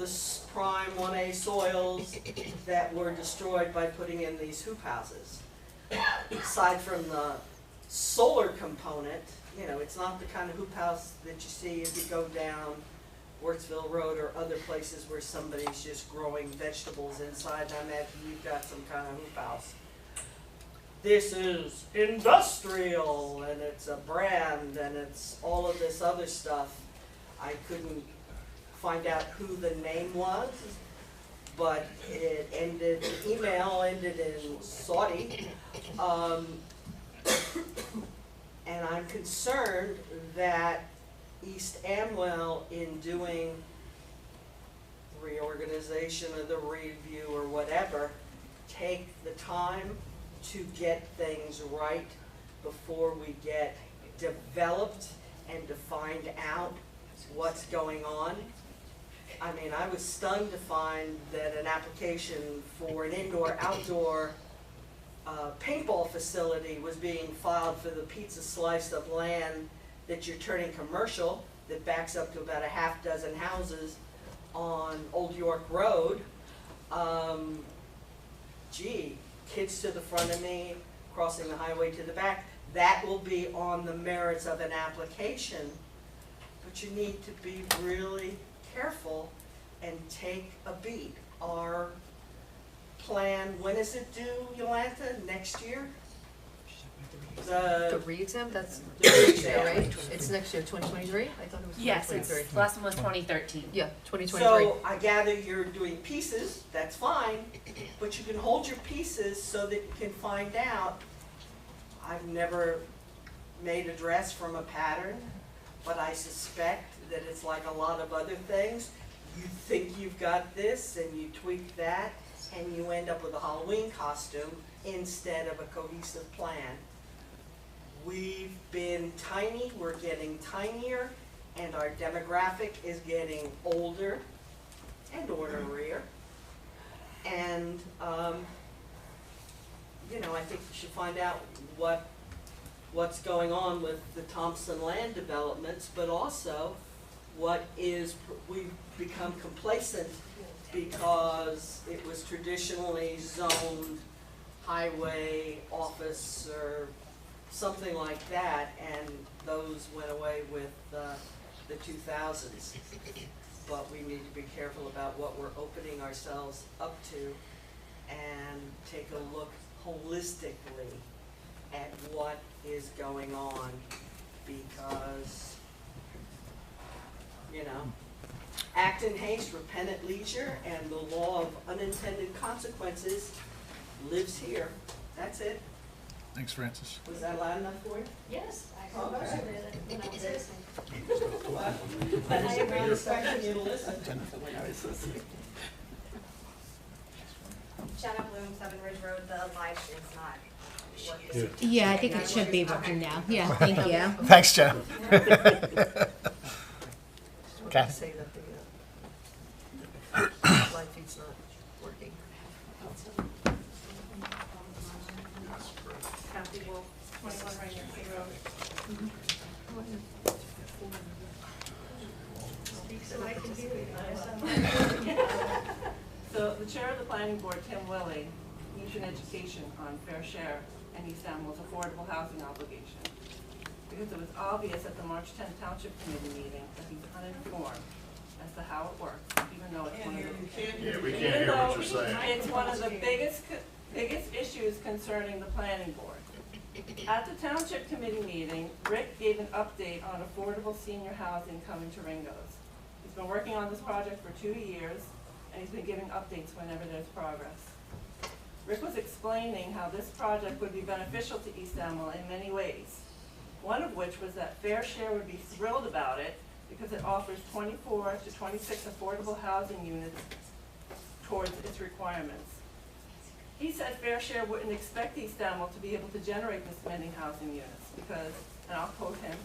the prime 1A soils that were destroyed by putting in these hoop houses. Aside from the solar component, you know, it's not the kind of hoop house that you see if you go down Wartsville Road or other places where somebody's just growing vegetables inside. I imagine you've got some kind of hoop house. This is industrial, and it's a brand, and it's all of this other stuff. I couldn't find out who the name was, but it ended, the email ended in Saudi. And I'm concerned that East Amwell, in doing reorganization or the review or whatever, take the time to get things right before we get developed and to find out what's going on. I mean, I was stunned to find that an application for an indoor-outdoor paintball facility was being filed for the pizza slice of land that you're turning commercial, that backs up to about a half dozen houses on Old York Road. Gee, kids to the front of me, crossing the highway to the back. That will be on the merits of an application, but you need to be really careful and take a beat. Our plan, when is it due, Yolanta? Next year? The re-exam, that's the next year, re-exam. right? It's next year, 2023? I thought it was Yes, 2023. it's, last one was 2013. Yeah, 2023. So I gather you're doing pieces, that's fine, but you can hold your pieces so that you can find out. I've never made a dress from a pattern, but I suspect that it's like a lot of other things. You think you've got this and you tweak that and you end up with a Halloween costume instead of a cohesive plan. We've been tiny, we're getting tinier, and our demographic is getting older and ornerier. And, you know, I think you should find out what's going on with the Thompson land developments, but also what is, we've become complacent because it was traditionally zoned highway, office, or something like that, and those went away with the 2000s. But we need to be careful about what we're opening ourselves up to and take a look holistically at what is going on, because, you know, act in haste, repent at leisure, and the law of unintended consequences lives here. That's it. Thanks, Francis. Was that loud enough for you? Yes, I Okay. heard it when I was listening. But I am not expecting you to listen. Jenna Bloom, 7 Ridge Road, the live stream's not working. Yeah, I think it should be working now. Yeah, thank you. Thanks, Jen. Okay. Okay. Say that the live feed's not working. Kathy Wolf, 21 Rainier Road. So I can hear you. So the chair of the planning board, Tim Willie, needs an education on fair share and East Amwell's affordable housing obligation. Because it was obvious at the March 10th Township Committee meeting that he's uninformed as to how it works, even though it's one of the Yeah, we can't hear what you're saying. it's one of the biggest issues concerning the planning board. At the Township Committee meeting, Rick gave an update on affordable senior housing coming to Ringo's. He's been working on this project for 2 years, and he's been giving updates whenever there's progress. Rick was explaining how this project would be beneficial to East Amwell in many ways. One of which was that Fair Share would be thrilled about it because it offers 24 to 26 affordable housing units towards its requirements. He said Fair Share wouldn't expect East Amwell to be able to generate this many housing units because, and I'll quote him,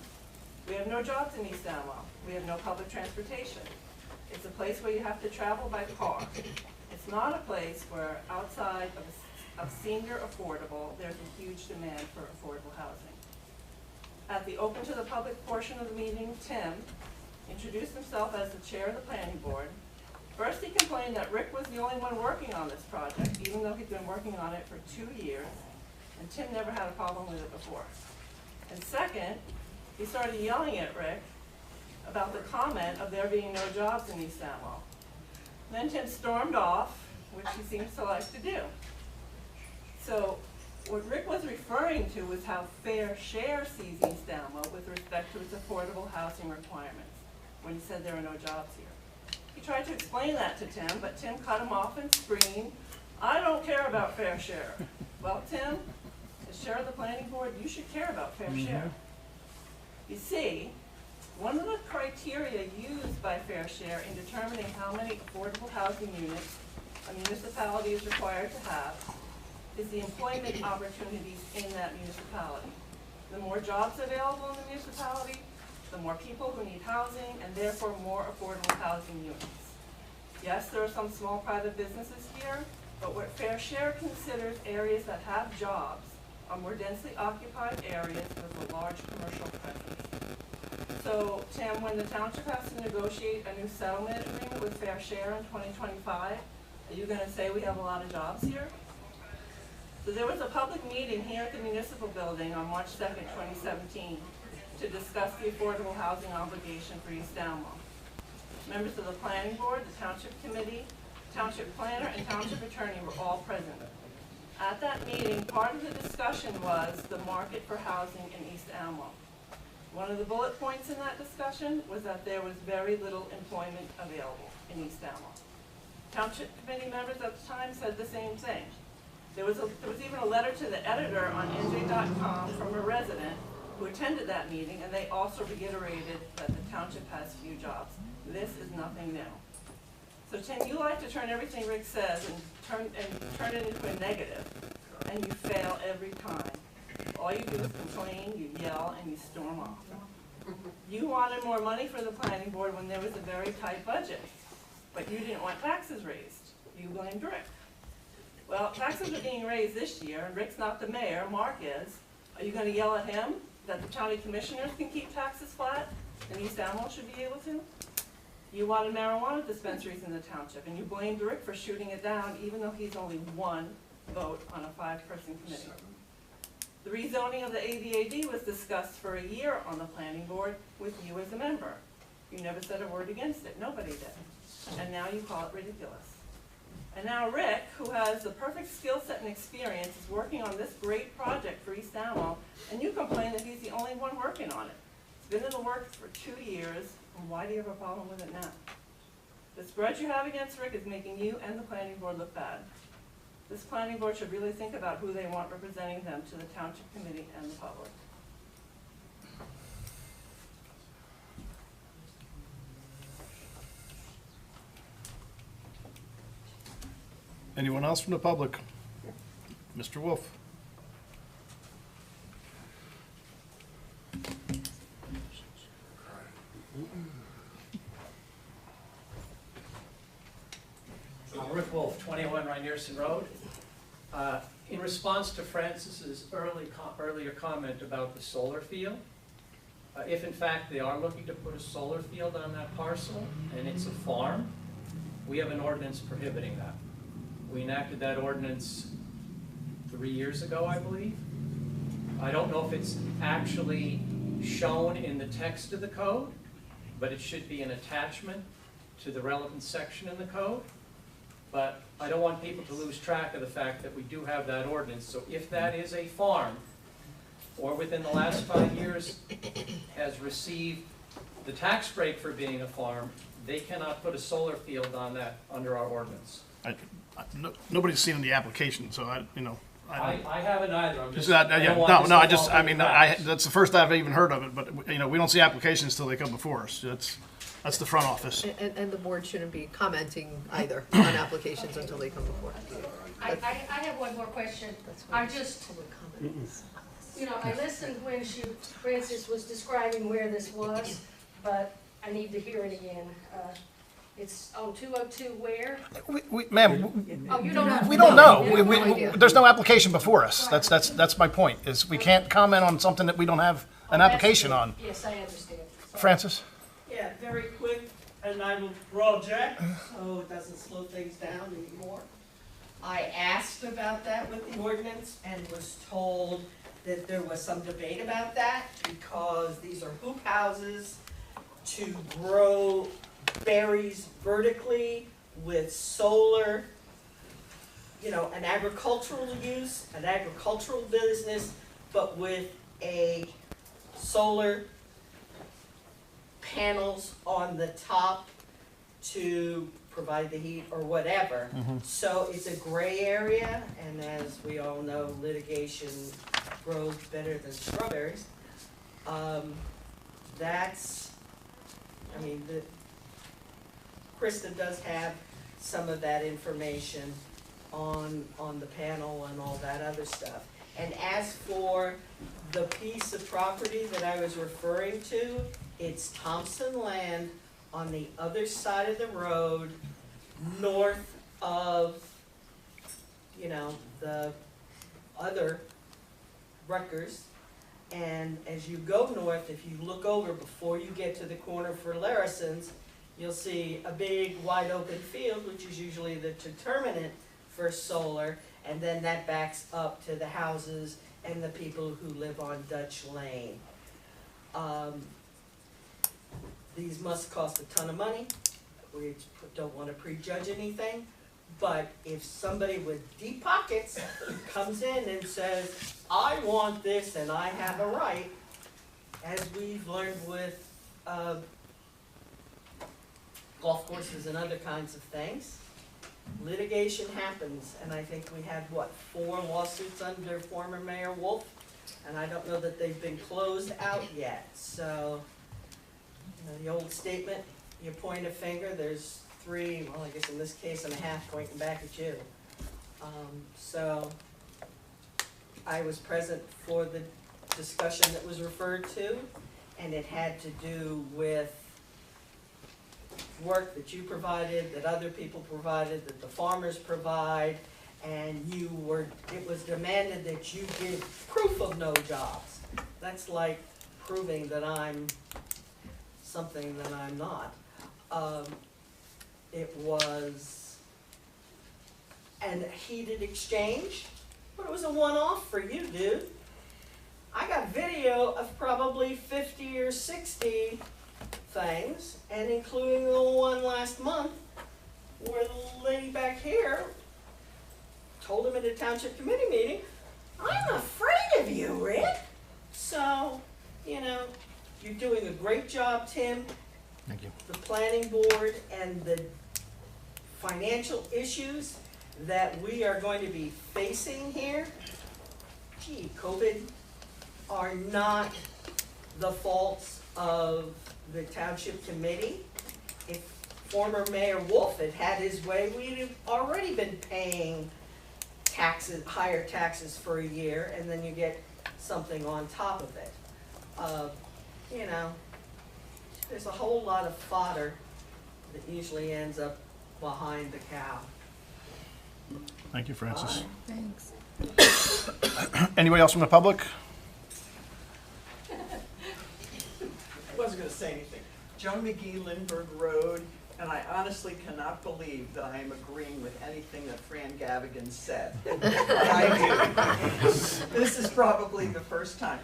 "We have no jobs in East Amwell. We have no public transportation. It's a place where you have to travel by car. It's not a place where outside of senior affordable, there's a huge demand for affordable housing." At the open to the public portion of the meeting, Tim introduced himself as the chair of the planning board, first explained that Rick was the only one working on this project, even though he'd been working on it for 2 years, and Tim never had a problem with it before. And second, he started yelling at Rick about the comment of there being no jobs in East Amwell. Then Tim stormed off, which he seems to like to do. So what Rick was referring to was how Fair Share sees East Amwell with respect to its affordable housing requirements, when he said there are no jobs here. He tried to explain that to Tim, but Tim cut him off and screamed, "I don't care about Fair Share." Well, Tim, as chair of the planning board, you should care about Fair Share. You see, one of the criteria used by Fair Share in determining how many affordable housing units a municipality is required to have is the employment opportunities in that municipality. The more jobs available in the municipality, the more people who need housing, and therefore more affordable housing units. Yes, there are some small private businesses here, but what Fair Share considers areas that have jobs are more densely occupied areas with a large commercial presence. So, Tim, when the township has to negotiate a new settlement agreement with Fair Share in 2025, are you gonna say we have a lot of jobs here? So there was a public meeting here at the municipal building on March 2nd, 2017, to discuss the affordable housing obligation for East Amwell. Members of the planning board, the township committee, township planner, and township attorney were all present. At that meeting, part of the discussion was the market for housing in East Amwell. One of the bullet points in that discussion was that there was very little employment available in East Amwell. Township committee members at the time said the same thing. There was even a letter to the editor on NJ.com from a resident who attended that meeting, and they also reiterated that the township has few jobs. This is nothing new. So Tim, you like to turn everything Rick says and turn it into a negative, and you fail every time. All you do is complain, you yell, and you storm off. You wanted more money for the planning board when there was a very tight budget, but you didn't want taxes raised. You blamed Rick. Well, taxes are being raised this year, and Rick's not the mayor, Mark is. Are you gonna yell at him that the county commissioners can keep taxes flat, and East Amwell should be able to? You wanted marijuana dispensaries in the township, and you blamed Rick for shooting it down, even though he's only one vote on a 5-person committee. The rezoning of the ADAD was discussed for a year on the planning board with you as a member. You never said a word against it, nobody did. And now you call it ridiculous. And now Rick, who has the perfect skill set and experience, is working on this great project for East Amwell, and you complain that he's the only one working on it. It's been in the works for 2 years, and why do you have a problem with it now? This grudge you have against Rick is making you and the planning board look bad. This planning board should really think about who they want representing them to the township committee and the public. Anyone else from the public? Mr. Wolf. Rick Wolf, 21 Rynearson Road. In response to Francis's earlier comment about the solar field, if in fact they are looking to put a solar field on that parcel and it's a farm, we have an ordinance prohibiting that. We enacted that ordinance 3 years ago, I believe. I don't know if it's actually shown in the text of the code, but it should be an attachment to the relevant section in the code. But I don't want people to lose track of the fact that we do have that ordinance. So if that is a farm, or within the last 5 years has received the tax break for being a farm, they cannot put a solar field on that under our ordinance. Nobody's seen the application, so I haven't either. I'm just, that's the first I've even heard of it, but, we don't see applications till they come before us. That's the front office. And the board shouldn't be commenting either on applications until they come before. I have one more question. I just, I listened when Francis was describing where this was, but I need to hear it again. It's on 202 where? Ma'am, Oh, you don't know? we don't know. We have no idea. There's no application before us. That's my point, is we can't comment on something that we don't have an application on. Yes, I understand. Sorry. Francis? Yeah, very quick, and I will object, so it doesn't slow things down anymore. I asked about that with the ordinance and was told that there was some debate about that because these are hoop houses to grow berries vertically with solar, you know, an agricultural use, an agricultural business, but with a solar panels on the top to provide the heat or whatever. So it's a gray area, and as we all know, litigation grows better than strawberries. That's, I mean, Krista does have some of that information on the panel and all that other stuff. And as for the piece of property that I was referring to, it's Thompson land on the other side of the road, north of, you know, the other Rutgers. And as you go north, if you look over before you get to the corner for Larison's, you'll see a big wide open field, which is usually the determinant for solar, and then that backs up to the houses and the people who live on Dutch Lane. These must cost a ton of money. We don't want to prejudge anything, but if somebody with deep pockets comes in and says, I want this and I have a right, as we've learned with golf courses and other kinds of things, litigation happens, and I think we had, what, 4 lawsuits under former Mayor Wolf, and I don't know that they've been closed out yet. So, you know, the old statement, you point a finger, there's 3, well, I guess in this case and a half pointing back at you. So, I was present for the discussion that was referred to, and it had to do with work that you provided, that other people provided, that the farmers provide, and it was demanded that you give proof of no jobs. That's like proving that I'm something that I'm not. It was a heated exchange, but it was a one-off for you, dude. I got video of probably 50 or 60 things, and including the one last month where the lady back here told him at a township committee meeting, I'm afraid of you, Rick. So, you know, you're doing a great job, Tim. Thank you. The planning board and the financial issues that we are going to be facing here, gee, COVID, are not the faults of the township committee. If former Mayor Wolf had had his way, we'd have already been paying taxes, higher taxes for a year, and then you get something on top of it. You know, there's a whole lot of fodder that usually ends up behind the cow. Thank you, Francis. Thanks. Anybody else from the public? I wasn't going to say anything. Joan McGee, Lindbergh Road, and I honestly cannot believe that I am agreeing with anything that Fran Gavigan said. But I do. This is probably the first time.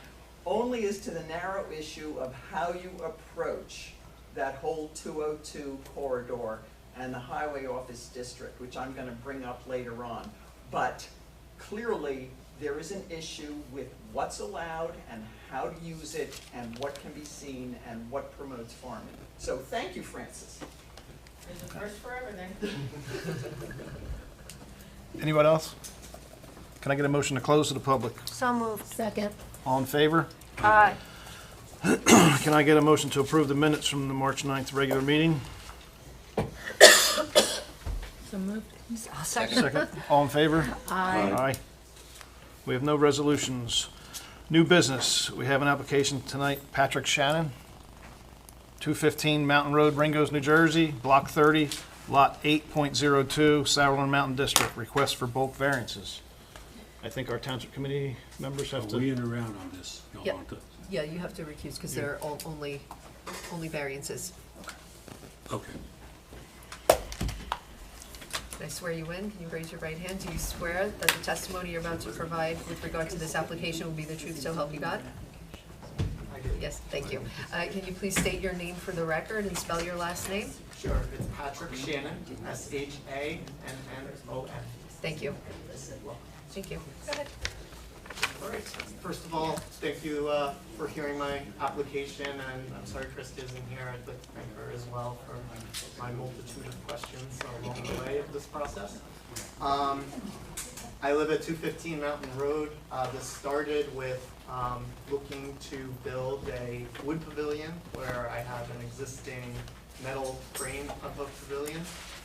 Only as to the narrow issue of how you approach that whole 202 corridor and the highway office district, which I'm going to bring up later on. But clearly, there is an issue with what's allowed and how to use it and what can be seen and what promotes farming. So thank you, Francis. There's a first for everything. Anybody else? Can I get a motion to close to the public? So moved. Second. All in favor? Aye. Can I get a motion to approve the minutes from the March 9th regular meeting? So moved. Second. All in favor? Aye. Aye. We have no resolutions. New business. We have an application tonight. Patrick Shannon, 215 Mountain Road, Ringgoes, New Jersey, Block 30, Lot 8.02, Sauerland Mountain District. Request for bulk variances. I think our township committee members have Are we to. in and around on this? Yeah. Yeah, you have to recuse because they're only variances. Okay. Can I swear you in? Can you raise your right hand? Do you swear that the testimony you're about to provide with regard to this application will be the truth, so help you God? Yes, thank you. Can you please state your name for the record and spell your last name? Sure, it's Patrick Shannon, Shannon. Thank you. Thank you. Go ahead. All right, first of all, thank you for hearing my application, and I'm sorry Krista isn't here. I'd like to thank her as well for my multitude of questions along the way of this process. I live at 215 Mountain Road. This started with looking to build a wood pavilion where I have an existing metal frame of a pavilion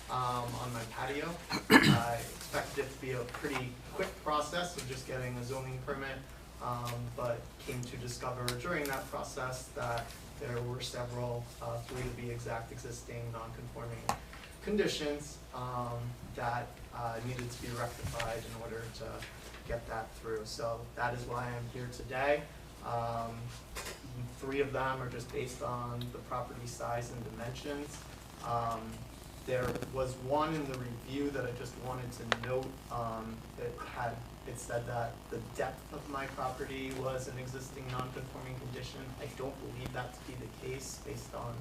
on my patio. I expected it to be a pretty quick process of just getting a zoning permit, but came to discover during that process that there were several, 3 to be exact, existing non-conforming conditions that needed to be rectified in order to get that through. So that is why I'm here today. 3 of them are just based on the property size and dimensions. There was one in the review that I just wanted to note. It said that the depth of my property was an existing non-conforming condition. I don't believe that to be the case based on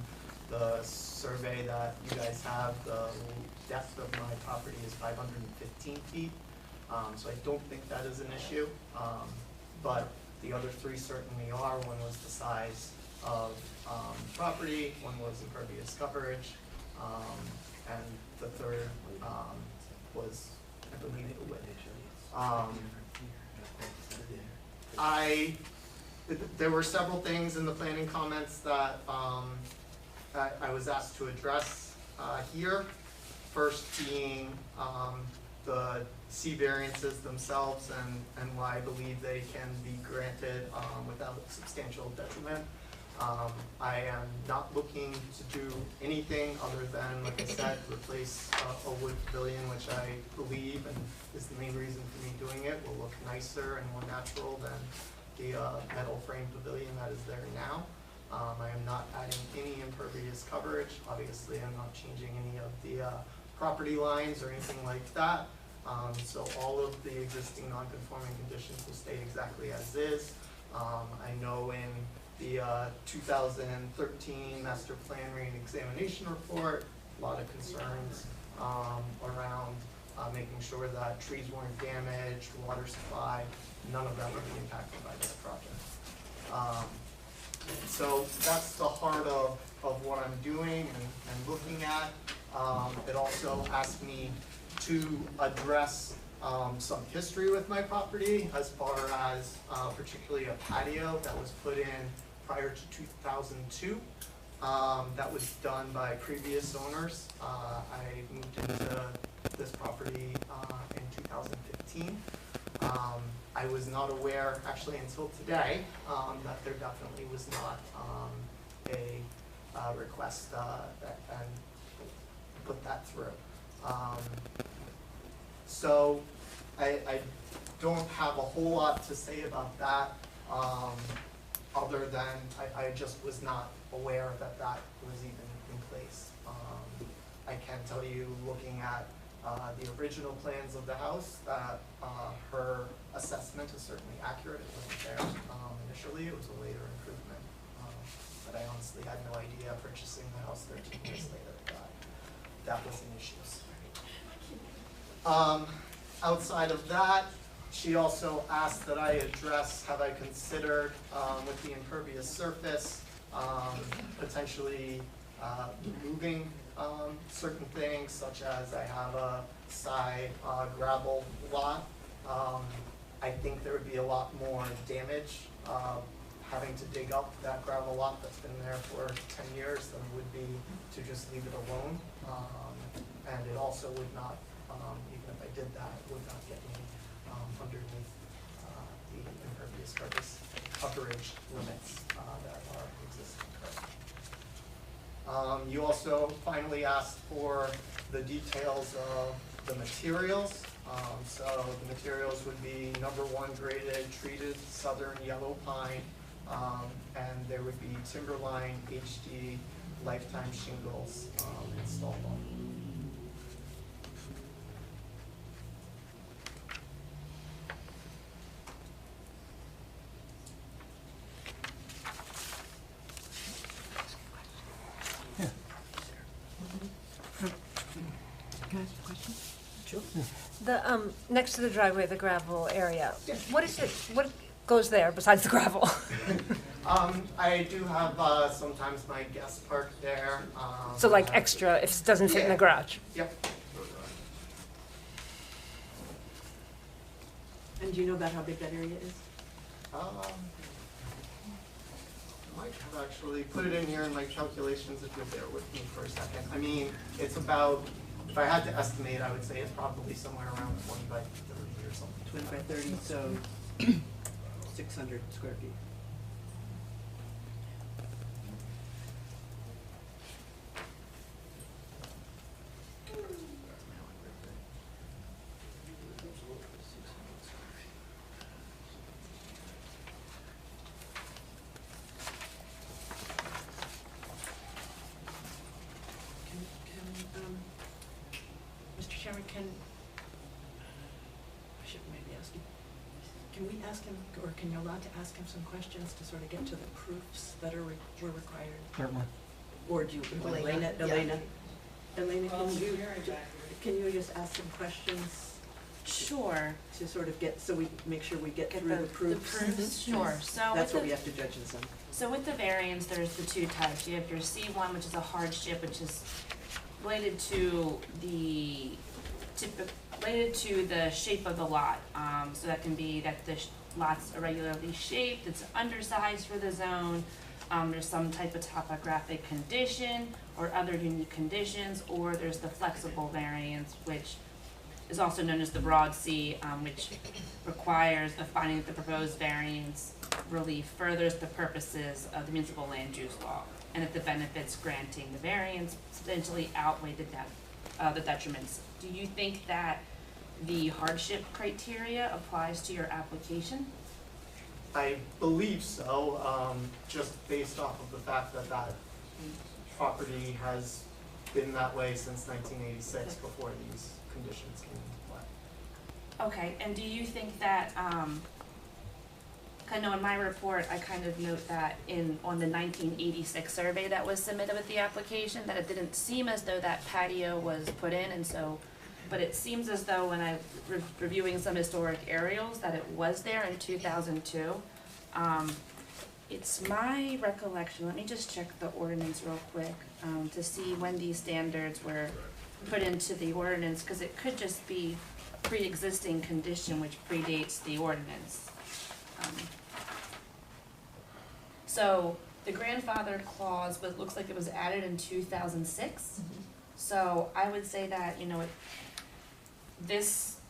the survey that you guys have. The depth of my property is 515 feet. So I don't think that is an issue. But the other 3 certainly are. One was the size of property, one was impervious coverage, and the third was, I believe, the width. There were several things in the planning comments that I was asked to address here. First being the C variances themselves and why I believe they can be granted without substantial detriment. I am not looking to do anything other than, like I said, replace a wood pavilion, which I believe, and is the main reason for me doing it, will look nicer and more natural than the metal frame pavilion that is there now. I am not adding any impervious coverage. Obviously, I'm not changing any of the property lines or anything like that. So all of the existing non-conforming conditions will stay exactly as is. I know in the 2013 Master Plan Re-Examination Report, a lot of concerns around making sure that trees weren't damaged, water supply. None of that would be impacted by this project. So that's the heart of what I'm doing and looking at. It also asked me to address some history with my property as far as particularly a patio that was put in prior to 2002. That was done by previous owners. I moved into this property in 2015. I was not aware, actually until today, that there definitely was not a request and put that through. So I don't have a whole lot to say about that, other than I just was not aware that that was even in place. I can tell you, looking at the original plans of the house, that her assessment is certainly accurate. It wasn't there initially, it was a later improvement. But I honestly had no idea purchasing the house 13 years later that was an issue. Outside of that, she also asked that I address, have I considered with the impervious surface, potentially removing certain things, such as I have a side gravel lot. I think there would be a lot more damage having to dig up that gravel lot that's been there for 10 years than it would be to just leave it alone. And it also would not, even if I did that, it would not get me underneath the impervious surface coverage limits that are existing currently. You also finally asked for the details of the materials. So the materials would be #1 graded treated southern yellow pine, and there would be Timberline HD lifetime shingles installed on. Can I ask a question? Sure. The, next to the driveway, the gravel area, what is it, what goes there besides the gravel? I do have sometimes my guest park there. So like extra if it doesn't fit in the Yeah. garage? Yep. And do you know about how big that area is? Might have actually put it in here in my calculations if you'll bear with me for a second. I mean, it's about, if I had to estimate, I would say it's probably somewhere around 20 by 30 or something. 20 by 30, so 600 square feet. Mr. Chairman, I should maybe ask you, can we ask him, or can you allow to ask him some questions to sort of get to the proofs that were required? Certainly. Or do you, Elena, Elena, yeah. can you just ask some questions Sure. to sort of get, so we make sure we get Get through the proofs? proofs, sure. So That's with what we the, have to judge this on. so with the variance, there's the two types. You have your C1, which is a hardship, which is related to the related to the shape of the lot. So that can be that the lot's irregularly shaped, it's undersized for the zone, there's some type of topographic condition or other unique conditions, or there's the flexible variance, which is also known as the broad C, which requires a finding that the proposed variance relief furthers the purposes of the municipal land use law, and that the benefits granting the variance substantially outweigh the detriments. Do you think that the hardship criteria applies to your application? I believe so, just based off of the fact that that property has been that way since 1986, before these conditions came into play. Okay, and do you think that, I know in my report, I kind of note that on the 1986 survey that was submitted with the application, that it didn't seem as though that patio was put in, and so, but it seems as though when I reviewing some historic aerials, that it was there in 2002. It's my recollection, let me just check the ordinance real quick, to see when these standards were put into the ordinance, because it could just be a pre-existing condition which predates the ordinance. So the grandfather clause, but it looks like it was added in 2006. So I would say that, you know,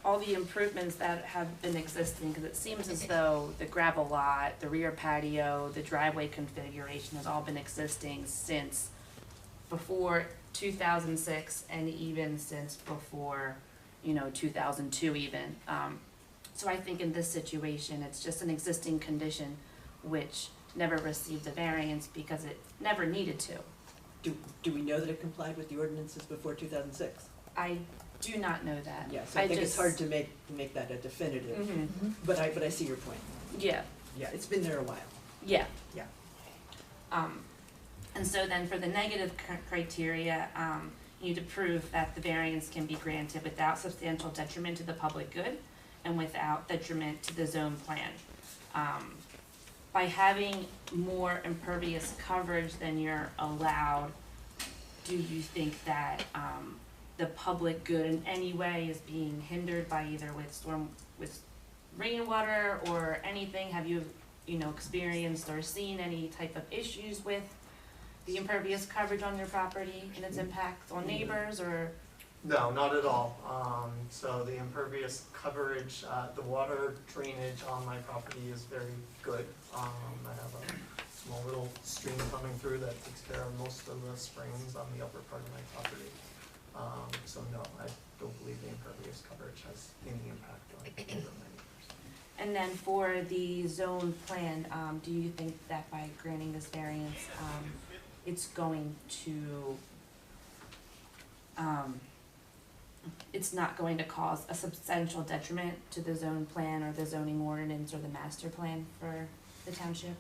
all the improvements that have been existing, because it seems as though the gravel lot, the rear patio, the driveway configuration has all been existing since before 2006 and even since before, 2002 even. So I think in this situation, it's just an existing condition which never received a variance because it never needed to. Do we know that it complied with the ordinances before 2006? I do not know that. Yes, I think it's hard to make that a definitive, Mhm. but I see your point. Yeah, Yeah, it's been there a while. yeah. Yeah. And so then for the negative criteria, you need to prove that the variance can be granted without substantial detriment to the public good and without detriment to the zone plan. By having more impervious coverage than you're allowed, do you think that, the public good in any way is being hindered by either with rainwater or anything? Have you, experienced or seen any type of issues with the impervious coverage on your property and its impact on neighbors, or? No, not at all. So the impervious coverage, the water drainage on my property is very good. I have a small little stream coming through that takes care of most of the springs on the upper part of my property. So no, I don't believe the impervious coverage has any impact on either of my neighbors. And then for the zone plan, do you think that by granting this variance, it's going to, it's not going to cause a substantial detriment to the zone plan or the zoning ordinance or the master plan for the township?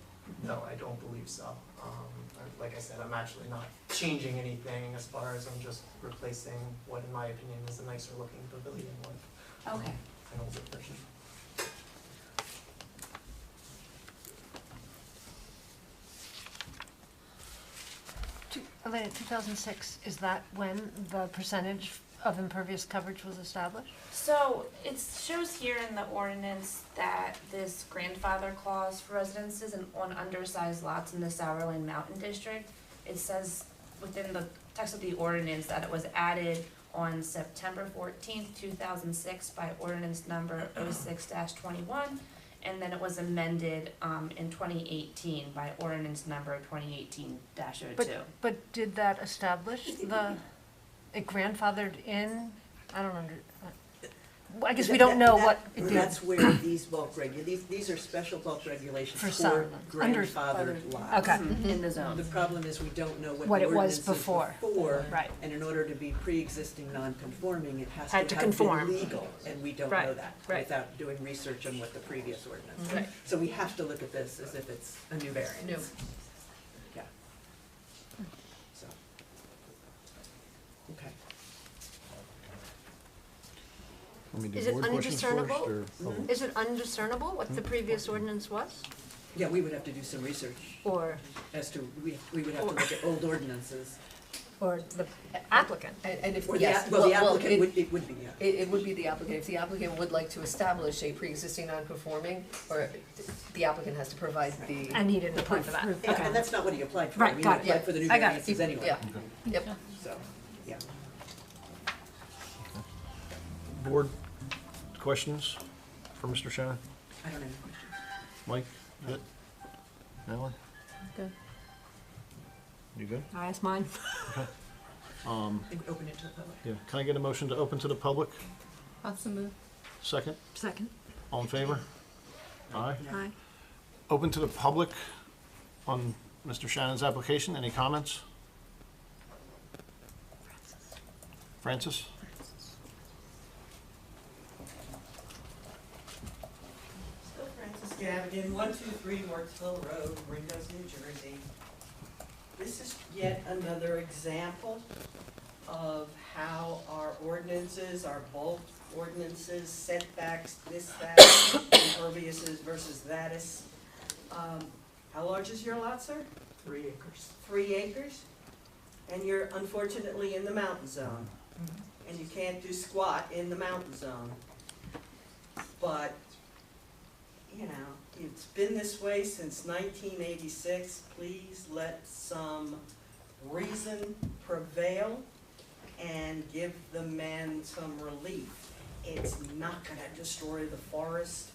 No, I don't believe so. Like I said, I'm actually not changing anything as far as I'm just replacing what in my opinion is a nicer looking pavilion with Okay. an older version. Elena, 2006, is that when the percentage of impervious coverage was established? So it shows here in the ordinance that this grandfather clause for residences and on undersized lots in the Sourland Mountain District, it says within the text of the ordinance that it was added on September 14th, 2006 by ordinance number 06-21, and then it was amended in 2018 by ordinance number 2018-02. But did that establish it grandfathered in? I don't I guess we don't know what it did. That's where these these are special bulk regulations For for some, grandfathered lots. Okay. In the zone. The problem is we don't know What what the it was ordinance is before. Right. And in order to be pre-existing non-conforming, it has Had to to have been conform. legal, and we don't Right, know that right. without doing research on what the previous ordinance was. Right. So we have to look at this as if it's a new variance. New. Yeah. So. Okay. Let me do Is it board questions first, undiscernible? or public? Is it undiscernible what the previous ordinance was? Yeah, we would have to do some research Or as to, we would have to look at old ordinances. the applicant? And if, Or the, yes, well, the well, applicant it- would, it would be, yeah. It would be the applicant. If the applicant would like to establish a pre-existing non-conforming, or the applicant has to provide the. And he didn't apply for that. Yeah, Okay. and that's not what he applied for. Right, I mean, got he it. applied for the new I got it. variances anyway. Yeah, yep. So, yeah. Board questions for Mr. Shannon? I don't have any questions. Mike, good? Natalie? Good. You good? I asked mine. And open it to the public. Yeah, can I get a motion to open to the public? Also move. Second? Second. All in favor? Aye. Aye. Open to the public on Mr. Shannon's application. Any comments? Francis? Still Francis Gavigan, 123 Northville Road, Ringo's, New Jersey. This is yet another example of how our ordinances, our bulk ordinances, setbacks, this, that, imperviouses versus that is. How large is your lot, sir? 3 acres. 3 acres? And you're unfortunately in the mountain zone. And you can't do squat in the mountain zone. But, you know, it's been this way since 1986. Please let some reason prevail and give the men some relief. It's not gonna destroy the forest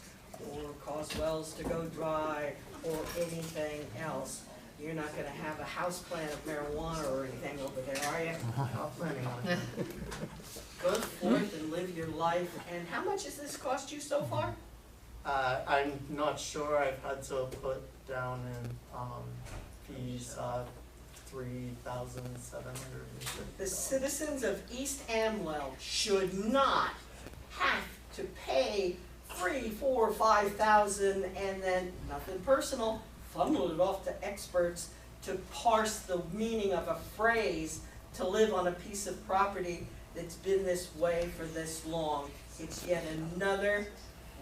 or cause wells to go dry or anything else. You're not gonna have a house plant of marijuana or anything over there, are you? Not planning on it. Go forth and live your life. And how much has this cost you so far? I'm not sure. I've had to put down in fees, $3,750. The citizens of East Amwell should not have to pay $3,000, $4,000, $5,000 and then, nothing personal, funnel it off to experts to parse the meaning of a phrase to live on a piece of property that's been this way for this long. It's yet another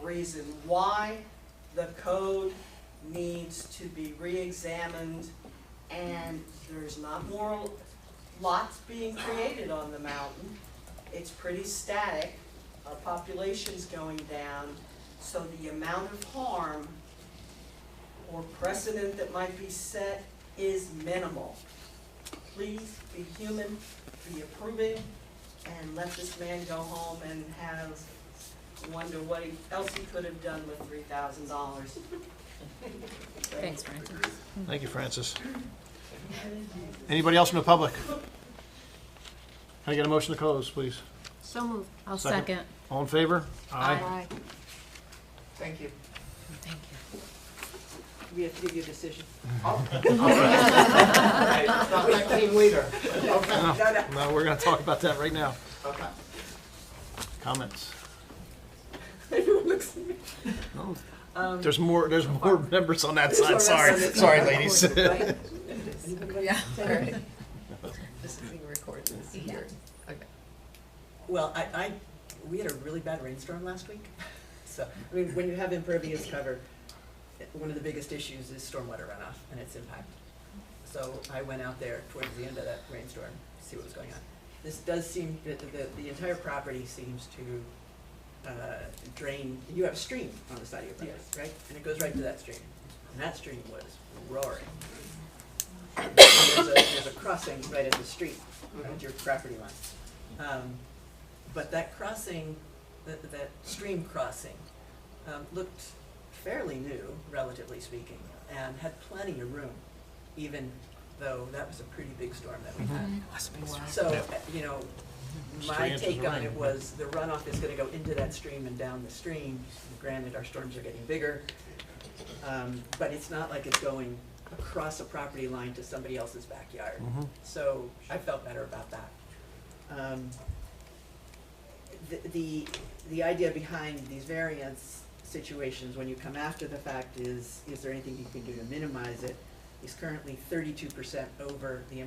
reason why the code needs to be re-examined, and there's not more lots being created on the mountain. It's pretty static. Our population's going down, so the amount of harm or precedent that might be set is minimal. Please be human, be approving, and let this man go home and have, wonder what else he could have done with $3,000. Thanks, Francis. Thank you, Francis. Anybody else from the public? Can I get a motion to close, please? So moved. I'll Second. second. All in favor? Aye. Thank you. Thank you. We have to give you a decision. Oh. Okay, it's not that clean later. Okay. No, we're gonna talk about that right now. Okay. Comments? Everyone looks at me. No. There's more members on that There's more side. members on Sorry, this side. ladies. Right? Yeah, all right. This is being recorded, this is here. Okay. Well, we had a really bad rainstorm last week. So, I mean, when you have impervious cover, one of the biggest issues is stormwater runoff and its impact. So I went out there towards the end of that rainstorm to see what was going on. This does seem, the entire property seems to drain, you have a stream on the side of your property, right? And it goes right to that stream. And that stream was roaring. And there's a crossing right at the street, at your property line. But that crossing, that stream crossing, looked fairly new, relatively speaking, and had plenty of room, even though that was a pretty big storm that we had. So, you know, Just 3 my inches take of on rain. it was the runoff is gonna go into that stream and down the stream. Granted, our storms are getting bigger, but it's not like it's going across a property line to somebody else's backyard. So I felt better about that. The idea behind these variance situations, when you come after the fact, is there anything you can do to minimize it? He's currently 32% over the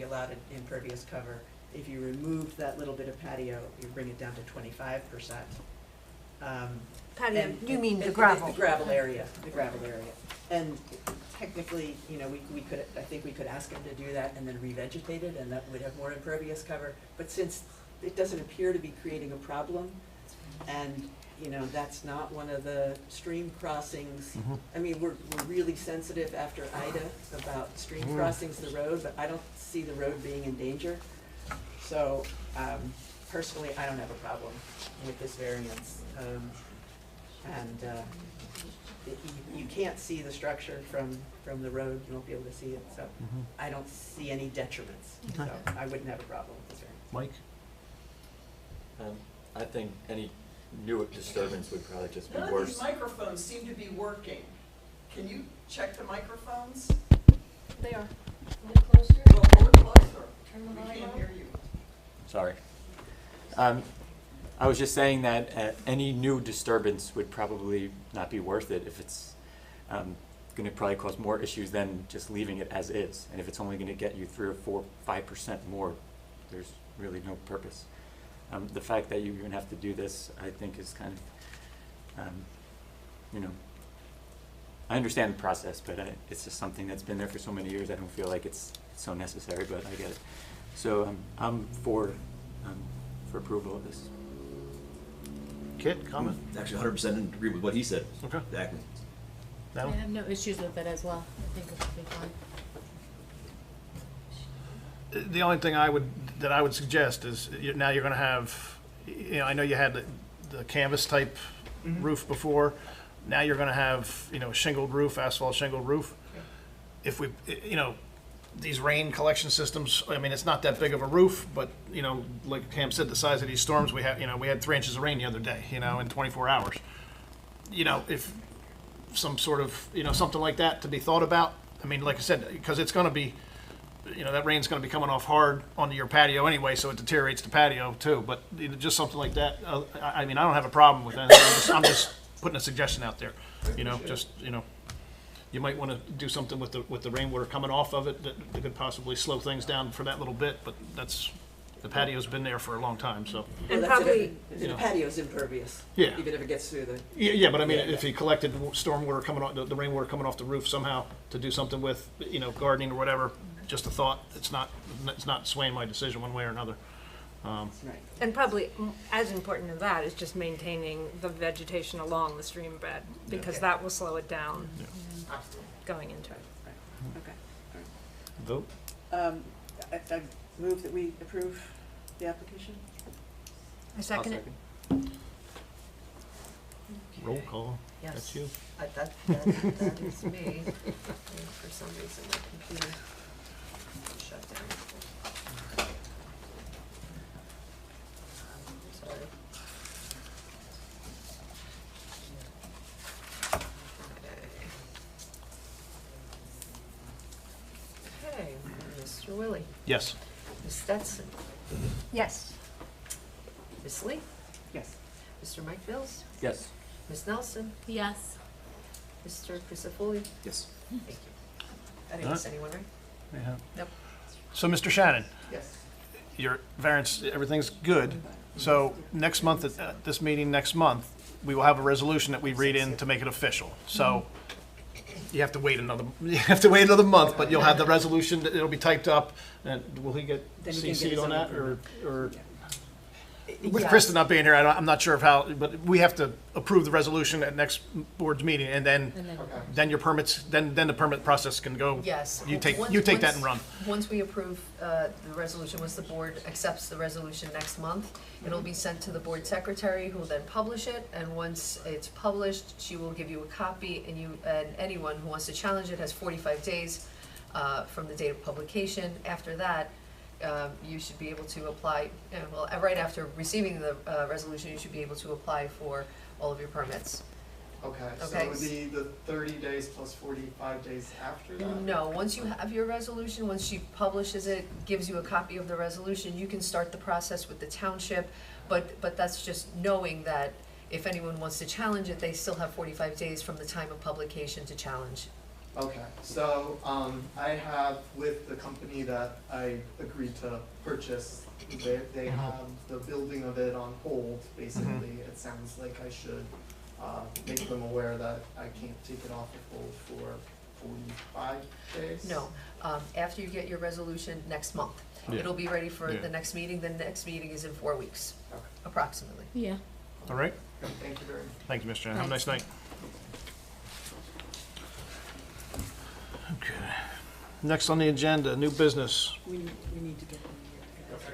allowed impervious cover. If you removed that little bit of patio, you bring it down to 25%. Patio, you mean the gravel? The gravel area, And technically, you know, we could, I think we could ask him to do that and then revegetate it, and that would have more impervious cover. But since it doesn't appear to be creating a problem, and, you know, that's not one of the stream crossings. I mean, we're really sensitive after Ida about stream crossings the road, but I don't see the road being in danger. So, personally, I don't have a problem with this variance. You can't see the structure from the road, you won't be able to see it, so I don't see any detriments. So I wouldn't have a problem with this variance. Mike? I think any new disturbance would probably just be None of worse. these microphones seem to be working. Can you check the microphones? They are. A little closer. Well, hold it closer. Turn the We volume can't up. hear you. Sorry. I was just saying that any new disturbance would probably not be worth it if it's going to probably cause more issues than just leaving it as is. And if it's only going to get you 3 or 4, 5% more, there's really no purpose. The fact that you even have to do this, I think, is kind of, you know, I understand the process, but it's just something that's been there for so many years. I don't feel like it's so necessary, but I get it. So I'm for approval of this. Kit, comment? Actually, 100% agree with what he said. Okay. Exactly. I have no issues with it as well. I think it should be fine. The only thing that I would suggest is now you're going to have, you know, I know you had the canvas type roof before. Now you're going to have, you know, a shingled roof, asphalt shingled roof. If we, you know, these rain collection systems, I mean, it's not that big of a roof, but, you know, like Cam said, the size of these storms we had, you know, we had 3 inches of rain the other day, you know, in 24 hours. You know, if some sort of, you know, something like that to be thought about. I mean, like I said, because it's going to be, you know, that rain's going to be coming off hard onto your patio anyway, so it deteriorates the patio too. But you know, just something like that. I mean, I don't have a problem with that. I'm just putting a suggestion out there. You know, just, you know, you might want to do something with the rainwater coming off of it that could possibly slow things down for that little bit. But that's, the patio's been there for a long time, so. And Well, probably, you the know. patio's impervious. Yeah. Even if it gets through the. Yeah, but I mean, if he collected stormwater coming off, the rainwater coming off the roof somehow to do something with, you know, gardening or whatever, just a thought. It's not swaying my decision one way or another. Right. And probably as important as that is just maintaining the vegetation along the stream bed, because that will slow it down going into it. Okay. Vote? I move that we approve the application. I second it. Roll call. Yes. That's you. That is me. And for some reason, my computer shut down. Sorry. Okay. Yes. Ms. Stetson? Yes. Ms. Lee? Yes. Mr. Mike Mills? Yes. Ms. Nelson? Yes. Mr. Crisafulli? Yes. Thank you. I didn't miss anyone, right? Yeah. Nope. So, Mr. Shannon, Yes. your variance, everything's good. So next month, at this meeting next month, we will have a resolution that we read in to make it official. So you have to wait another month, but you'll have the resolution, it'll be typed up. And will he get Then he can get CC'd his on own that, or? With Yes. Kristen not being here, I'm not sure of how, but we have to approve the resolution at next board's meeting, and then, Okay. then your permits, then the permit process can go. Yes. You take Once- that once- and run. Once we approve the resolution, once the board accepts the resolution next month, it'll be sent to the board secretary, who will then publish it, and once it's published, she will give you a copy, and anyone who wants to challenge it has 45 days from the date of publication. After that, you should be able to apply, right after receiving the resolution, you should be able to apply for all of your permits. Okay, so Okay. it would be the 30 days plus 45 days after that? No, once you have your resolution, once she publishes it, gives you a copy of the resolution, you can start the process with the township, but that's just knowing that if anyone wants to challenge it, they still have 45 days from the time of publication to challenge. Okay, so I have, with the company that I agreed to purchase, they have the building of it on hold, basically. It sounds like I should make them aware that I can't take it off of hold for 45 days? No, after you get your resolution next month. Yeah. It'll be ready for Yeah. the next meeting, the next meeting is in 4 weeks, Okay. approximately. Yeah. All right? Thank you very much. Thank you, Mr. Shannon. Have a nice night. Okay. Next on the agenda, new business. We need to get them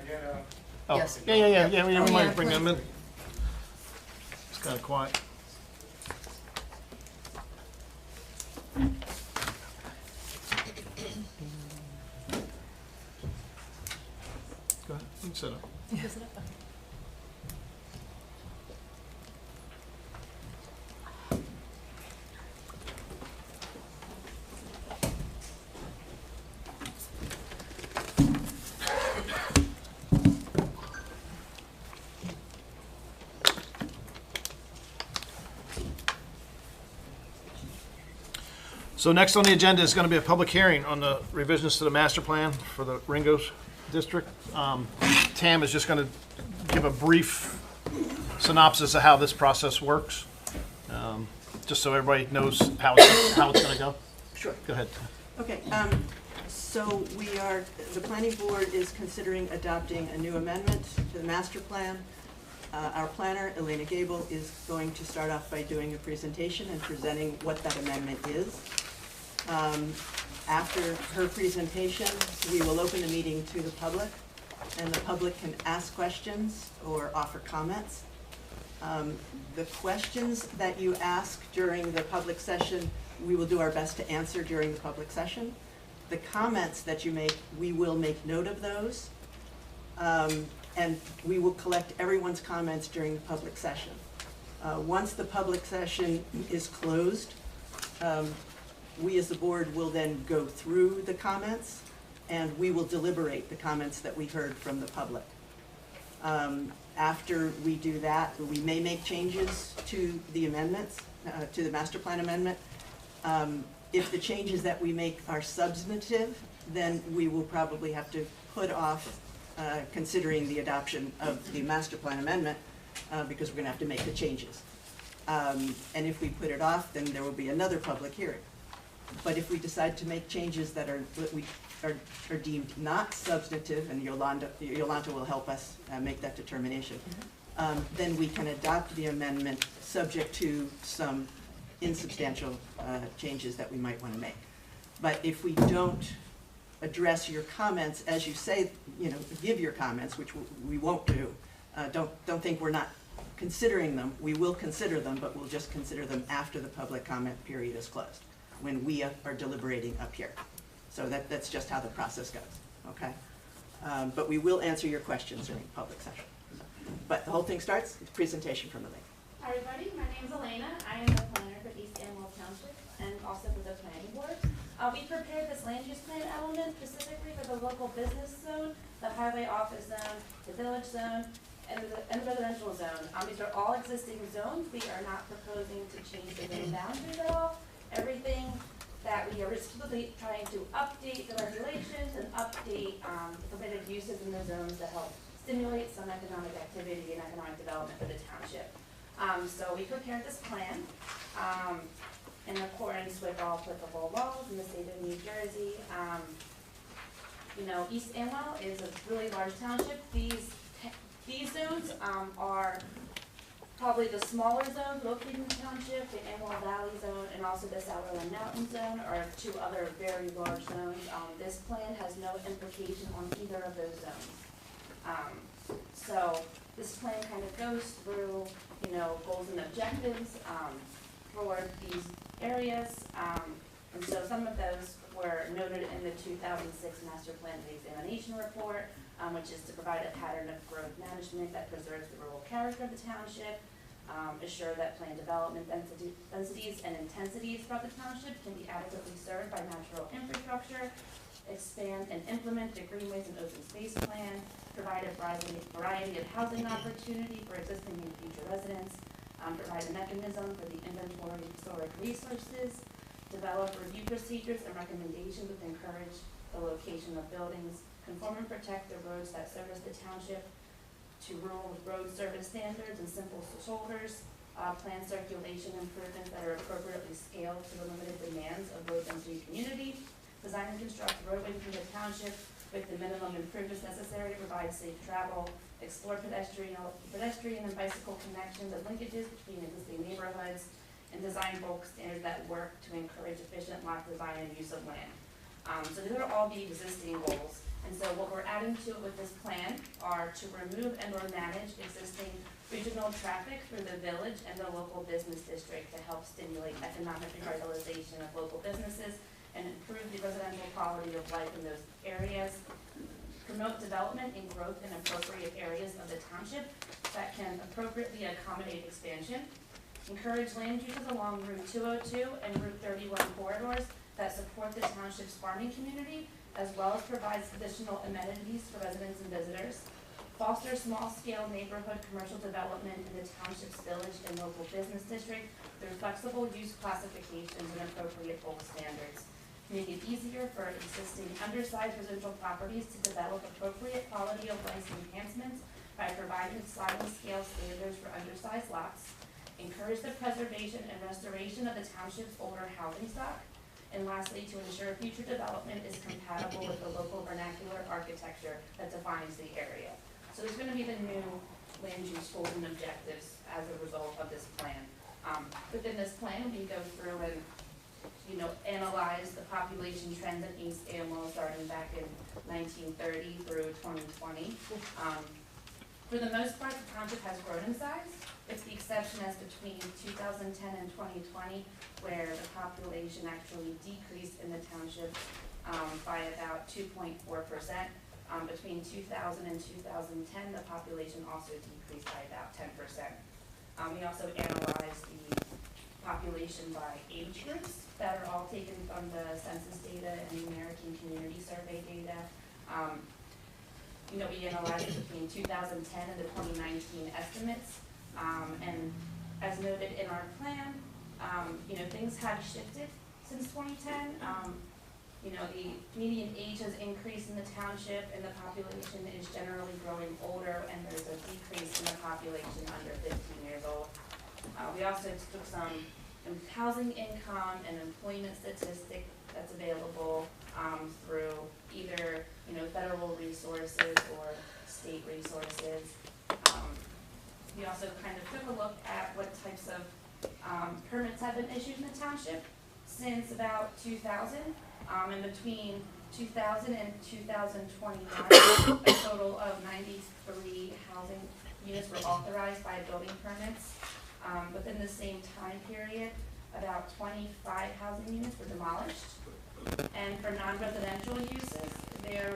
here. Oh, Yes. yeah, we Oh, might yeah. bring them in. It's kind of quiet. Go ahead, you can sit up. So next on the agenda is going to be a public hearing on the revisions to the master plan for the Ringos District. Tam is just going to give a brief synopsis of how this process works, just so everybody knows how it's going to go. Sure. Go ahead. Okay, so the planning board is considering adopting a new amendment to the master plan. Our planner, Elena Gable, is going to start off by doing a presentation and presenting what that amendment is. After her presentation, we will open the meeting to the public, and the public can ask questions or offer comments. The questions that you ask during the public session, we will do our best to answer during the public session. The comments that you make, we will make note of those, and we will collect everyone's comments during the public session. Once the public session is closed, we as the board will then go through the comments, and we will deliberate the comments that we heard from the public. After we do that, we may make changes to the amendments, to the master plan amendment. If the changes that we make are substantive, then we will probably have to put off considering the adoption of the master plan amendment, because we're gonna have to make the changes. And if we put it off, then there will be another public hearing. But if we decide to make changes that are deemed not substantive, and Yolanda will help us make that determination, then we can adopt the amendment subject to some insubstantial changes that we might want to make. But if we don't address your comments as you say, give your comments, which we won't do, don't think we're not considering them. We will consider them, but we'll just consider them after the public comment period is closed, when we are deliberating up here. So that's just how the process goes, okay? But we will answer your questions during public session. But the whole thing starts with a presentation from Elena. Hi everybody, my name is Elena. I am the planner for East Amwell Township and also for the planning board. We prepared this land use plan element specifically for the local business zone, the highway office zone, the village zone, and the residential zone. These are all existing zones. We are not proposing to change the zone boundaries at all. Everything that we are simply trying to update the regulations and update the permitted uses in the zones to help stimulate some economic activity and economic development for the township. So we prepared this plan in accordance with all applicable laws in the state of New Jersey. You know, East Amwell is a really large township. These zones are probably the smaller zones located in the township. The Amwell Valley Zone and also the Sourland Mountain Zone are two other very large zones. This plan has no implication on either of those zones. So this plan kind of goes through, you know, goals and objectives for these areas. And so some of those were noted in the 2006 Master Plan Examination Report, which is to provide a pattern of growth management that preserves the rural character of the township, assure that planned development densities and intensities throughout the township can be adequately served by natural infrastructure, expand and implement the greenways and open space plan, provide a variety of housing opportunity for existing and future residents, provide a mechanism for the inventory of historic resources, develop review procedures and recommendations that encourage the location of buildings, conform and protect the roads that service the township to rural road service standards and simple shoulders, plan circulation improvements that are appropriately scaled to the limited demands of low density community, design and construct roadways in the township with the minimum improvements necessary to provide safe travel, explore pedestrian and bicycle connections and linkages between existing neighborhoods, and design bulk standards that work to encourage efficient lot design and use of land. So these are all the existing goals. And so what we're adding to it with this plan are to remove and or manage existing regional traffic through the village and the local business district to help stimulate economic revitalization of local businesses and improve the residential quality of life in those areas. Promote development and growth in appropriate areas of the township that can appropriately accommodate expansion. Encourage land uses along Route 202 and Route 31 corridors that support the township's farming community, as well as provides additional amenities for residents and visitors. Foster small-scale neighborhood commercial development in the township's village and local business district through flexible use classifications and appropriate bulk standards. Make it easier for existing undersized residential properties to develop appropriate quality of life enhancements by providing sliding scale standards for undersized lots. Encourage the preservation and restoration of the township's older housing stock. And lastly, to ensure future development is compatible with the local vernacular architecture that defines the area. So there's going to be the new land use goals and objectives as a result of this plan. Within this plan, we go through and analyze the population trends in East Amwell starting back in 1930 through 2020. For the most part, the township has grown in size, with the exception as between 2010 and 2020, where the population actually decreased in the township by about 2.4%. Between 2000 and 2010, the population also decreased by about 10%. We also analyzed the population by age groups that are all taken from the census data and the American Community Survey data. We analyzed between 2010 and the 2019 estimates. And as noted in our plan, things have shifted since 2010. The median age has increased in the township and the population is generally growing older, and there's a decrease in the population under 15 years old. We also took some housing income and employment statistic that's available through either federal resources or state resources. We also kind of took a look at what types of permits have been issued in the township since about 2000. And between 2000 and 2021, a total of 93 housing units were authorized by building permits. Within the same time period, about 25 housing units were demolished. And for non-residential uses, there's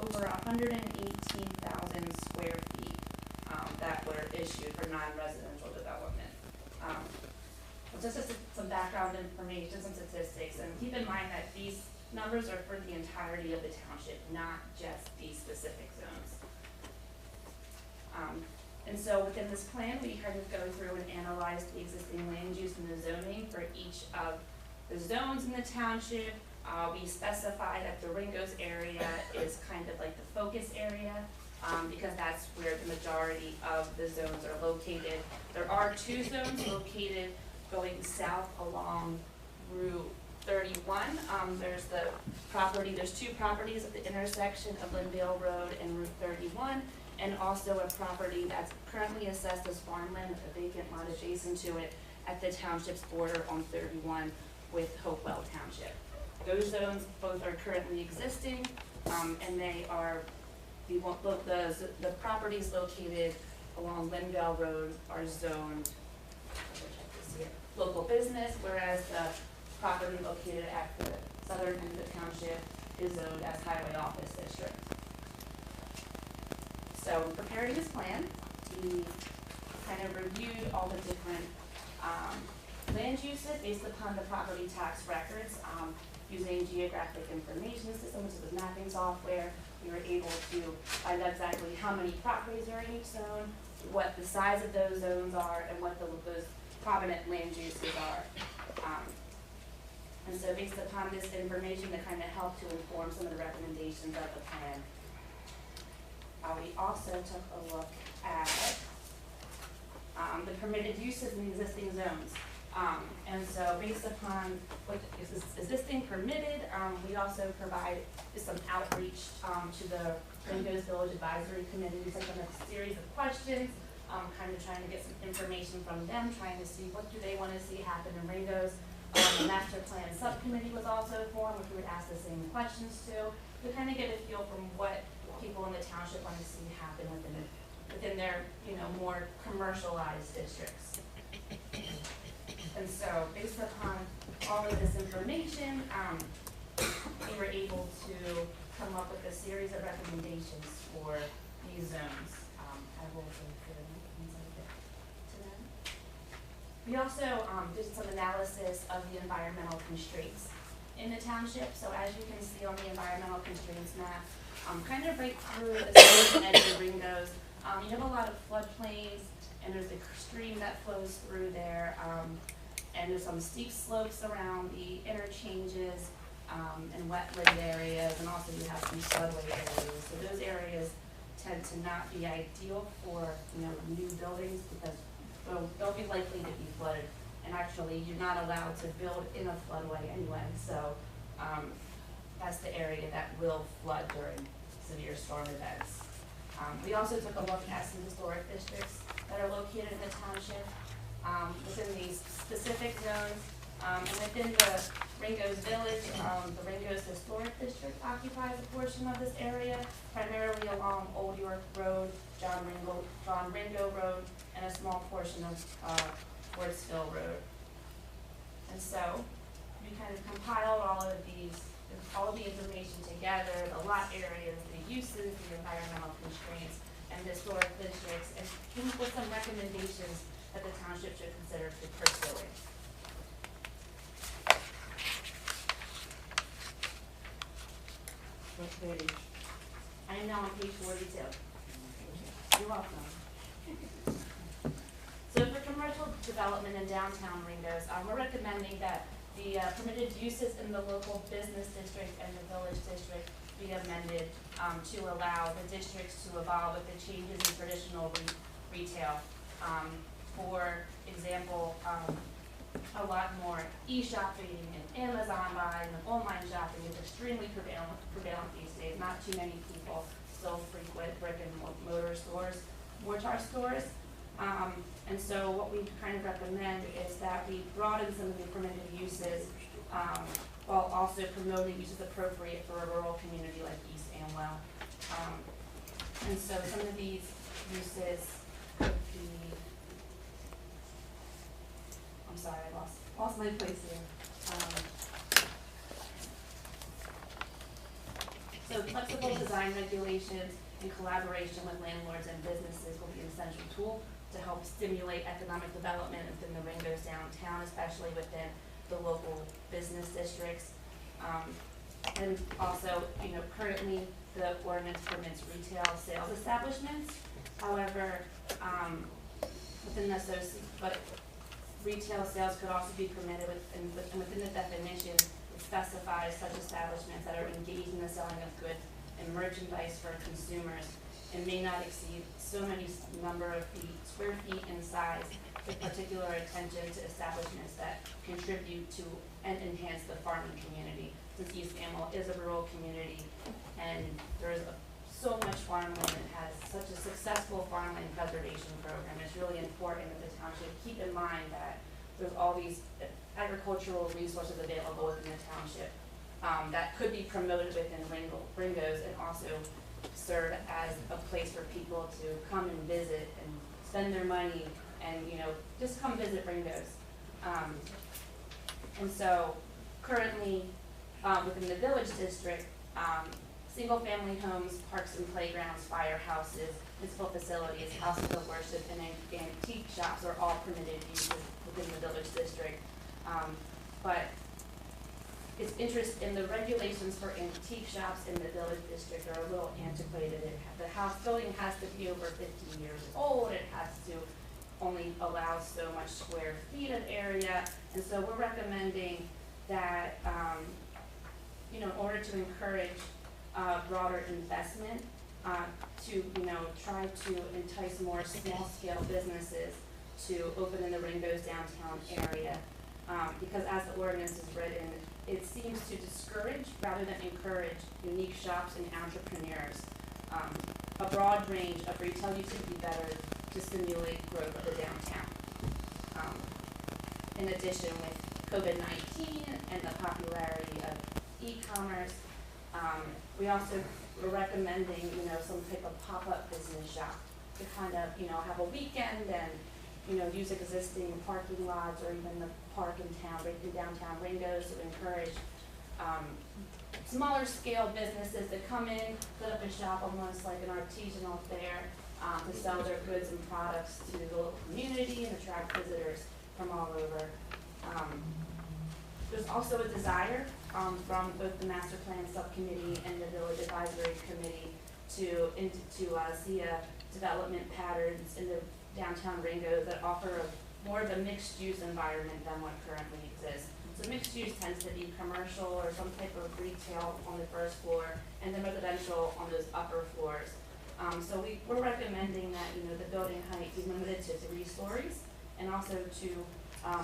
over 118,000 square feet that were issued for non-residential development. just some background information, some statistics, and keep in mind that these numbers are for the entirety of the township, not just these specific zones. And so within this plan, we kind of go through and analyze the existing land use and the zoning for each of the zones in the township. We specify that the Ringgoes area is kind of like the focus area, because that's where the majority of the zones are located. There are 2 zones located going south along Route 31. There's 2 properties at the intersection of Lindale Road and Route 31, and also a property that's currently assessed as farmland with a vacant lot adjacent to it at the township's border on 31 with Hopewell Township. Those zones both are currently existing, and they are, the properties located along Lindale Road are zoned local business, whereas the property located at the southern end of the township is zoned as highway office district. So in preparing this plan, we kind of reviewed all the different land uses based upon the property tax records. Using geographic information systems, which is mapping software, we were able to find out exactly how many properties are in each zone, what the size of those zones are, and what those prominent land uses are. And so based upon this information, that kind of helped to inform some of the recommendations of the plan. We also took a look at the permitted uses in the existing zones. And so based upon what is existing permitted, we also provide some outreach to the Ringgoes Village Advisory Committee. We sent them a series of questions, kind of trying to get some information from them, trying to see what do they want to see happen in Ringgoes. The master plan subcommittee was also formed, which we would ask the same questions to kind of get a feel from what people in the township want to see happen within their, more commercialized districts. And so based upon all of this information, we were able to come up with a series of recommendations for these zones. I will go through them once I get to them. We also did some analysis of the environmental constraints in the township. So as you can see on the environmental constraints map, kind of right through the southern edge of Ringgoes, you have a lot of floodplains, and there's a stream that flows through there, and there's some steep slopes around the interchanges and wetland areas, and also you have some floodway areas. So those areas tend to not be ideal for new buildings because they'll be likely to be flooded. And actually, you're not allowed to build in a floodway anyway. So that's the area that will flood during severe storm events. We also took a look at some historic districts that are located in the township within these specific zones. And within the Ringgoes Village, the Ringgoes Historic District occupies a portion of this area, primarily along Old York Road, John Ringo Road, and a small portion of Fordsville Road. And so we kind of compiled all of the information together, the lot areas, the uses, the environmental constraints, and the historic districts, and came up with some recommendations that the township should consider pursuing. What page? I am now on page 42. You're welcome. So for commercial development in downtown Ringgoes, we're recommending that the permitted uses in the local business district and the village district be amended to allow the districts to evolve with the changes in traditional retail. For example, a lot more e-shopping and Amazon buying and online shopping is extremely prevalent these days. Not too many people still frequent brick and mortar stores. And so what we kind of recommend is that we broaden some of the permitted uses while also promoting uses appropriate for a rural community like East Amwell. And so some of these uses could be, I'm sorry, I lost my place here. So flexible design regulations in collaboration with landlords and businesses will be an essential tool to to help stimulate economic development within the Ringgoes downtown, especially within the local business districts. And also, currently the ordinance permits retail sales establishments. However, but retail sales could also be permitted within the definition, it specifies such establishments that are engaged in the selling of goods and merchandise for consumers and may not exceed so many number of square feet in size, with particular attention to establishments that contribute to and enhance the farming community. Since East Amwell is a rural community and there is so much farmland and has such a successful farmland preservation program, it's really important that the township keep in mind that there's all these agricultural resources available within the township that could be promoted within Ringgoes and also serve as a place for people to come and visit and spend their money and, just come visit Ringgoes. And so currently, within the village district, single-family homes, parks and playgrounds, firehouses, municipal facilities, houses of worship, and antique shops are all permitted uses within the village district. But it's interest in the regulations for antique shops in the village district are a little antiquated. The building has to be over 50 years old. It has to only allow so much square feet of area. And so we're recommending that, in order to encourage broader investment, to, try to entice more small-scale businesses to open in the Ringgoes downtown area. Because as the ordinance is written, it seems to discourage rather than encourage unique shops and entrepreneurs. A broad range of retail use would be better to stimulate growth of the downtown. In addition, with COVID-19 and the popularity of e-commerce, we also were recommending, some type of pop-up business shop to kind of, have a weekend and, use existing parking lots or even the park in town, right in downtown Ringgoes, to encourage smaller scale businesses to come in, put up a shop almost like an artisanal fair, to sell their goods and products to the local community and attract visitors from all over. There's also a desire from both the master plan subcommittee and the village advisory committee to see a development patterns in the downtown Ringgoes that offer more of a mixed use environment than what currently exists. So mixed use tends to be commercial or some type of retail on the first floor and then residential on those upper floors. So we're recommending that, the building height be limited to 3 stories and also to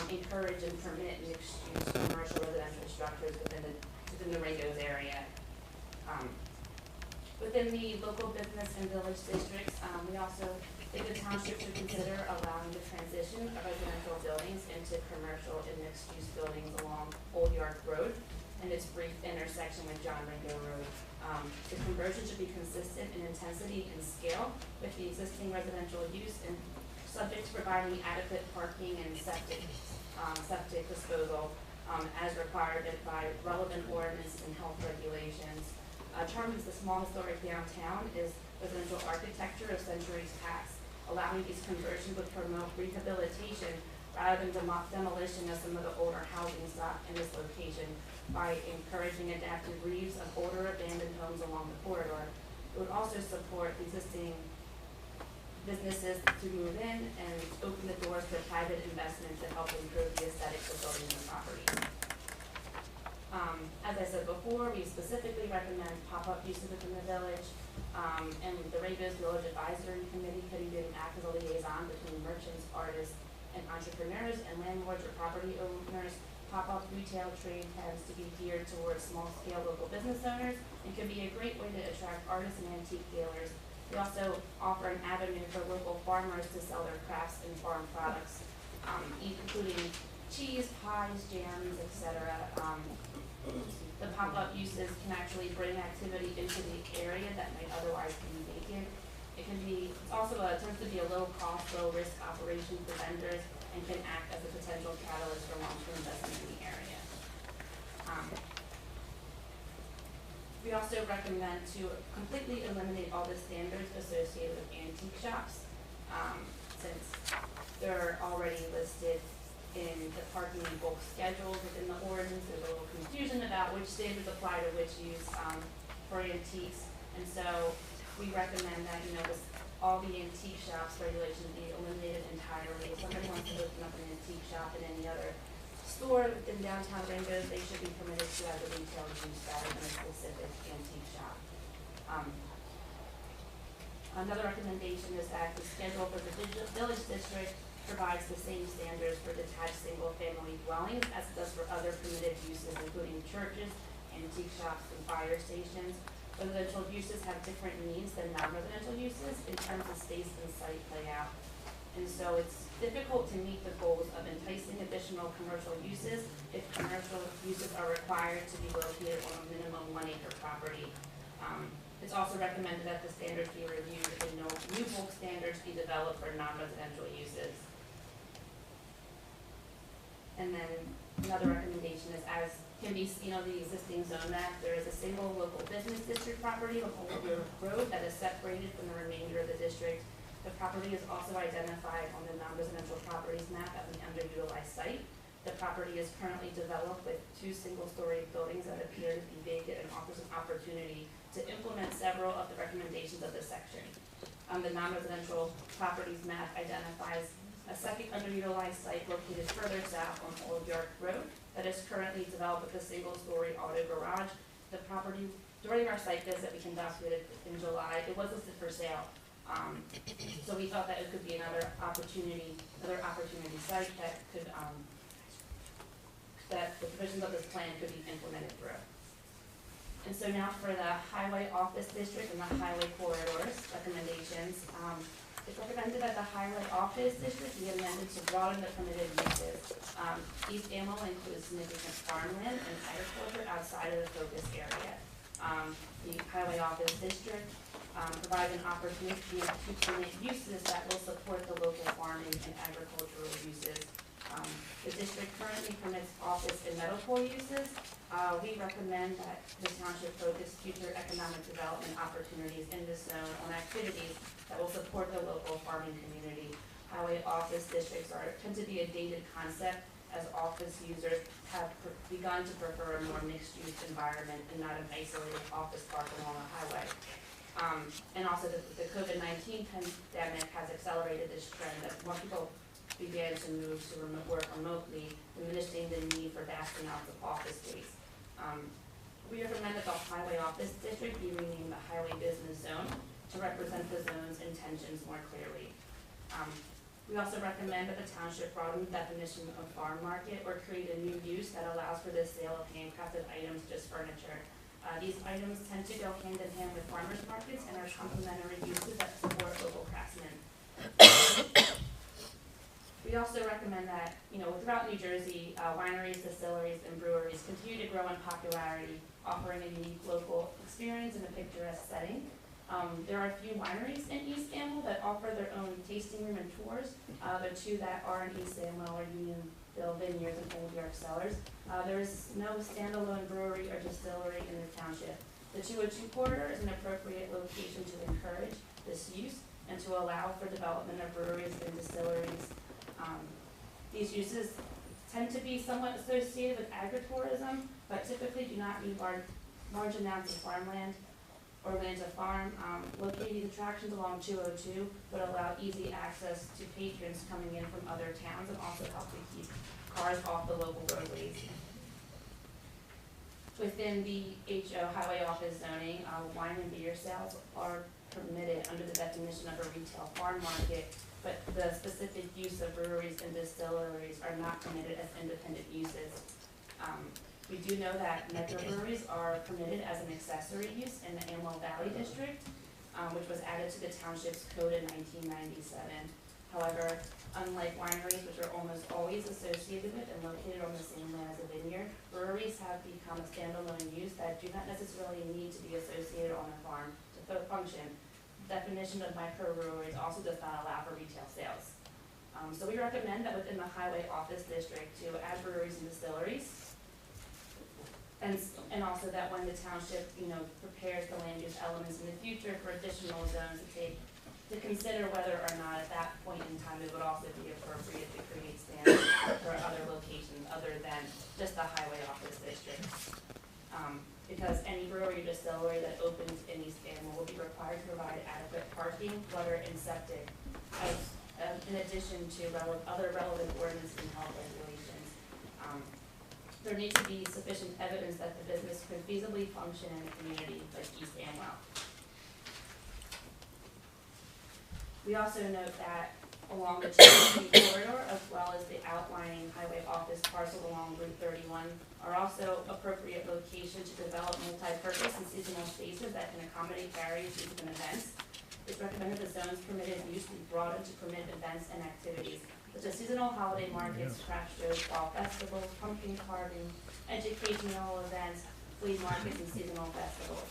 encourage and permit mixed use commercial residential structures within the Ringgoes area. Within the local business and village districts, we also think the township should consider allowing the transition of residential buildings into commercial and mixed use buildings along Old York Road and its brief intersection with John Ringo Road. The conversion should be consistent in intensity and scale with the existing residential use and subject to providing adequate parking and septic disposal as required by relevant ordinance and health regulations. Determines the small historic downtown is residential architecture of centuries past. Allowing these conversions would promote rehabilitation rather than demolition of some of the older housing stock in this location by encouraging adaptive reuse of older abandoned homes along the corridor. It would also support existing businesses to move in and open the doors to private investment to help improve the aesthetics of buildings and properties. As I said before, we specifically recommend pop-up uses within the village, and the Ringgoes Village Advisory Committee could even act as a liaison between merchants, artists, and entrepreneurs and landlords or property owners. Pop-up retail trade tends to be geared towards small-scale local business owners and can be a great way to attract artists and antique dealers. We also offer an avenue for local farmers to sell their crafts and farm products, including cheese, pies, jams, etc. The pop-up uses can actually bring activity into the area that might otherwise be vacant. It tends to be a low-cost, low-risk operation for vendors and can act as a potential catalyst for long-term investment in the area. We also recommend to completely eliminate all the standards associated with antique shops, since they're already listed in the parking and bulk schedules within the ordinance. There's a little confusion about which standards apply to which use, for antiques. And so we recommend that, all the antique shops regulations be eliminated entirely. If somebody wants to open up an antique shop in any other store in downtown Ringo, they should be permitted to have a retail use rather than a specific antique shop. Another recommendation is that the schedule for the village district provides the same standards for detached single-family dwellings as it does for other permitted uses, including churches, antique shops, and fire stations. Residential uses have different needs than non-residential uses in terms of space and site layout. And so it's difficult to meet the goals of enticing additional commercial uses if commercial uses are required to be located on a minimum 1 acre property. It's also recommended that the standards be reviewed and no new bulk standards be developed for non-residential uses. And then another recommendation is, as can be seen on the existing zone map, there is a single local business district property on Old York Road that is separated from the remainder of the district. The property is also identified on the non-residential properties map as an underutilized site. The property is currently developed with 2 single-story buildings that appear to be vacant and offers an opportunity to implement several of the recommendations of this section. The non-residential properties map identifies a second underutilized site located further south on Old York Road that is currently developed with a single-story auto garage. The property, during our site visit we conducted in July, it was listed for sale. So we thought that it could be another opportunity site that could, that the provisions of this plan could be implemented through. And so now for the highway office district and the highway corridors recommendations. It's recommended that the highway office district be amended to broaden the permitted uses. East Amwell includes significant farmland and agriculture outside of the focus area. The highway office district provides an opportunity to permit uses that will support the local farming and agricultural uses. The district currently permits office and medical uses. We recommend that the township focus future economic development opportunities in this zone on activities that will support the local farming community. Highway office districts tend to be a dated concept, as office users have begun to prefer a more mixed-use environment and not an isolated office park along a highway. And also the COVID-19 pandemic has accelerated this trend as more people began to move to work remotely, diminishing the need for vast amounts of office space. We recommend that the highway office district be renamed the highway business zone to represent the zone's intentions more clearly. We also recommend that the township broaden the definition of farm market or create a new use that allows for the sale of handcrafted items, just furniture. These items tend to go hand in hand with farmers markets and are complementary uses that support local craftsmen. We also recommend that, throughout New Jersey, wineries, distilleries, and breweries continue to grow in popularity, offering a unique local experience in a picturesque setting. There are a few wineries in East Amwell that offer their own tasting room and tours. There are 2 that are in East Amwell or Unionville Vineyards and Old York Cellars. There is no standalone brewery or distillery in the township. The 202 corridor is an appropriate location to encourage this use and to allow for development of breweries and distilleries. These uses tend to be somewhat associated with agritourism, but typically do not need large amounts of farmland or land to farm. Locating attractions along 202 would allow easy access to patrons coming in from other towns and also help to keep cars off the local roadways. Within the HO highway office zoning, wine and beer sales are permitted under the definition of a retail farm market, but the specific use of breweries and distilleries are not permitted as independent uses. We do know that microbreweries are permitted as an accessory use in the Amwell Valley District, which was added to the township's code in 1997. However, unlike wineries, which are almost always associated with and located on the same land as a vineyard, breweries have become a standalone use that do not necessarily need to be associated on a farm to function. Definition of microbreweries also does not allow for retail sales. So we recommend that within the highway office district to add breweries and distilleries. And also that when the township, prepares the land use elements in the future for additional zones to consider whether or not at that point in time it would also be appropriate just the highway office district. Because any brewery or distillery that opens in East Amwell will be required to provide adequate parking, water, and septic, as, in addition to other relevant ordinance and health regulations. There needs to be sufficient evidence that the business could feasibly function in a community like East Amwell. We also note that along the 2 corridor, as well as the outlying highway office parcel along Route 31, are also appropriate locations to develop multi-purpose and seasonal spaces that can accommodate various uses and events. It's recommended the zone's permitted use be broadened to permit events and activities, such as seasonal holiday markets, craft shows, fall festivals, pumpkin carving, educational events, flea markets, and seasonal festivals.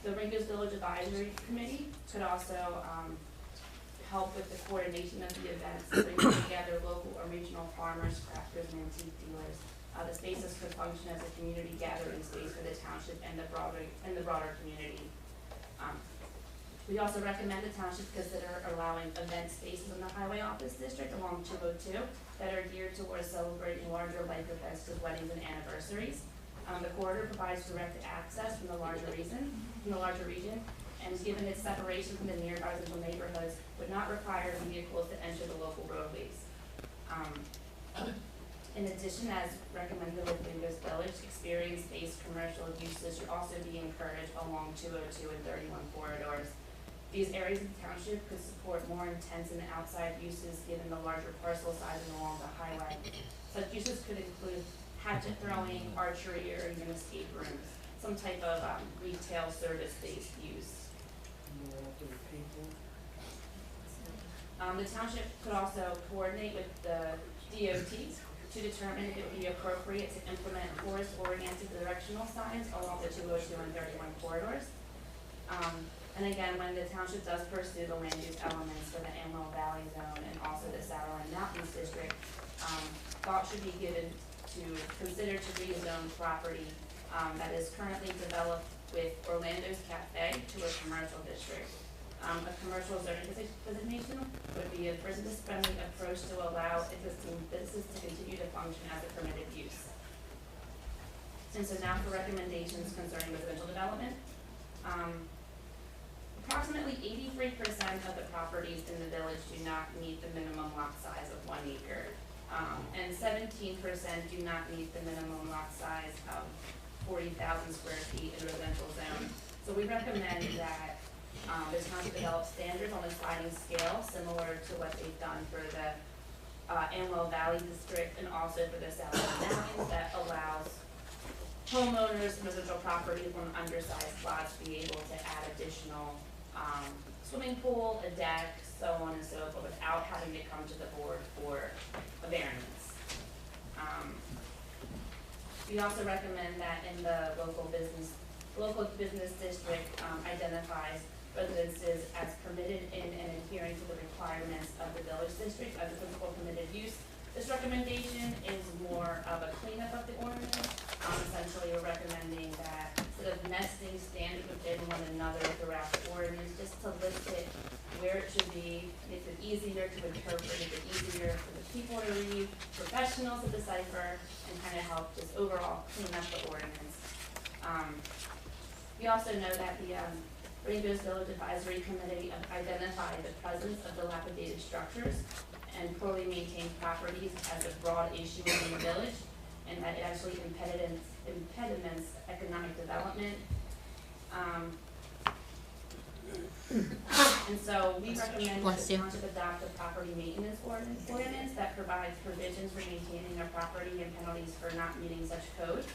The Ringo's Village Advisory Committee could also help with the coordination of the events, bringing together local or regional farmers, crafters, and antique dealers. The spaces could function as a community gathering space for the township and the broader community. We also recommend the township consider allowing event spaces in the highway office district along 202 that are geared towards celebrating larger life events, such as weddings and anniversaries. The corridor provides direct access from the larger region, and given its separation from the nearby residential neighborhoods, would not require vehicles to enter the local roadways. In addition, as recommended with Ringo's Village, experience-based commercial uses should also be encouraged along 202 and 31 corridors. These areas of the township could support more intense and outside uses given the larger parcel sizing along the highway. Such uses could include hatchet throwing, archery, or even escape rooms, some type of retail service-based use. The township could also coordinate with the DOT to determine if it would be appropriate to implement forest-oriented directional signs along the 202 and 31 corridors. And again, when the township does pursue the land use elements for the Amwell Valley Zone and also the Satellite Mountains District, thought should be given to consider to rezone property that is currently developed with Orlando's Cafe to a commercial district. A commercial zoning designation would be a business-friendly approach to allow existing businesses to continue to function as a permitted use. And so now for recommendations concerning residential development. Approximately 83% of the properties in the village do not meet the minimum lot size of 1 acre. And 17% do not meet the minimum lot size of 40,000 square feet in a residential zone. So we recommend that the township develop standards on a sliding scale, similar to what they've done for the Amwell Valley District and also for the Satellite Mountains, that allows homeowners and residential properties on undersized lots to be able to add additional swimming pool, a deck, so on and so forth, without having to come to the board for a variance. We also recommend that in the local business district identifies residences as permitted in and adhering to the requirements of the village district as a physical permitted use. This recommendation is more of a cleanup of the ordinance. Essentially, we're recommending that instead of nesting standards within one another throughout the ordinance, just to list it where it should be, make it easier to interpret, make it easier for the people to read, professionals to decipher, and kind of help just overall clean up the ordinance. We also know that the Ringo's Village Advisory Committee identified the presence of dilapidated structures and poorly maintained properties as a broad issue in the village, and that it actually impediments economic development. And so we recommend that the township adopt a property maintenance ordinance that provides provisions for maintaining a property and penalties for not meeting such code.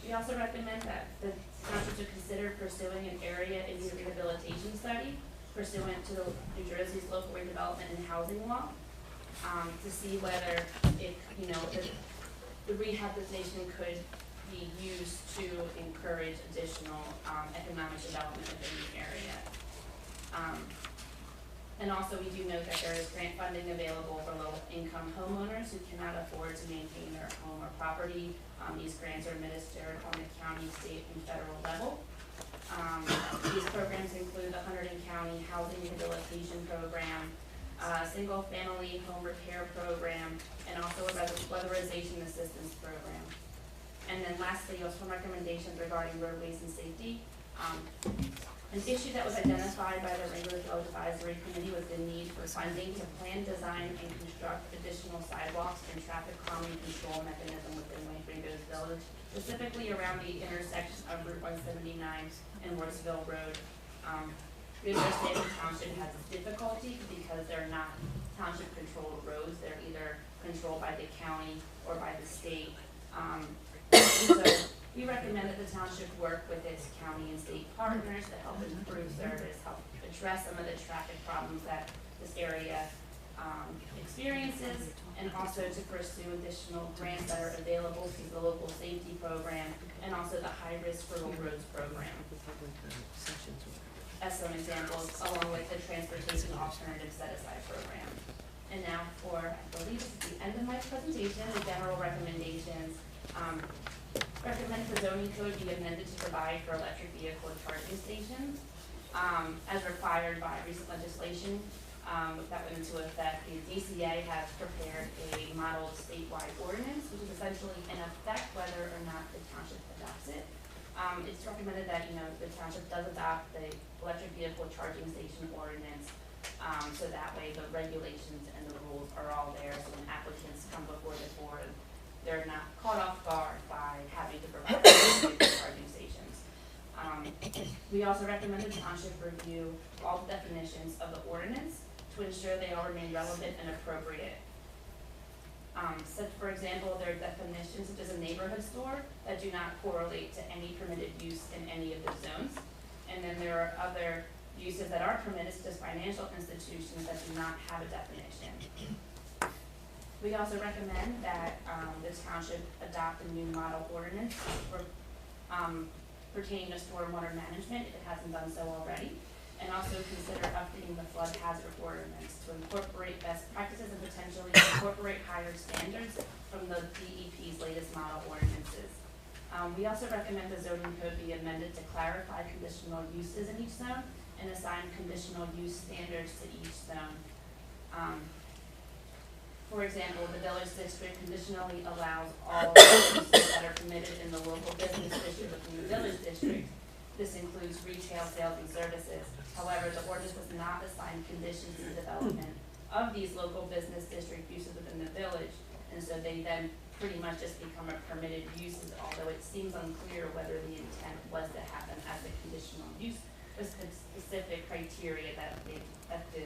We also recommend that the township should consider pursuing an area in need rehabilitation study pursuant to New Jersey's local redevelopment and housing law, to see whether it, the rehabilitation could be used to encourage additional economic development within the area. And also, we do note that there is grant funding available for low-income homeowners who cannot afford to maintain their home or property. These grants are administered on the county, state, and federal level. These programs include the Hunterdon County Housing Rehabilitation Program, single-family home repair program, and also a weatherization assistance program. And then lastly, also some recommendations regarding roadways and safety. An issue that was identified by the Ringgold Village Advisory Committee was the need for funding to plan, design, and construct additional sidewalks and traffic calming control mechanism within Ringgold Village, specifically around the intersection of Route 179 and Worthsville Road. We understand the township has difficulty because they're not township-controlled roads. They're either controlled by the county or by the state. So we recommend that the township work with its county and state partners to help improve service, help address some of the traffic problems that this area experiences, and also to pursue additional grants that are available through the local safety program and also the high-risk rural roads program. As some examples, along with the transportation alternative set-aside program. And now for, I believe this is the end of my presentation, the general recommendations. Recommend the zoning code be amended to provide for electric vehicle charging stations. As required by recent legislation that went into effect, the DCA has prepared a model statewide ordinance, which is essentially in effect whether or not the township adopts it. It's recommended that, the township does adopt the electric vehicle charging station ordinance, so that way the regulations and the rules are all there, so when applicants come before the board, they're not caught off guard by having to provide electric vehicle charging stations. We also recommend the township review all the definitions of the ordinance to ensure they all remain relevant and appropriate. So for example, there are definitions such as a neighborhood store that do not correlate to any permitted use in any of the zones. And then there are other uses that are permitted, such as financial institutions that do not have a definition. We also recommend that the township adopt a new model ordinance for, pertaining to stormwater management if it hasn't done so already, and also consider updating the flood hazard ordinance to incorporate best practices and potentially incorporate higher standards from the DEP's latest model ordinances. We also recommend the zoning code be amended to clarify conditional uses in each zone and assign conditional use standards to each zone. For example, the village district conditionally allows all uses that are permitted in the local business district within the village district. This includes retail, sales, and services. However, the ordinance does not assign conditions to the development of these local business district uses within the village, and so they then pretty much just become a permitted uses, although it seems unclear whether the intent was to happen as a conditional use with specific criteria that the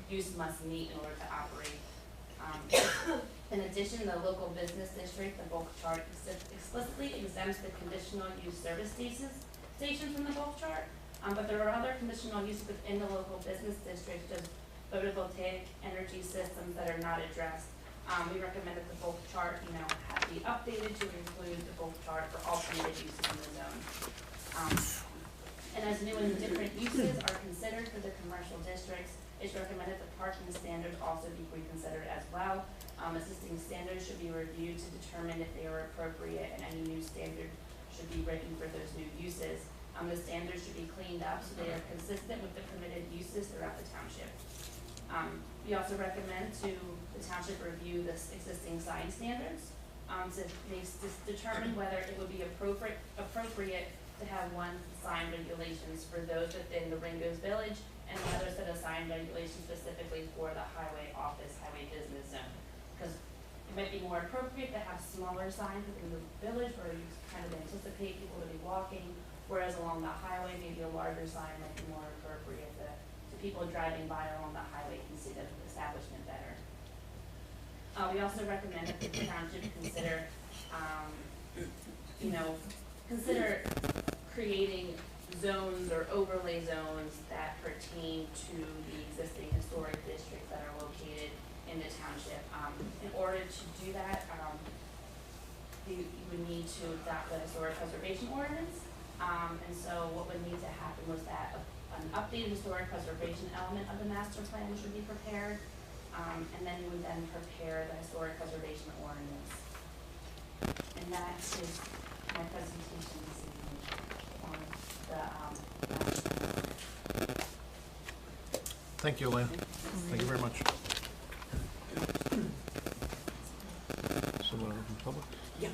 use must meet in order to operate. In addition, the local business district, the bulk chart explicitly exempts the conditional use service stations from the bulk chart, but there are other conditional uses within the local business district, such as photovoltaic energy systems that are not addressed. We recommend that the bulk chart, be updated to include the bulk chart for all permitted uses in the zone. And as new and different uses are considered for the commercial districts, it's recommended that parking standards also be reconsidered as well. Existing standards should be reviewed to determine if they are appropriate, and any new standard should be written for those new uses. The standards should be cleaned up so they are consistent with the permitted uses throughout the township. We also recommend to the township review the existing sign standards to determine whether it would be appropriate to have one sign regulations for those within the Ringgold Village and another set of sign regulations specifically for the highway office, highway business zone. Because it might be more appropriate to have smaller signs within the village where you kind of anticipate people to be walking, whereas along the highway, maybe a larger sign might be more appropriate to people driving by along the highway can see the establishment better. We also recommend that the township consider, consider creating zones or overlay zones that pertain to the existing historic districts that are located in the township. In order to do that, you would need to adopt the historic preservation ordinance. And so what would need to happen was that an updated historic preservation element of the master plan should be prepared, and then you would then prepare the historic preservation ordinance. And that is my presentation this evening on the master plan. Thank you, Elaine. Thank you very much. Public? Yeah.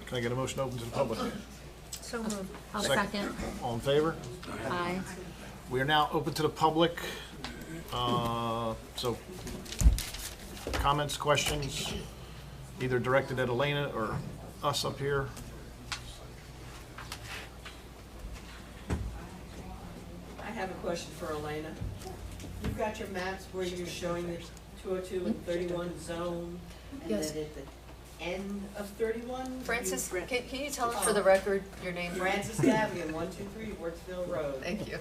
Can I get a motion open to the public? So moved. I'll Second. second. All in favor? Aye. We are now open to the public. So comments, questions, either directed at Elena or us up here. I have a question for Elena. You've got your maps where you're showing the 202 and 31 zone, and Yes. then at the end of 31? Francis, you- can you tell us for the record your name? Francis Gavigan, 123 Wurtsville Road. Thank you.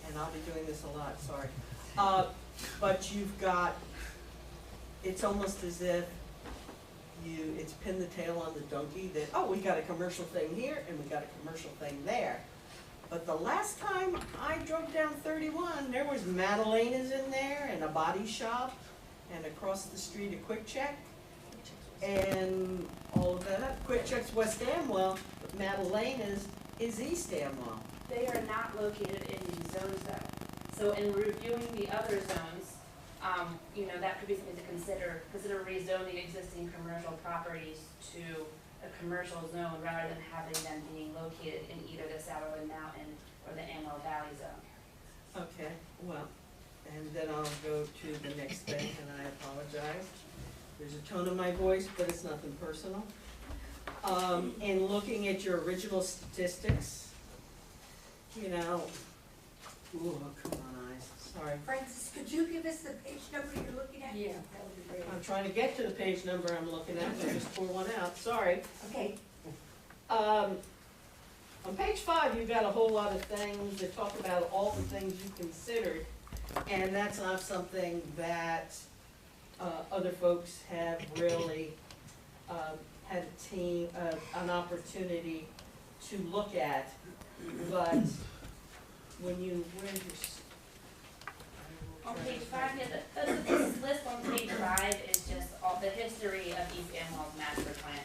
And I'll be doing this a lot, sorry. But you've got, it's almost as if it's pin the tail on the donkey that, oh, we got a commercial thing here and we got a commercial thing there. But the last time I drove down 31, there was Madalena's in there and a body shop and across the street a Quick Check and all of that. Quick Check's West Amwell, but Madalena's is East Amwell. They are not located in these zones though. So in reviewing the other zones, that could be something to consider rezoning existing commercial properties to a commercial zone rather than having them being located in either the Sourland Mountain or the Amwell Valley zone. Okay, well, and then I'll go to the next thing, and I apologize. There's a tone in my voice, but it's nothing personal. In looking at your original statistics, ooh, come on, eyes, sorry. Francis, could you give us the page number you're looking at? Yeah, that would be great. I'm trying to get to the page number I'm looking at, I just tore one out, sorry. Okay. On page 5, you've got a whole lot of things that talk about all the things you considered, and that's not something that other folks have really had an opportunity to look at. But when you On page 5, this list on page 5 is just all the history of East Amwell's master plan.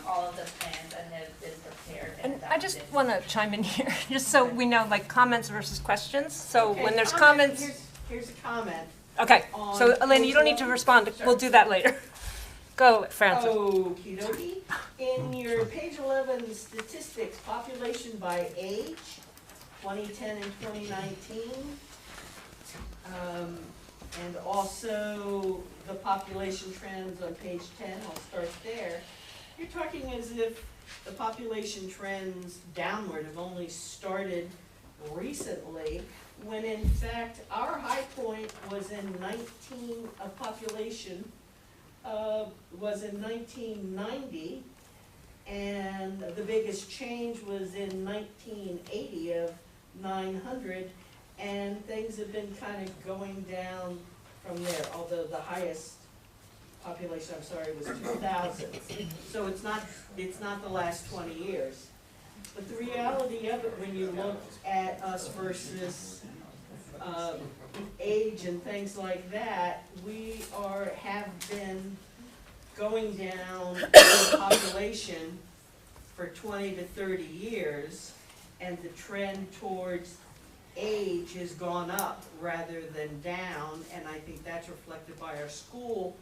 All of the plans that have been prepared and And I just adopted. want to chime in here, just so we know, like, comments versus questions. So Okay, when there's comment, comments, here's a comment. okay. So on Elena, you don't need to page respond. Sure. We'll do that later. Go, Francis. Okey dokey. In your page 11 statistics, population by age, 2010 and 2019. And also the population trends on page 10, I'll start there. You're talking as if the population trends downward have only started recently, when in fact our high point was in population was in 1990, and the biggest change was in 1980 of 900, and things have been kind of going down from there, although the highest population, I'm sorry, was 2000. So it's not the last 20 years. But the reality of it, when you look at us versus age and things like that, we have been going down in population for 20 to 30 years, and the trend towards age has gone up rather than down, and I think that's reflected by our school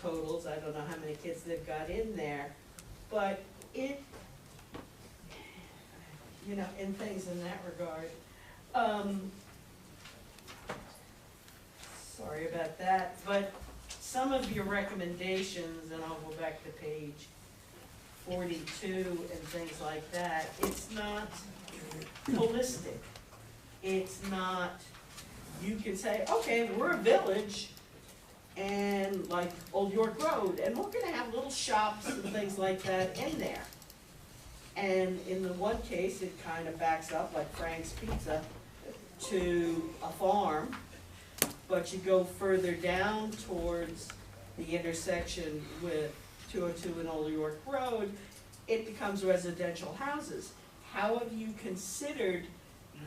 totals. I don't know how many kids they've got in there, but it, and things in that regard. Sorry about that, but some of your recommendations, and I'll go back to page 42 and things like that, it's not holistic. It's not, you can say, okay, we're a village, and like Old York Road, and we're gonna have little shops and things like that in there. And in the one case, it kind of backs up, like Frank's Pizza, to a farm, but you go further down towards the intersection with 202 and Old York Road, it becomes residential houses. How have you considered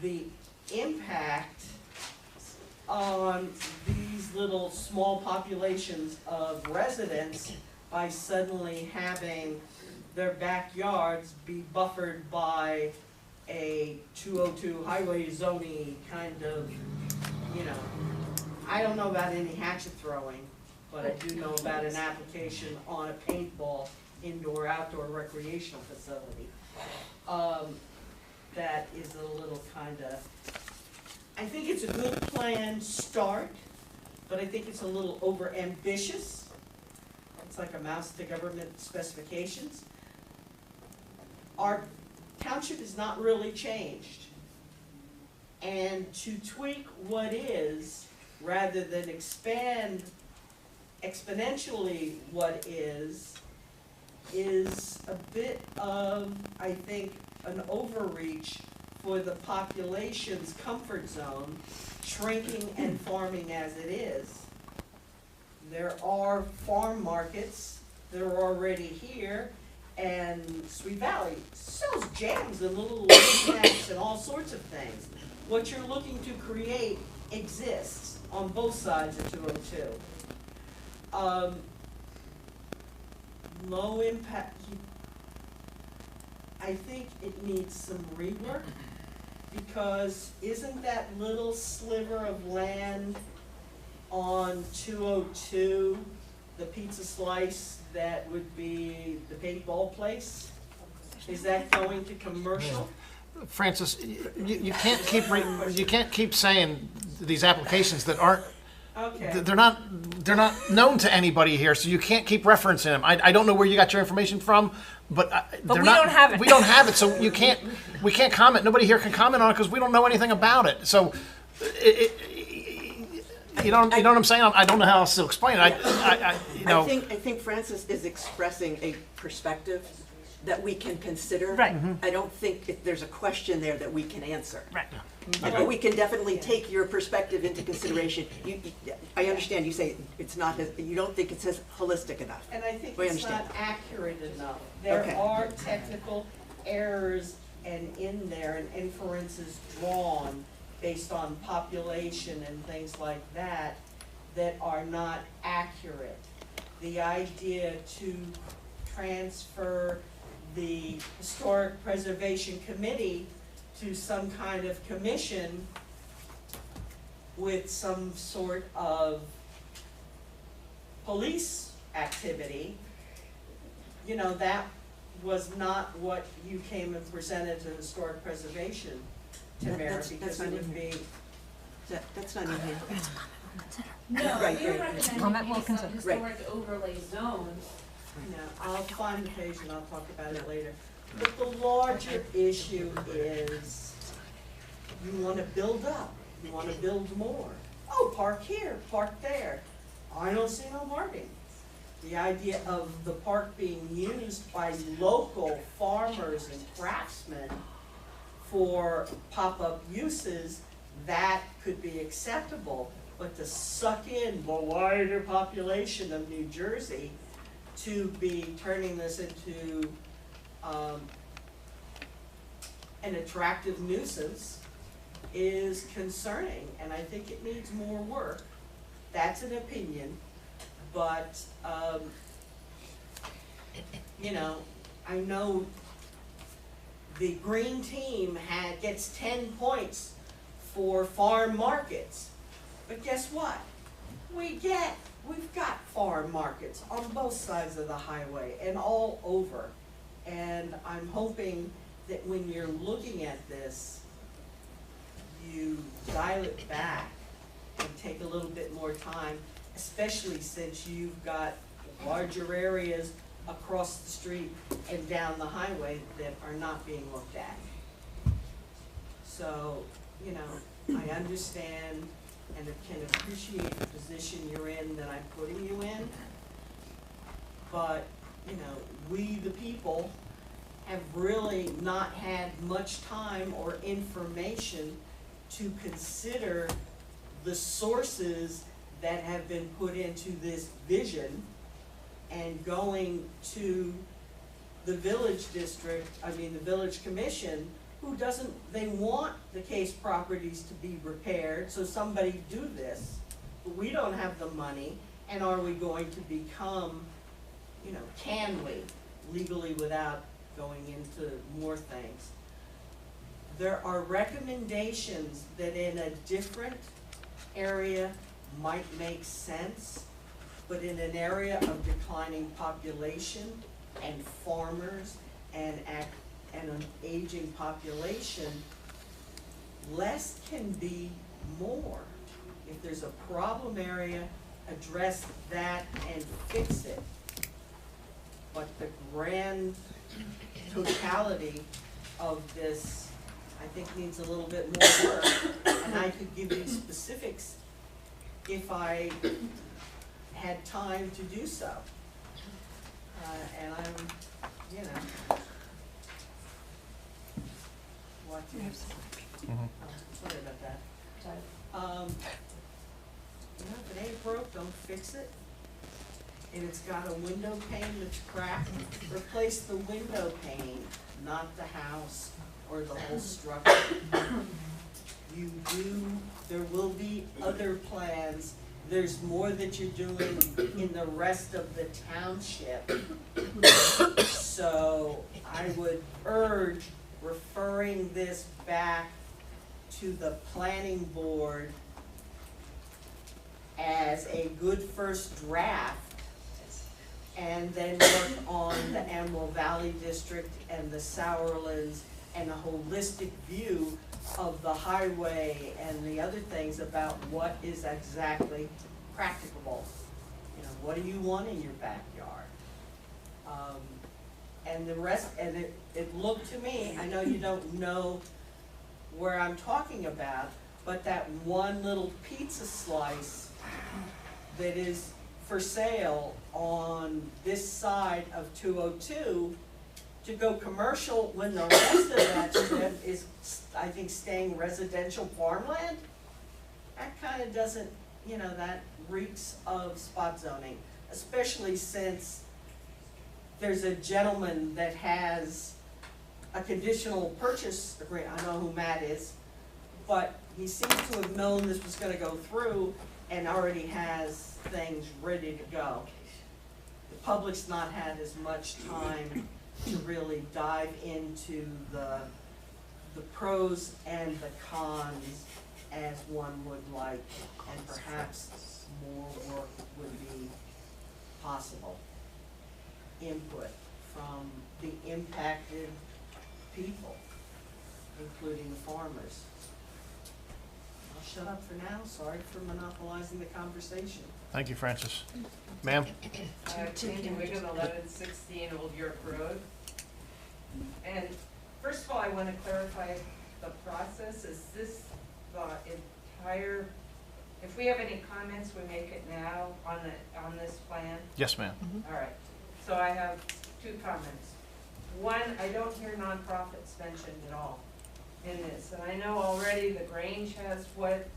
the impact on these little small populations of residents by suddenly having their backyards be buffered by a 202 highway zoning kind of, I don't know about any hatchet throwing, but I do know about an application on a paintball indoor-outdoor recreational facility. That is a little kinda, I think it's a good planned start, but I think it's a little over-ambitious. It's like a mouse to government specifications. Our township is not really changed. And to tweak what is, rather than expand exponentially what is a bit of, I think, an overreach for the population's comfort zone, shrinking and farming as it is. There are farm markets that are already here, and Sweet Valley sells jams and little snacks and all sorts of things. What you're looking to create exists on both sides of 202. Low impact, I think it needs some rework, because isn't that little sliver of land on 202, the pizza slice that would be the paintball place? Is that going to commercial? Francis, you can't you can't keep saying these applications that aren't. Okay. They're not known to anybody here, so you can't keep referencing them. I don't know where you got your information from, but we don't have it. We don't have it, so we can't comment. Nobody here can comment on it because we don't know anything about it. So, you know what I'm saying? I don't know how else to explain it. I think Francis is expressing a perspective that we can consider. Right. I don't think there's a question there that we can answer. Right. But we can definitely take your perspective into consideration. I understand you say it's not, you don't think it's as holistic enough. And I think We it's understand. not accurate enough. There Okay. are technical errors and in there and inferences drawn based on population and things like that that are not accurate. The idea to transfer the Historic Preservation Committee to some kind of commission with some sort of police activity, you know, that was not what you came and presented to Historic Preservation, Tamara, because it would be. That's not in here. No, Right, we're right. recommending Comment will based on consider. historic overlay zones. No, I'll find the page and I'll talk about it later. But the larger issue is you want to build up, you want to build more. Oh, park here, park there. I don't see no parking. The idea of the park being used by local farmers and craftsmen for pop-up uses, that could be acceptable. But to suck in the wider population of New Jersey to be turning this into an attractive nuisance is concerning, and I think it needs more work. That's an opinion, but you know, I know the green team gets 10 points for farm markets, but guess what? We've got farm markets on both sides of the highway and all over. And I'm hoping that when you're looking at this, you dial it back and take a little bit more time, especially since you've got larger areas across the street and down the highway that are not being looked at. So, you know, I understand and can appreciate the position you're in that I'm putting you in. But, you know, we the people have really not had much time or information to consider the sources that have been put into this vision, and going to the village district, the village commission, who doesn't, they want the case properties to be repaired, so somebody do this, but we don't have the money, and are we going to become, you know, can we legally without going into more things? There are recommendations that in a different area might make sense, but in an area of declining population, and farmers and an aging population, less can be more. If there's a problem area, address that and fix it. But the grand totality of this, I think, needs a little bit more work, and I could give you specifics if I had time to do so. And I'm, you know, watching. Sorry about that. You know, if it ain't broke, don't fix it. And it's got a window pane that's cracked, replace the window pane, not the house or the whole structure. There will be other plans. There's more that you're doing in the rest of the township. So I would urge referring this back to the planning board as a good first draft, and then work on the Amwell Valley District and the Sourlands and a holistic view of the highway and the other things about what is exactly practicable. You know, what do you want in your backyard? And the rest, and it looked to me, I know you don't know where I'm talking about, but that one little pizza slice that is for sale on this side of 202 to go commercial when the rest of that strip is, I think, staying residential farmland. That kind of doesn't, you know, that reeks of spot zoning, especially since there's a gentleman that has a conditional purchase agreement. I know who Matt is, but he seems to have known this was gonna go through and already has things ready to go. The public's not had as much time to really dive into the pros and the cons as one would like, and perhaps more work would be possible. Input from the impacted people, including the farmers. I'll shut up for now. Sorry for monopolizing the conversation. Thank you, Francis. Ma'am? Sandy Wigan, 1116 Old York Road. And first of all, I want to clarify the process. Is this the entire, if we have any comments, we make it now on this plan? Yes, ma'am. All right. So I have two comments. One, I don't hear nonprofits mentioned at all in this. And I know already the Grange has what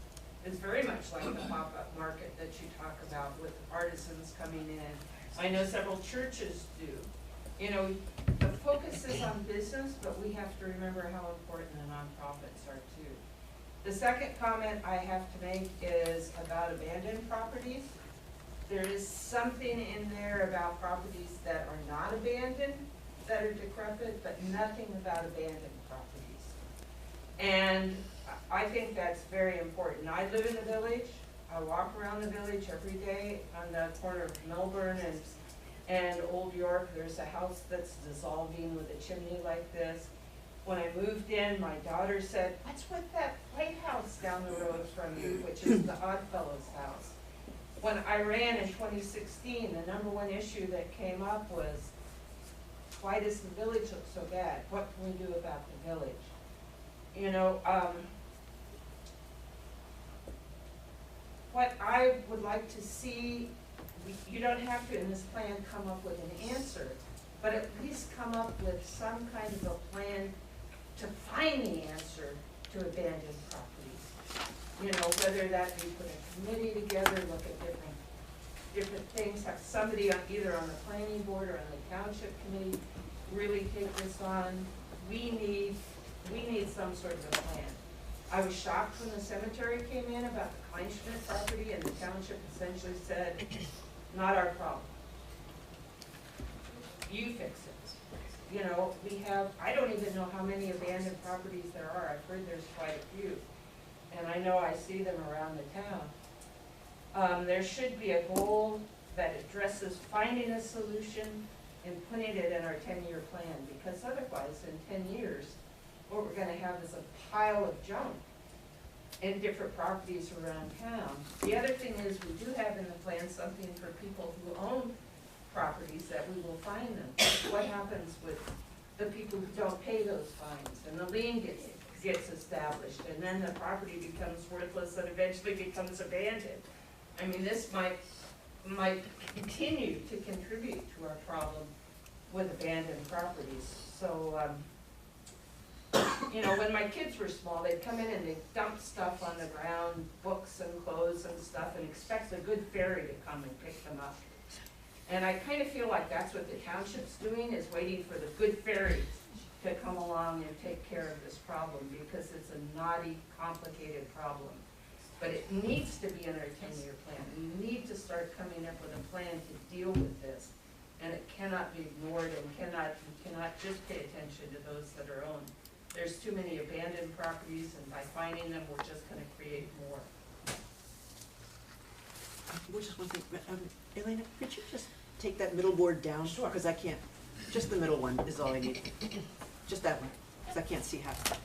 is very much like the pop-up market that you talk about with artisans coming in. I know several churches do. You know, the focus is on business, but we have to remember how important the nonprofits are too. The second comment I have to make is about abandoned properties. There is something in there about properties that are not abandoned, that are decrepit, but nothing about abandoned properties. And I think that's very important. I live in the village. I walk around the village every day on the corner of Melbourne and Old York. There's a house that's dissolving with a chimney like this. When I moved in, my daughter said, "What's with that White House down the road from you?" which is the Oddfellows house. When I ran in 2016, the #1 issue that came up was, why does the village look so bad? What can we do about the village? You know, what I would like to see, you don't have to in this plan come up with an answer, but at least come up with some kind of a plan to find the answer to abandoned properties. You know, whether that be put a committee together, look at different things, have somebody on either on the planning board or on the township committee really take this on. We need some sort of a plan. I was shocked when the cemetery came in about the Kleinschmidt property, and the township essentially said, "Not our problem. You fix it." You know, we have, I don't even know how many abandoned properties there are. I've heard there's quite a few. And I know I see them around the town. There should be a goal that addresses finding a solution and putting it in our 10-year plan, because otherwise, in 10 years, what we're gonna have is a pile of junk in different properties around town. The other thing is, we do have in the plan something for people who own properties that we will fine them. What happens with the people who don't pay those fines, and the lien gets established, and then the property becomes worthless and eventually becomes abandoned. I mean, this might continue to contribute to our problem with abandoned properties. So, you know, when my kids were small, they'd come in and they'd dump stuff on the ground, books and clothes and stuff, and expect the good fairy to come and pick them up. And I kind of feel like that's what the township's doing, is waiting for the good fairy to come along and take care of this problem, because it's a knotty, complicated problem. But it needs to be in our 10-year plan. We need to start coming up with a plan to deal with this. And it cannot be ignored, and we cannot just pay attention to those that are owned. There's too many abandoned properties, and by finding them, we're just gonna create more. Just one thing, Elena, could you just take that middle board down? Sure. Because I can't, just the middle one is all I need. Just that one, because I can't see half the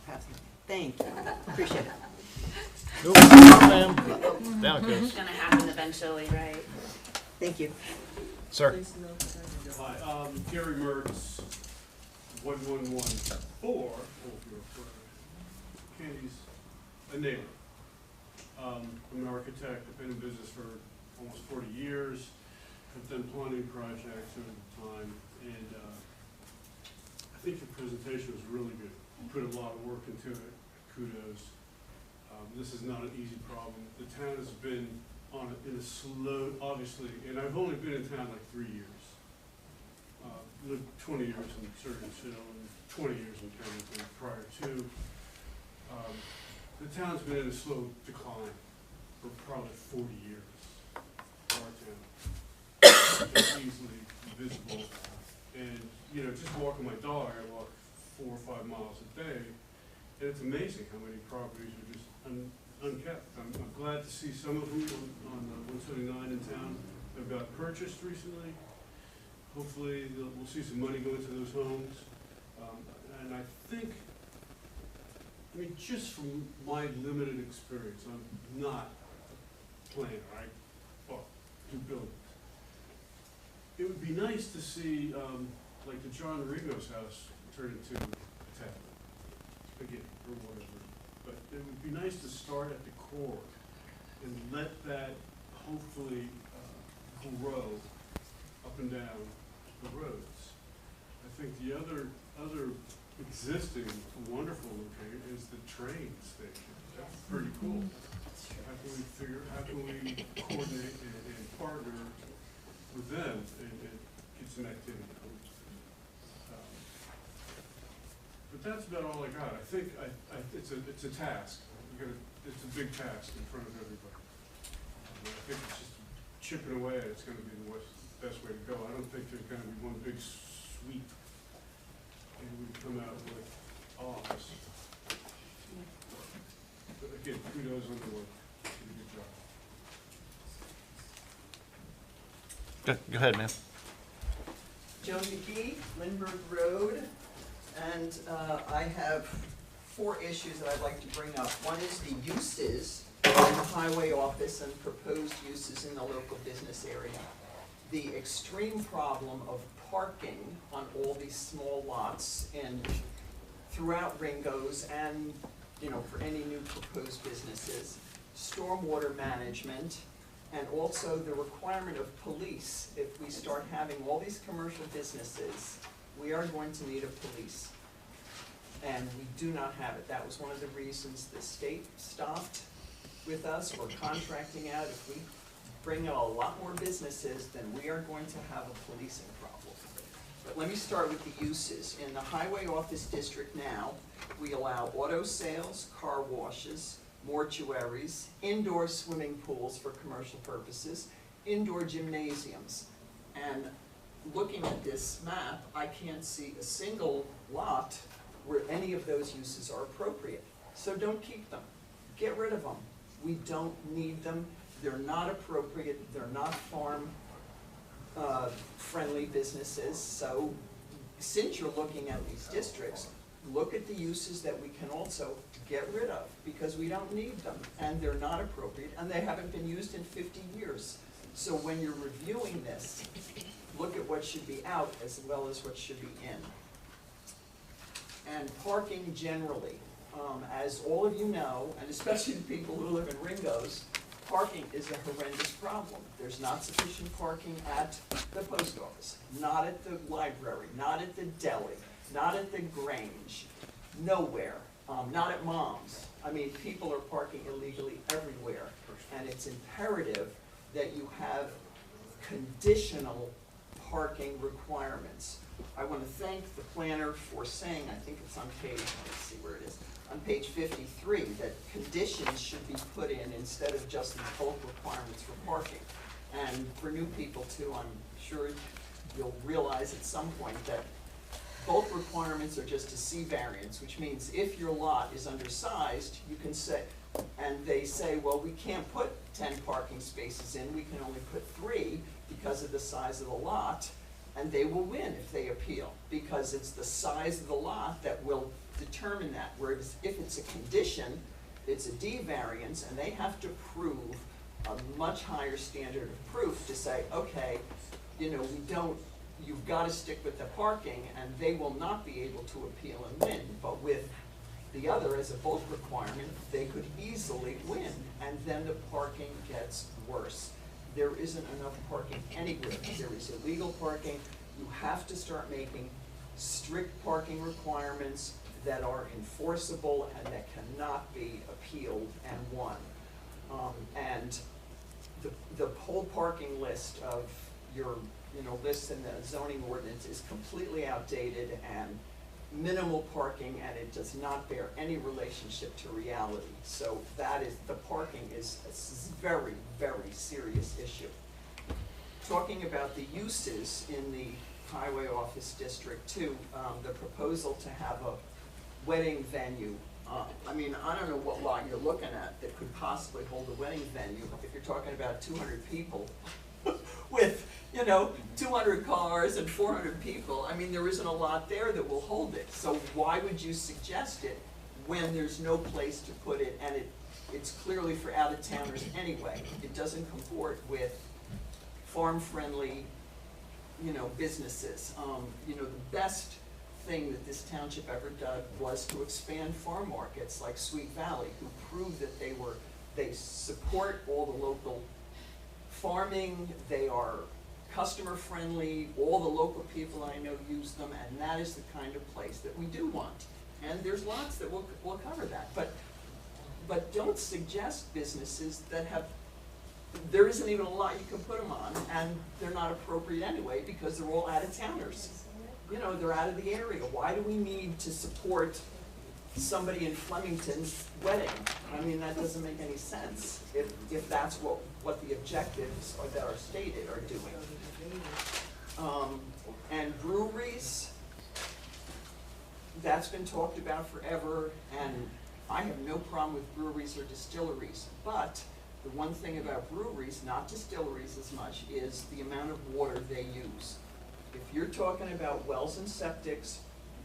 Thank you, appreciate it. Nope, ma'am. Down it goes. It's gonna happen eventually, right? Thank you. Sir. Hi, Gary Mertz, 1114, Candy's a neighbor. I'm an architect, I've been in business for almost 40 years. I've done plumbing projects over the time, and I think your presentation was really good. You put a lot of work into it, kudos. This is not an easy problem. The town has been on it in a slow, obviously, and I've only been in town like 3 years. Lived 20 years in Surgeonsville and 20 years in Kennington prior to. The town's been in a slow decline for probably 40 years. Our town. It's easily visible. And, you know, just walking my dog, I walk 4 or 5 miles a day, and it's amazing how many properties are just unkept. I'm glad to see some of them on 179 in town that got purchased recently. Hopefully we'll see some money go into those homes. And I think, I mean, just from my limited experience, I'm not a planner, do buildings. It would be nice to see, like the John Rigo's house turn into a tablet, again, or whatever. But it would be nice to start at the core and let that hopefully grow up and down the roads. I think the other existing wonderful location is the train station. That's pretty cool. How can we coordinate and partner with them and get some activity? But that's about all I got. I think it's a task. It's a big task in front of everybody. I think it's just chipping away. It's going to be the best way to go. I don't think there's going to be one big sweep and we come out with all this. But again, kudos on the work. You did a good job. Go ahead, man. Joan McGee, Lindbergh Road, and I have 4 issues that I'd like to bring up. One is the uses in the highway office and proposed uses in the local business area. The extreme problem of parking on all these small lots and throughout Ringo's and, you know, for any new proposed businesses. Stormwater management, and also the requirement of police. If we start having all these commercial businesses, we are going to need a police. And we do not have it. That was one of the reasons the state stopped with us. We're contracting out. If we bring out a lot more businesses, then we are going to have a policing problem. But let me start with the uses. In the highway office district now, we allow auto sales, car washes, mortuaries, indoor swimming pools for commercial purposes, indoor gymnasiums. And looking at this map, I can't see a single lot where any of those uses are appropriate. So don't keep them. Get rid of them. We don't need them. They're not appropriate. They're not farm friendly businesses. So since you're looking at these districts, look at the uses that we can also get rid of, because we don't need them, and they're not appropriate, and they haven't been used in 50 years. So when you're reviewing this, look at what should be out as well as what should be in. And parking generally, as all of you know, and especially the people who live in Ringo's, parking is a horrendous problem. There's not sufficient parking at the post office, not at the library, not at the deli, not at the Grange, nowhere, not at Mom's. I mean, people are parking illegally everywhere, and it's imperative that you have conditional parking requirements. I want to thank the planner for saying, I think it's on page, let's see where it is, on page 53, that conditions should be put in instead of just the bulk requirements for parking. And for new people too, I'm sure you'll realize at some point that bulk requirements are just a C variance, which means if your lot is undersized, you can say, and they say, well, we can't put 10 parking spaces in, we can only put 3 because of the size of the lot, and they will win if they appeal, because it's the size of the lot that will determine that. Whereas if it's a condition, it's a D variance, and they have to prove a much higher standard of proof to say, okay, you know, you've got to stick with the parking, and they will not be able to appeal and win. But with the other as a bulk requirement, they could easily win, and then the parking gets worse. There isn't enough parking anywhere. There is illegal parking. You have to start making strict parking requirements that are enforceable and that cannot be appealed and won. And the whole parking list of your list in the zoning ordinance is completely outdated and minimal parking, and it does not bear any relationship to reality. So the parking is a very, very serious issue. Talking about the uses in the highway office district too, the proposal to have a wedding venue. I mean, I don't know what lot you're looking at that could possibly hold a wedding venue. If you're talking about 200 people with, 200 cars and 400 people, I mean, there isn't a lot there that will hold it. So why would you suggest it when there's no place to put it, and it's clearly for out-of-towners anyway? It doesn't comport with farm-friendly, businesses. The best thing that this township ever did was to expand farm markets like Sweet Valley, who proved that they support all the local farming, they are customer friendly, all the local people I know use them, and that is the kind of place that we do want. And there's lots that will cover that. But don't suggest businesses that there isn't even a lot you can put them on, and they're not appropriate anyway because they're all out-of-towners. They're out of the area. Why do we need to support somebody in Flemington's wedding? I mean, that doesn't make any sense if that's what the objectives that are stated are doing. And breweries, that's been talked about forever, and I have no problem with breweries or distilleries, but the one thing about breweries, not distilleries as much, is the amount of water they use. If you're talking about wells and septics,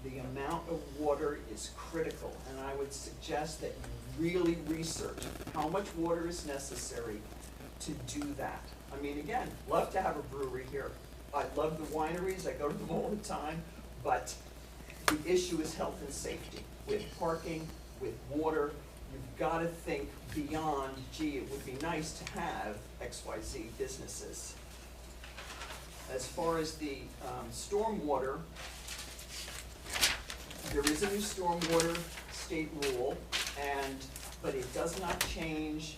the amount of water is critical, and I would suggest that you really research how much water is necessary to do that. I mean, again, love to have a brewery here. I love the wineries, I go to them all the time, but the issue is health and safety. With parking, with water, you've got to think beyond, gee, it would be nice to have XYZ businesses. As far as the stormwater, there is a new stormwater state rule, but it does not change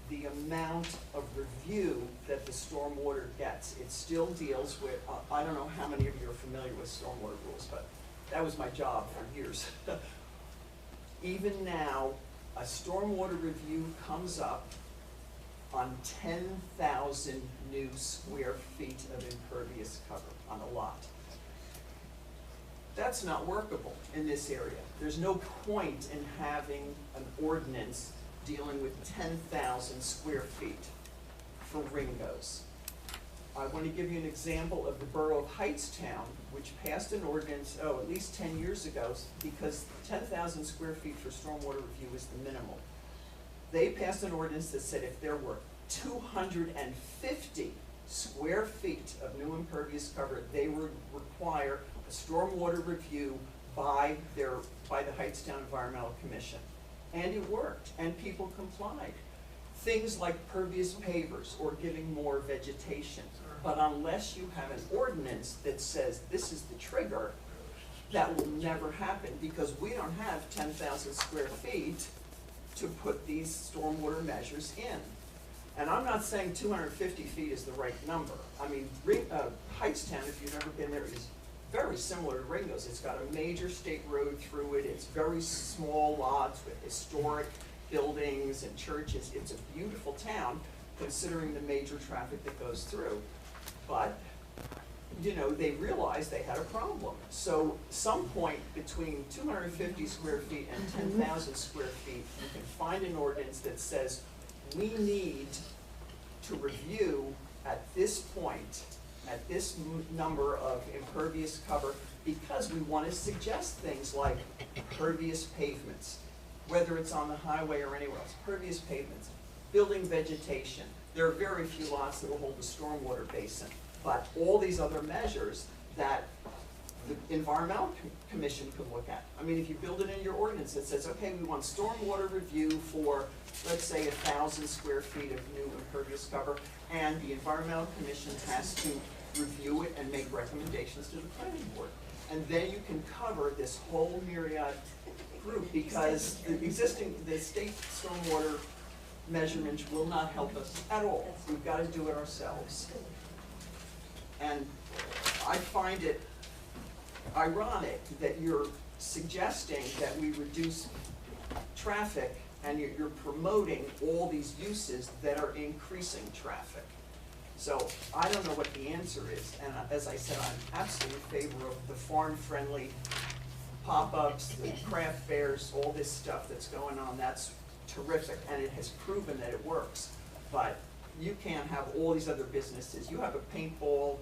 the amount of review that the stormwater gets. It still deals with, I don't know how many of you are familiar with stormwater rules, but that was my job for years. Even now, a stormwater review comes up on 10,000 new square feet of impervious cover on a lot. That's not workable in this area. There's no point in having an ordinance dealing with 10,000 square feet for Ringo's. I want to give you an example of the borough of Hightstown, which passed an ordinance, at least 10 years ago, because 10,000 square feet for stormwater review is the minimal. They passed an ordinance that said if there were 250 square feet of new impervious cover, they would require a stormwater review by the Hightstown Environmental Commission. And it worked, and people complied. Things like pervious pavers or giving more vegetation. But unless you have an ordinance that says this is the trigger, that will never happen, because we don't have 10,000 square feet to put these stormwater measures in. And I'm not saying 250 feet is the right number. I mean, Hightstown, if you've never been there, is very similar to Ringo's. It's got a major state road through it. It's very small lots with historic buildings and churches. It's a beautiful town, considering the major traffic that goes through. But, you know, they realized they had a problem. So some point between 250 square feet and 10,000 square feet, you can find an ordinance that says we need to review at this point, at this number of impervious cover, because we want to suggest things like pervious pavements, whether it's on the highway or anywhere else, pervious pavements, building vegetation. There are very few lots that will hold a stormwater basin, but all these other measures that the Environmental Commission could look at. I mean, if you build it in your ordinance that says, okay, we want stormwater review for, let's say, 1,000 square feet of new impervious cover, and the Environmental Commission has to review it and make recommendations to the planning board. And then you can cover this whole myriad group, because the state stormwater measurements will not help us at all. We've got to do it ourselves. And I find it ironic that you're suggesting that we reduce traffic, and you're promoting all these uses that are increasing traffic. So I don't know what the answer is, and as I said, I'm absolutely in favor of the farm-friendly pop-ups, the craft fairs, all this stuff that's going on. That's terrific, and it has proven that it works. But you can't have all these other businesses. You have a paintball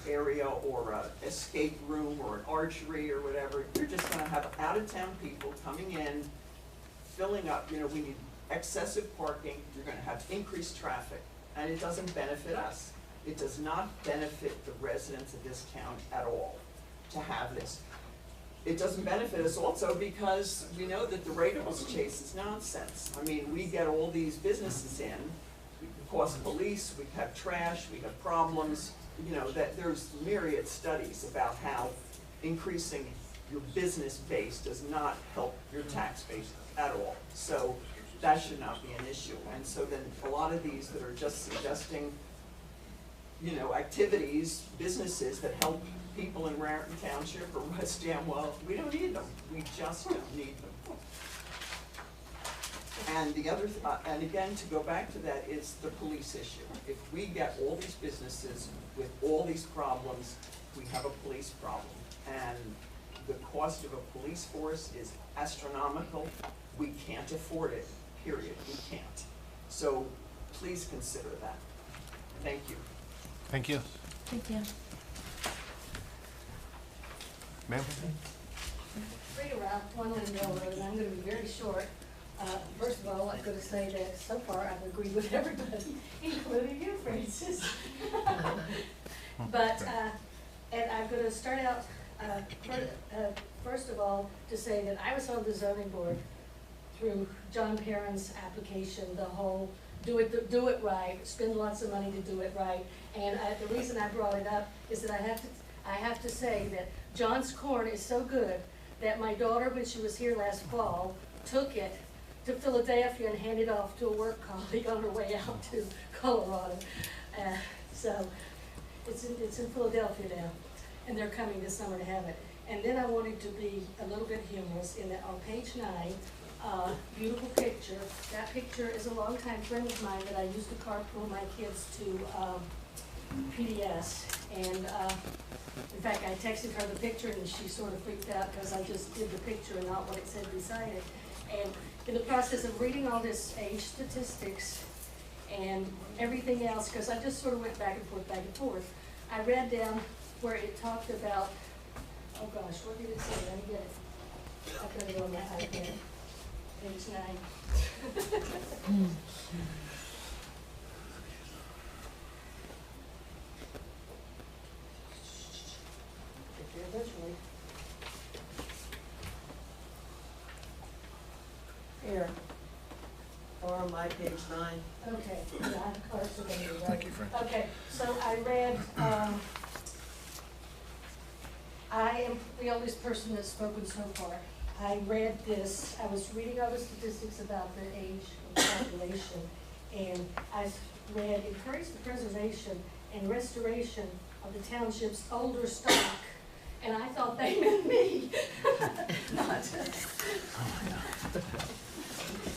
area or a escape room or an archery or whatever. You're just gonna have out-of-town people coming in, filling up. You know, we need excessive parking. You're gonna have increased traffic, and it doesn't benefit us. It does not benefit the residents of this town at all to have this. It doesn't benefit us also because we know that the ratables chase is nonsense. I mean, we get all these businesses in, we cost police, we have trash, we have problems. You know, that there's myriad studies about how increasing your business base does not help your tax base at all. So that should not be an issue. And so then a lot of these that are just suggesting, you know, activities, businesses that help people in Raritan Township or West Amwell, we don't need them. We just don't need them. And the other, and again, to go back to that, is the police issue. If we get all these businesses with all these problems, we have a police problem. And the cost of a police force is astronomical. We can't afford it, period. We can't. So please consider that. Thank you. Thank you. Thank you. Ma'am? Rita Ralph, 1 Windmill Road, and I'm gonna be very short. First of all, I'm gonna say that so far I've agreed with everybody, including you, Francis. But, and I'm gonna start out, first of all, to say that I was on the zoning board through John Perrin's application, the whole do it right, spend lots of money to do it right. And the reason I brought it up is that I have to say that John's corn is so good that my daughter, when she was here last fall, took it to Philadelphia and handed it off to a work colleague on her way out to Colorado. So it's in Philadelphia now, and they're coming this summer to have it. And then I wanted to be a little bit humorous in that on page 9, beautiful picture. That picture is a longtime friend of mine that I used to carpool my kids to PDS. And in fact, I texted her the picture and she sort of freaked out because I just did the picture and not what it said beside it. And in the process of reading all this age statistics and everything else, because I just sort of went back and forth, back and forth. I read down where it talked about, oh gosh, what did it say? Let me get it. I've got it on my iPad. Page 9. Get there eventually. Here. Or on my page 9. Okay, yeah, I'm close to them, right? Thank you, Frank. Okay, so I read, I am the oldest person that's spoken so far. I read this, I was reading all the statistics about the age of the population, and I read, encourage the preservation and restoration of the township's older stock, and I thought they meant me. Not.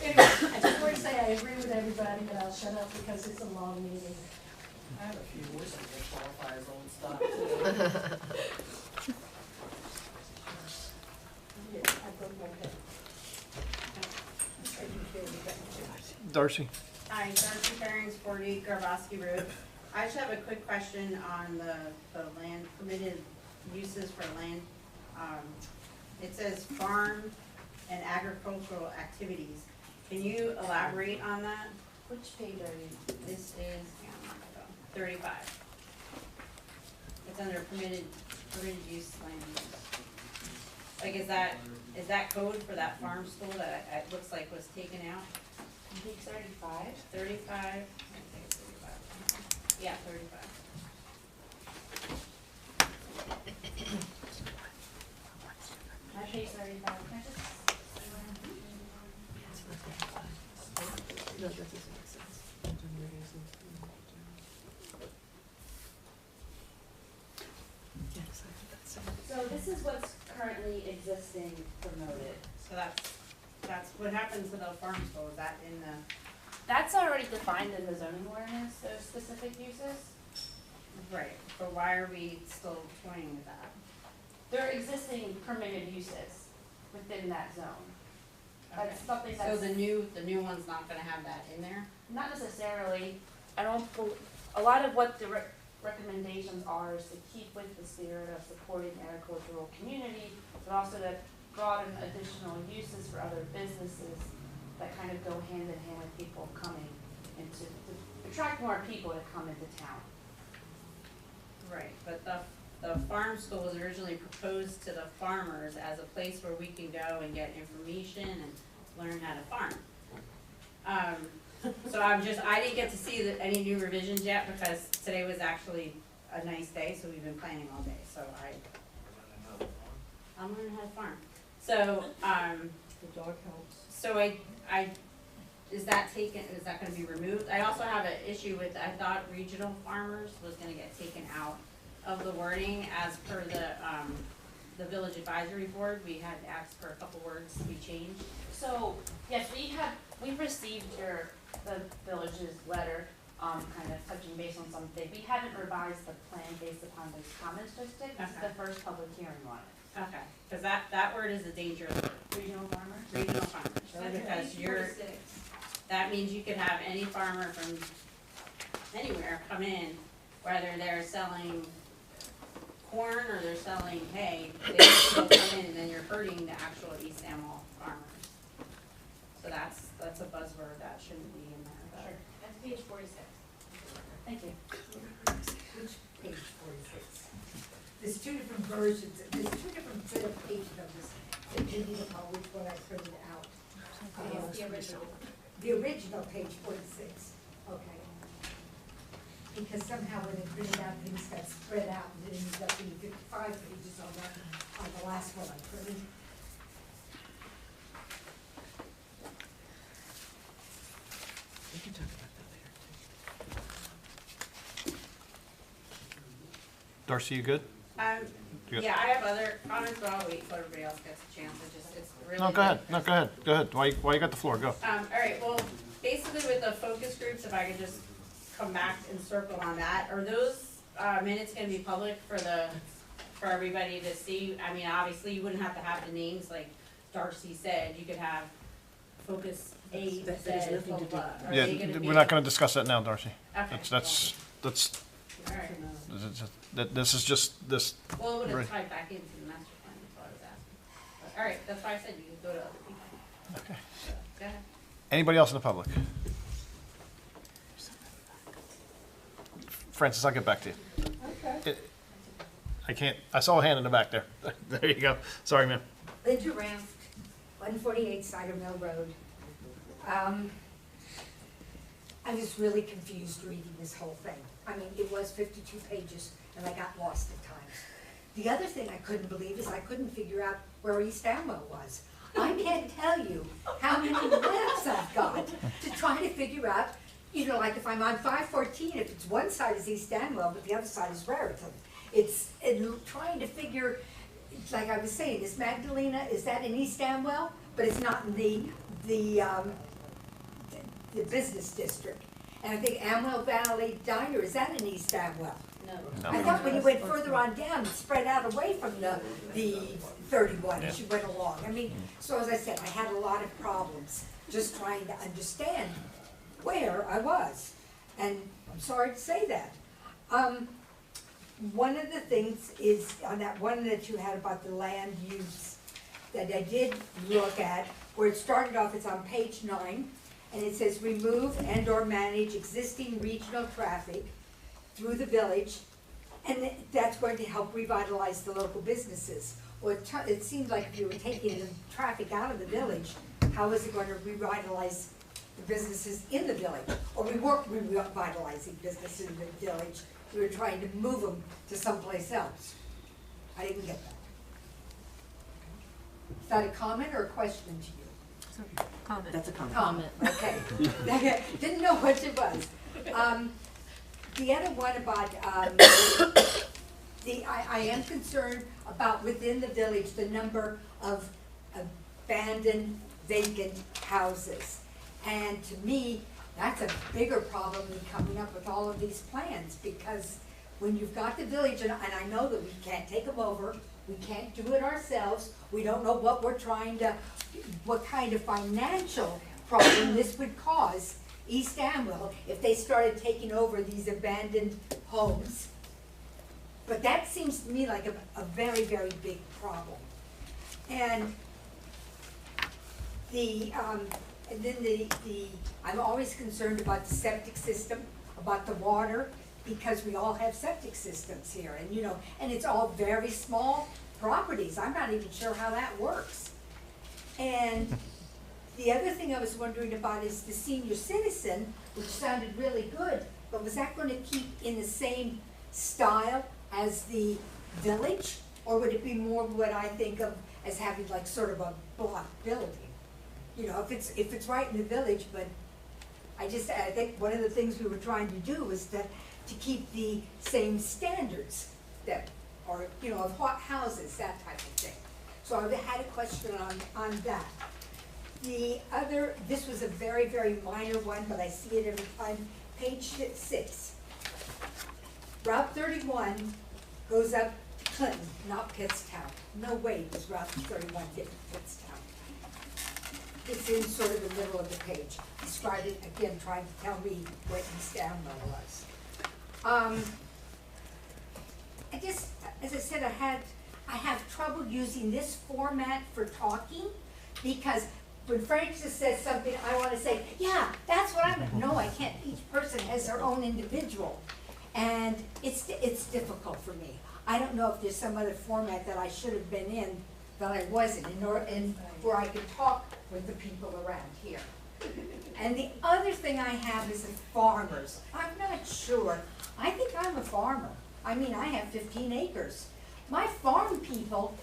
Anyway, I just want to say I agree with everybody, but I'll shut up because it's a long meeting. I have a few voices that qualify as old stock too. Yeah, I broke my pen. Darcy? Hi, Darcy Ferrings, 40 Garbowski Road. I just have a quick question on the land, permitted uses for land. It says farm and agricultural activities. Can you elaborate on that? Which page are you? This is, hang on, 35. It's under permitted use land use. Like, is that code for that farm school that it looks like was taken out? I think 35. 35, I think it's 35. Yeah, 35. My page 35. Can I just? No, that doesn't make sense. Yeah, exactly, that's it. So this is what's currently existing promoted. So that's what happens to the farm school, is that in the? That's already defined in the zoning ordinance, those specific uses. Right, but why are we still toying with that? They're existing permitted uses within that zone. Okay. That's something So that's. the new one's not gonna have that in there? Not necessarily. I don't, a lot of what the recommendations are is to keep with the spirit of supporting the agricultural community, but also to broaden additional uses for other businesses that kind of go hand in hand with people coming and to attract more people to come into town. Right, but the farm school was originally proposed to the farmers as a place where we can go and get information and learn how to farm. So I didn't get to see any new revisions yet because today was actually a nice day, so we've been planning all day, so I'm learning how to farm. So, The dog helps. so is that gonna be removed? I also have an issue with, I thought regional farmers was gonna get taken out of the wording as per the village advisory board. We had asked for a couple words to be changed. So, yes, we've received the village's letter, kind of touching base on something. We haven't revised the plan based upon those comments just yet. This is the first public hearing on it. Okay, cause that word is a dangerous word, Regional farmers? regional farmers, because that means you could have any farmer from anywhere come in, whether they're selling corn or they're selling hay, they still come in and then you're hurting the actual East Amwell farmers. So that's a buzzword that shouldn't be in there. Sure. That's page 46. Thank you. Which page 46? There's two different versions, there's two different set of page numbers. So you need to know which one I printed out. The original. The original, page 46, okay. Because somehow when they printed out, things got spread out, and then ended up being 55 pages on the last one I printed. We can talk about that later, too. Darcy, you good? Good. Yeah, I have other comments, but I'll wait till everybody else gets a chance. It's really. No, go ahead. No, go ahead. Go ahead. Why you got the floor? Go. All right, well, basically with the focus groups, if I could just come back and circle on that, are those minutes gonna be public for everybody to see? I mean, obviously, you wouldn't have to have the names like Darcy said, you could have focus A, That has Z, nothing to do- blah, blah. Are Yeah, they gonna be? we're not gonna discuss that now, Darcy. Okay. That's, All right. this is just, this, Well, it would Right. have tied back into the master plan, that's what I was asking. But, all right, that's why I said you could go to other people. okay. So, go ahead. Anybody else in the public? Francis, I'll get back to you. Okay. I can't, I saw a hand in the back there. There you go. Sorry, ma'am. Linda Ranft, 148 Cider Mill Road. I was really confused reading this whole thing. I mean, it was 52 pages, and I got lost at times. The other thing I couldn't believe is I couldn't figure out where East Amwell was. I can't tell you how many maps I've got to try to figure out, you know, like if I'm on 514, if it's one side is East Amwell, but the other side is Raritan. It's trying to figure, like I was saying, is Magdalena, is that in East Amwell? But it's not in the business district. And I think Amwell Valley Diner, is that in East Amwell? No. I thought when you went further on down, it spread out away from the 31 as you went along. I mean, so as I said, I had a lot of problems just trying to understand where I was. And I'm sorry to say that. One of the things is on that one that you had about the land use that I did look at, where it started off, it's on page 9, and it says remove and or manage existing regional traffic through the village, and that's going to help revitalize the local businesses. Well, it seemed like if you were taking the traffic out of the village, how is it going to revitalize the businesses in the village? Or we weren't revitalizing businesses in the village, we were trying to move them to someplace else. I didn't get that. Is that a comment or a question to you? Comment. That's a comment. Comment, okay. Didn't know what it was. The other one about, I am concerned about within the village, the number of abandoned vacant houses. And to me, that's a bigger problem than coming up with all of these plans, because when you've got the village, and I know that we can't take them over, we can't do it ourselves, we don't know what we're trying to, what kind of financial problem this would cause East Amwell if they started taking over these abandoned homes. But that seems to me like a very, very big problem. And then I'm always concerned about the septic system, about the water, because we all have septic systems here, and you know, and it's all very small properties. I'm not even sure how that works. And the other thing I was wondering about is the senior citizen, which sounded really good, but was that going to keep in the same style as the village? Or would it be more what I think of as having like sort of a block building? You know, if it's right in the village, but I think one of the things we were trying to do was to keep the same standards that are, you know, of houses, that type of thing. So I had a question on that. The other, this was a very, very minor one, but I see it every time, page 6. Route 31 goes up to Clinton, not Pittstown. No way does Route 31 get to Pittstown. It's in sort of the middle of the page. Describe it again, trying to tell me where East Amwell was. I just, as I said, I have trouble using this format for talking, because when Francis says something, I want to say, yeah, that's what I'm, no, I can't. Each person has their own individual. And it's difficult for me. I don't know if there's some other format that I should have been in that I wasn't, and where I could talk with the people around here. And the other thing I have is the farmers. I'm not sure. I think I'm a farmer. I mean, I have 15 acres. My farm people,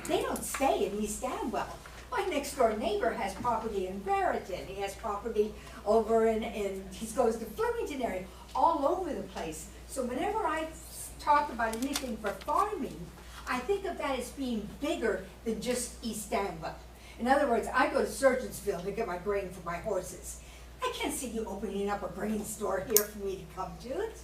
they don't stay in East Amwell. My next door neighbor has property in Raritan. He has property over in he goes to Flemington area, all over the place. So whenever I talk about anything for farming, I think of that as being bigger than just East Amwell. In other words, I go to Surgeonsville to get my grain for my horses. I can't see you opening up a grain store here for me to come to it.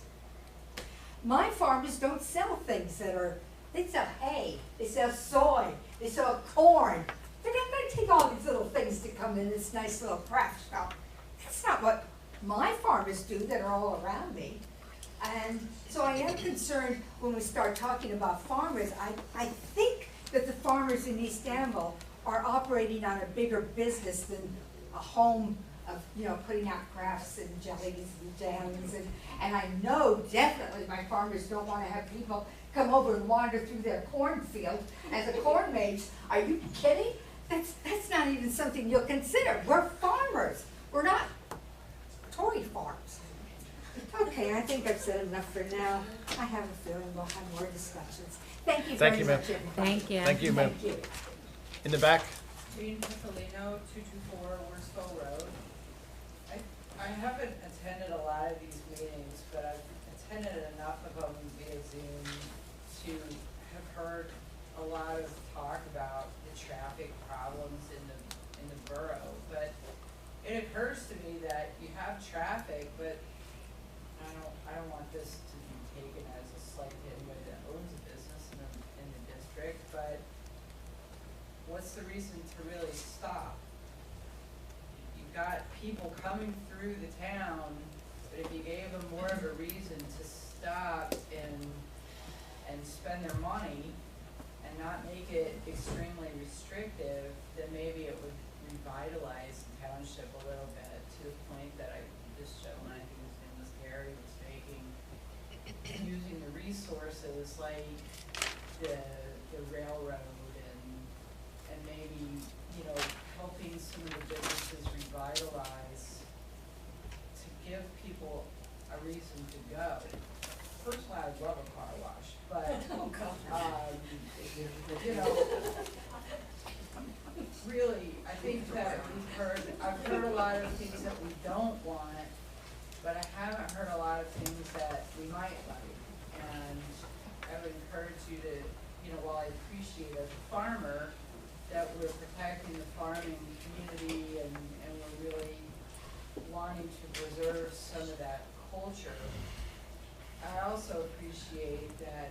My farmers don't sell things that are, they sell hay, they sell soy, they sell corn. They're not going to take all these little things to come in this nice little craft shop. That's not what my farmers do that are all around me. And so I am concerned when we start talking about farmers. I think that the farmers in East Danville are operating on a bigger business than a home of, you know, putting out crafts and jellies and jams. And I know definitely my farmers don't want to have people come over and wander through their cornfield as a corn maze. Are you kidding? That's not even something you'll consider. We're farmers. We're not toy farms. Okay, I think I've said enough for now. I have a feeling we'll have more discussions. Thank you very much, everybody. Thank you. Thank you, ma'am. Thank you. In the back? Jean Piccolino, 224 Worsville Road. I haven't attended a lot of these meetings, but I've attended enough of them via Zoom to have heard a lot of talk about the traffic problems in the borough. But it occurs to me that you have traffic, but I don't want this to be taken as a slight to anybody that owns a business in the district, but what's the reason to really stop? You've got people coming through the town, but if you gave them more of a reason to stop and spend their money and not make it extremely restrictive, then maybe it would revitalize the township a little bit to the point that this gentleman, I think his name was Gary, was making, using the resources like the railroad and maybe, you know, helping some of the businesses revitalize to give people a reason to go. Personally, I love a car wash, but, you know, really, I think that I've heard a lot of things that we don't want, but I haven't heard a lot of things that we might like. And I would encourage you to, you know, while I appreciate as a farmer that we're protecting the farming community and we're really wanting to preserve some of that culture, I also appreciate that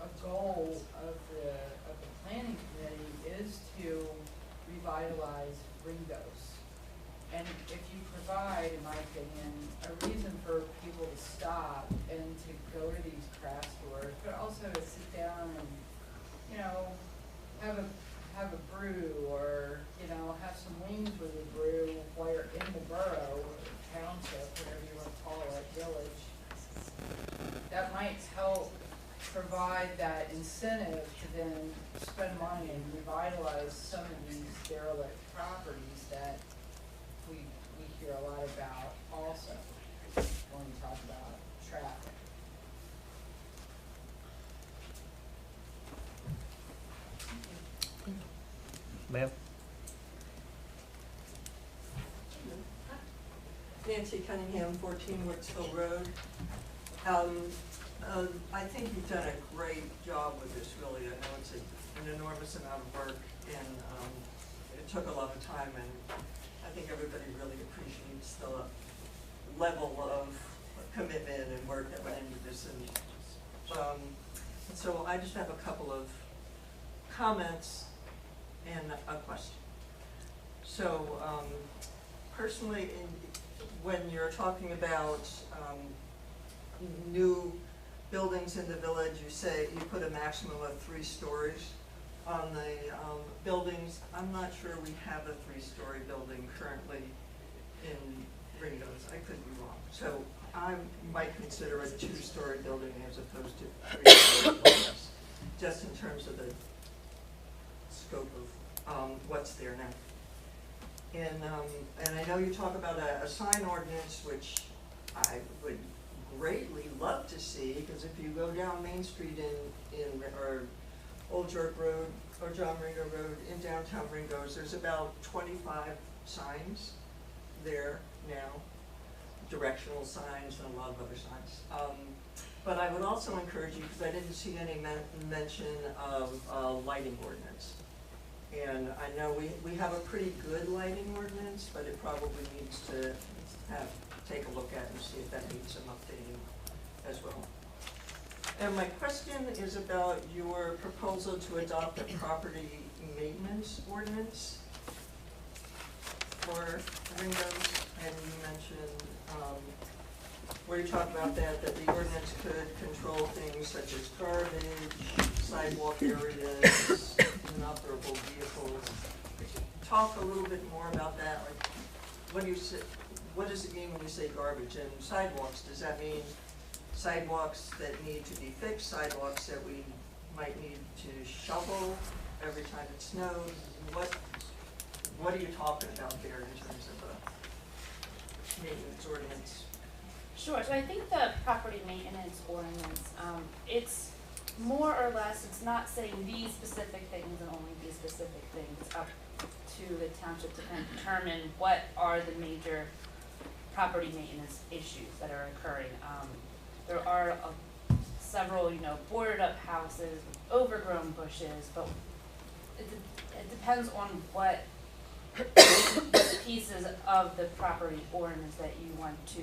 a goal of the planning committee is to revitalize Ringos. And if you provide, in my opinion, a reason for people to stop and to go to these craft stores, but also to sit down and, you know, have a brew or, you know, have some wings with a brew while you're in the borough or township, whatever you want to call it, village, that might help provide that incentive to then spend money and revitalize some of these derelict properties that we hear a lot about also when we talk about traffic. Ma'am? Nancy Cunningham, 14 Woodsville Road. I think you've done a great job with this, really. I know it's an enormous amount of work, and it took a lot of time, and I think everybody really appreciates the level of commitment and work that went into this. And so I just have a couple of comments and a question. So personally, when you're talking about new buildings in the village, you say you put a maximum of 3 stories on the buildings. I'm not sure we have a 3-story building currently in Ringgo's. I could be wrong. So I might consider a 2-story building as opposed to 3-story buildings, just in terms of the scope of what's there now. And I know you talk about a sign ordinance, which I would greatly love to see, because if you go down Main Street or Old York Road or John Ringo Road in downtown Ringo's, there's about 25 signs there now, directional signs and a lot of other signs. But I would also encourage you, because I didn't see any mention of a lighting ordinance. And I know we have a pretty good lighting ordinance, but it probably needs to take a look at and see if that needs some updating as well. And my question is about your proposal to adopt a property maintenance ordinance for Ringo's, and you mentioned, where you talk about that the ordinance could control things such as garbage, sidewalk areas, inoperable vehicles. Could you talk a little bit more about that? Like, what does it mean when you say garbage? And sidewalks, does that mean sidewalks that need to be fixed, sidewalks that we might need to shovel every time it snows? What are you talking about there in terms of a maintenance ordinance? Sure, so I think the property maintenance ordinance, it's more or less, it's not saying these specific things and only these specific things. It's up to the township to kind of determine what are the major property maintenance issues that are occurring. There are several, boarded up houses, overgrown bushes, but it depends on what pieces of the property ordinance that you want to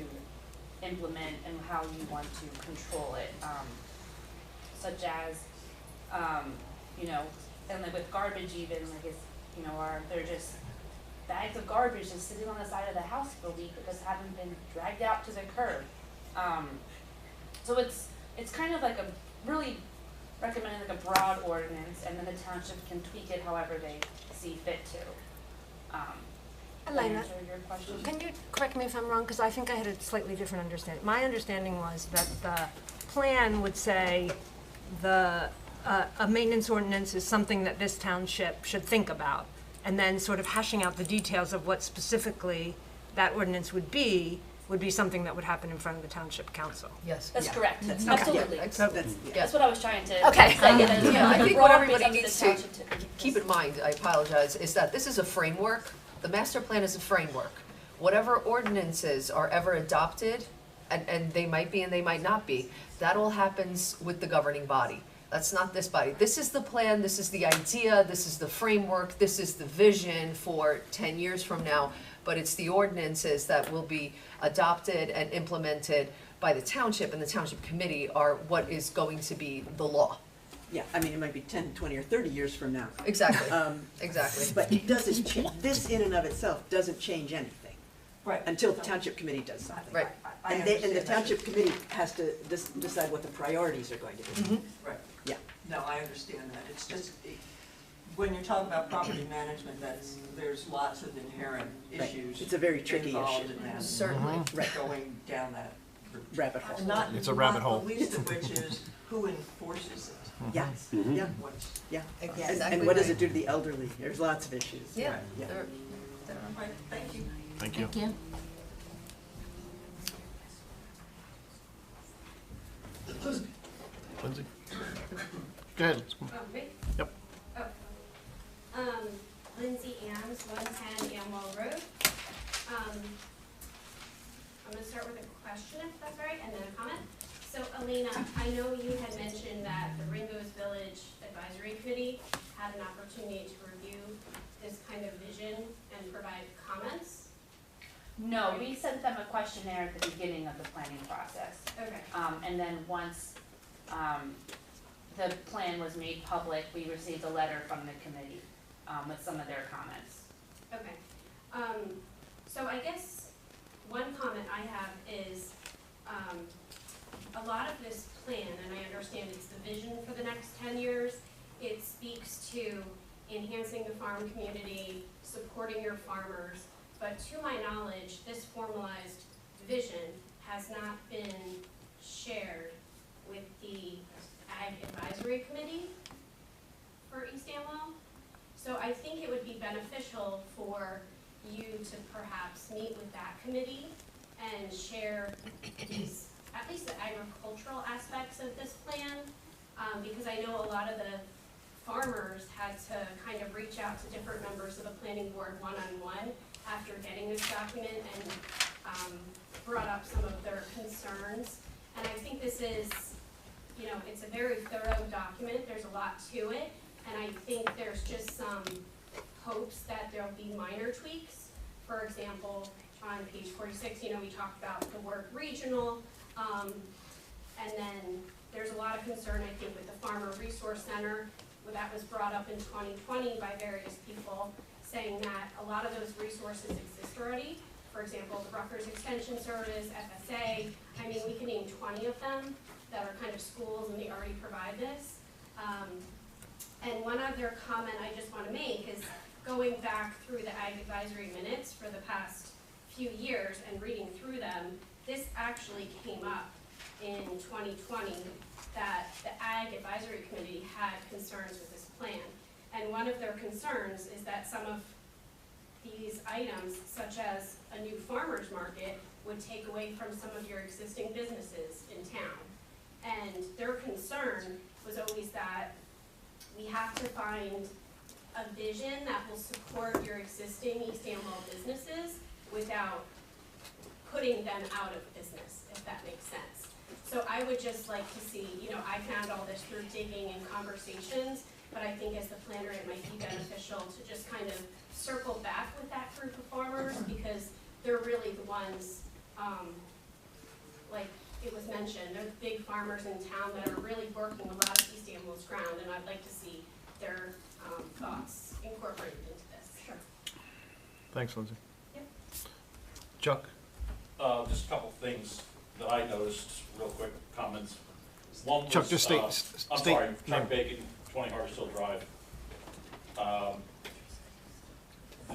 implement and how you want to control it, such as, and like with garbage even, like it's, they're just bags of garbage just sitting on the side of the house for a week because haven't been dragged out to the curb. So it's kind of like a really recommended like a broad ordinance, and then the township can tweak it however they see fit to. Elena, answer your question? can you correct me if I'm wrong, because I think I had a slightly different understanding. My understanding was that the plan would say a maintenance ordinance is something that this township should think about, and then sort of hashing out the details of what specifically that ordinance would be something that would happen in front of the township council. Yes. That's correct. That's- Absolutely. okay. That's what I was trying to Okay. say. That Yeah, I think what everybody broad needs base to up the township keep in mind, I apologize, is that this is a framework. The master plan is a framework. Whatever ordinances are ever adopted, and they might be and they might not be, that all happens with the governing body. That's not this body. This is the plan, this is the idea, this is the framework, this is the vision for 10 years from now, but it's the ordinances that will be adopted and implemented by the township, and the township committee are what is going to be the law. Yeah, I mean, it might be 10, 20, or 30 years from now. Exactly, exactly. But it doesn't change, this in and of itself doesn't change anything. Right. Until the township committee does something. Right. And the township committee has to decide what the priorities are going to be. Mm-hmm. Right. Yeah. No, I understand that. It's just, when you're talking about property management, there's lots of inherent Right. issues. It's a very tricky involved issue. in that. Certainly. Right. Going down that Rabbit hole. It's a rabbit hole. Not the least of which is who enforces it. Yeah, yeah, What's, yeah. Exactly And what does right. it do to the elderly? There's lots of issues. Yeah. Yeah. right, thank you. Thank you. Thank you. Lindsay? Go ahead. Let's move. Oh, me? Yep. Oh. Lindsay Ames, 110 Amwell Road. I'm gonna start with a question, if that's all right, and then a comment. So Alina, I know you had mentioned that the Ringo's Village Advisory Committee had an opportunity to review this kind of vision and provide comments. No, we sent them a questionnaire at the beginning of the planning process. Okay. And then once, the plan was made public, we received a letter from the committee, with some of their comments. Okay. So I guess one comment I have is, a lot of this plan, and I understand it's the vision for the next 10 years, it speaks to enhancing the farm community, supporting your farmers, but to my knowledge, this formalized vision has not been shared with the Ag Advisory Committee for East Amwell. So I think it would be beneficial for you to perhaps meet with that committee and share these, at least the agricultural aspects of this plan, because I know a lot of the farmers had to kind of reach out to different members of the planning board one-on-one after getting this document and brought up some of their concerns. And I think this is, it's a very thorough document. There's a lot to it. And I think there's just some hopes that there'll be minor tweaks. For example, on page 46, we talked about the word regional. And then there's a lot of concern, I think, with the Farmer Resource Center that was brought up in 2020 by various people, saying that a lot of those resources exist already. For example, the Rutgers Extension Service, FSA, I mean, we can name 20 of them that are kind of schools and they already provide this. And one other comment I just want to make is going back through the Ag Advisory minutes for the past few years and reading through them, this actually came up in 2020 that the Ag Advisory Committee had concerns with this plan. And one of their concerns is that some of these items, such as a new farmer's market, would take away from some of your existing businesses in town. And their concern was always that we have to find a vision that will support your existing East Amwell businesses without putting them out of business, if that makes sense. So I would just like to see, you know, I found all this through digging and conversations, but I think as the planner it might be beneficial to just kind of circle back with that group of farmers, because they're really the ones, like it was mentioned, they're the big farmers in town that are really working a lot of East Amwell's ground, and I'd like to see their thoughts incorporated into this. Sure. Thanks, Lindsay. Yep. Chuck? Just a couple of things that I noticed, real quick comments. One was, Chuck, just state, I'm state sorry, name. Chuck Bacon, 20 Harvest Hill Drive.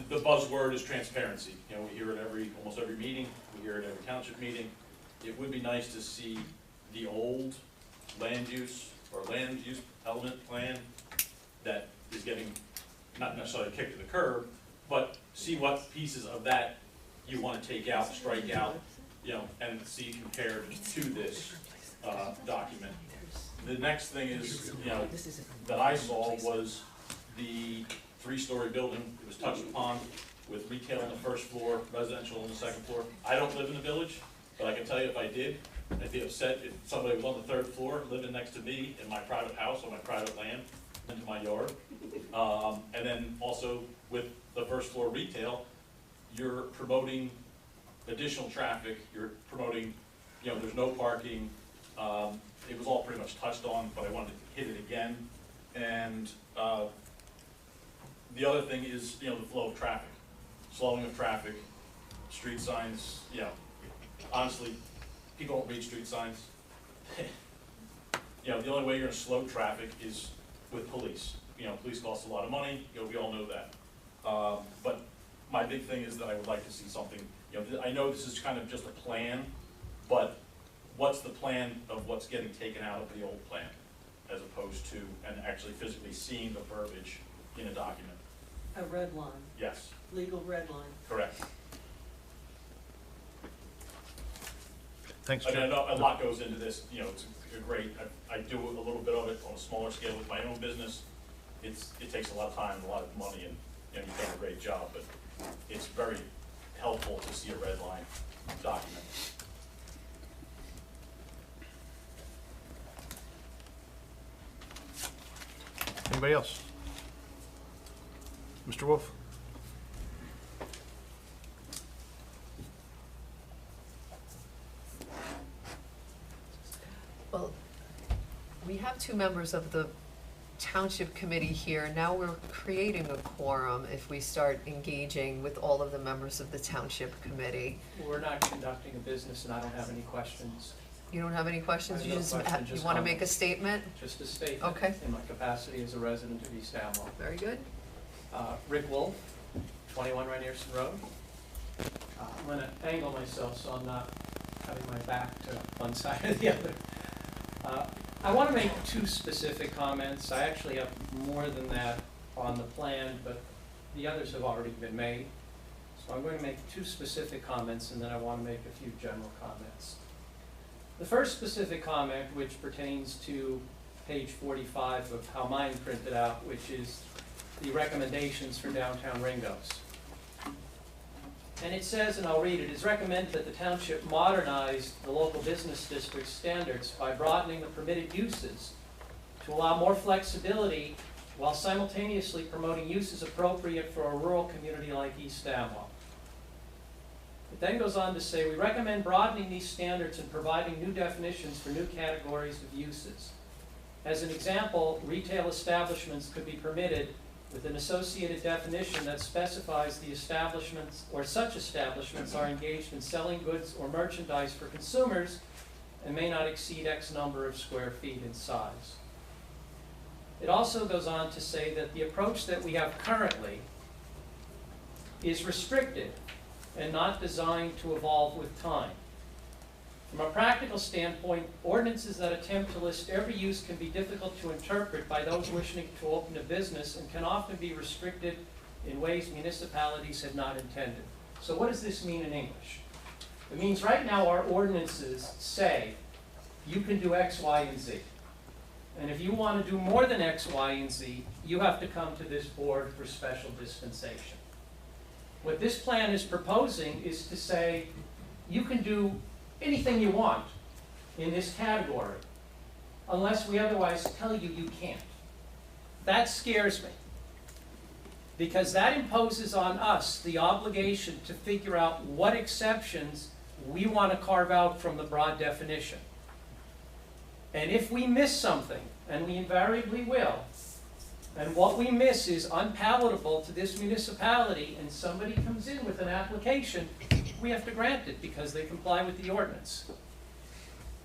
The buzzword is transparency. You know, we hear it almost every meeting. We hear it every township meeting. It would be nice to see the old land use or land use element plan that is getting, not necessarily kicked to the curb, but see what pieces of that you want to take out, strike out, you know, and see compared to this document. The next thing is, you know, that I saw was the 3-story building. It was touched upon with retail on the first floor, residential on the second floor. I don't live in the village, but I can tell you if I did, I'd be upset if somebody was on the 3rd floor living next to me in my private house on my private land into my yard. And then also with the first floor retail, you're promoting additional traffic, you're promoting, you know, there's no parking. It was all pretty much touched on, but I wanted to hit it again. And the other thing is, you know, the flow of traffic, slowing of traffic, street signs, you know, honestly, people don't read street signs. You know, the only way you're gonna slow traffic is with police. You know, police cost a lot of money, you know, we all know that. But my big thing is that I would like to see something, you know, I know this is kind of just a plan, but what's the plan of what's getting taken out of the old plan, as opposed to, and actually physically seeing the verbiage in a document? A red line, Yes, legal red line. correct. Thanks, I mean, I Chuck. know a lot goes into this, you know, it's a great, I do a little bit of it on a smaller scale with my own business. It takes a lot of time, a lot of money, and, you know, you've done a great job, but it's very helpful to see a red line document. Anybody else? Mr. Wolf? Well, we have 2 members of the township committee here. Now we're creating a quorum if we start engaging with all of the members of the township committee. We're not conducting a business and I don't have any questions. You don't have any questions? I have You no just, questions, you just want to make a comments. statement? Just a statement. Okay. In my capacity as a resident of East Amwell. Very good. Rick Wolf, 21 Rainierson Road. I'm gonna angle myself so I'm not having my back to one side or the other. I want to make 2 specific comments. I actually have more than that on the plan, but the others have already been made. So I'm going to make 2 specific comments, and then I want to make a few general comments. The first specific comment, which pertains to page 45 of how mine printed out, which is the recommendations for downtown Ringo's. And it says, and I'll read it, "It's recommended that the township modernize the local business district standards by broadening the permitted uses to allow more flexibility while simultaneously promoting uses appropriate for a rural community like East Amwell." It then goes on to say, "We recommend broadening these standards and providing new definitions for new categories of uses. As an example, retail establishments could be permitted with an associated definition that specifies the establishments or such establishments are engaged in selling goods or merchandise for consumers and may not exceed X number of square feet in size. It also goes on to say that the approach that we have currently is restricted and not designed to evolve with time. From a practical standpoint, ordinances that attempt to list every use can be difficult to interpret by those wishing to open a business and can often be restricted in ways municipalities have not intended. So what does this mean in English? It means right now our ordinances say you can do X, Y, and Z. And if you want to do more than X, Y, and Z, you have to come to this board for special dispensation. What this plan is proposing is to say you can do anything you want in this category unless we otherwise tell you you can't. That scares me because that imposes on us the obligation to figure out what exceptions we want to carve out from the broad definition. And if we miss something, and we invariably will, and what we miss is unpalatable to this municipality, and somebody comes in with an application, we have to grant it because they comply with the ordinance.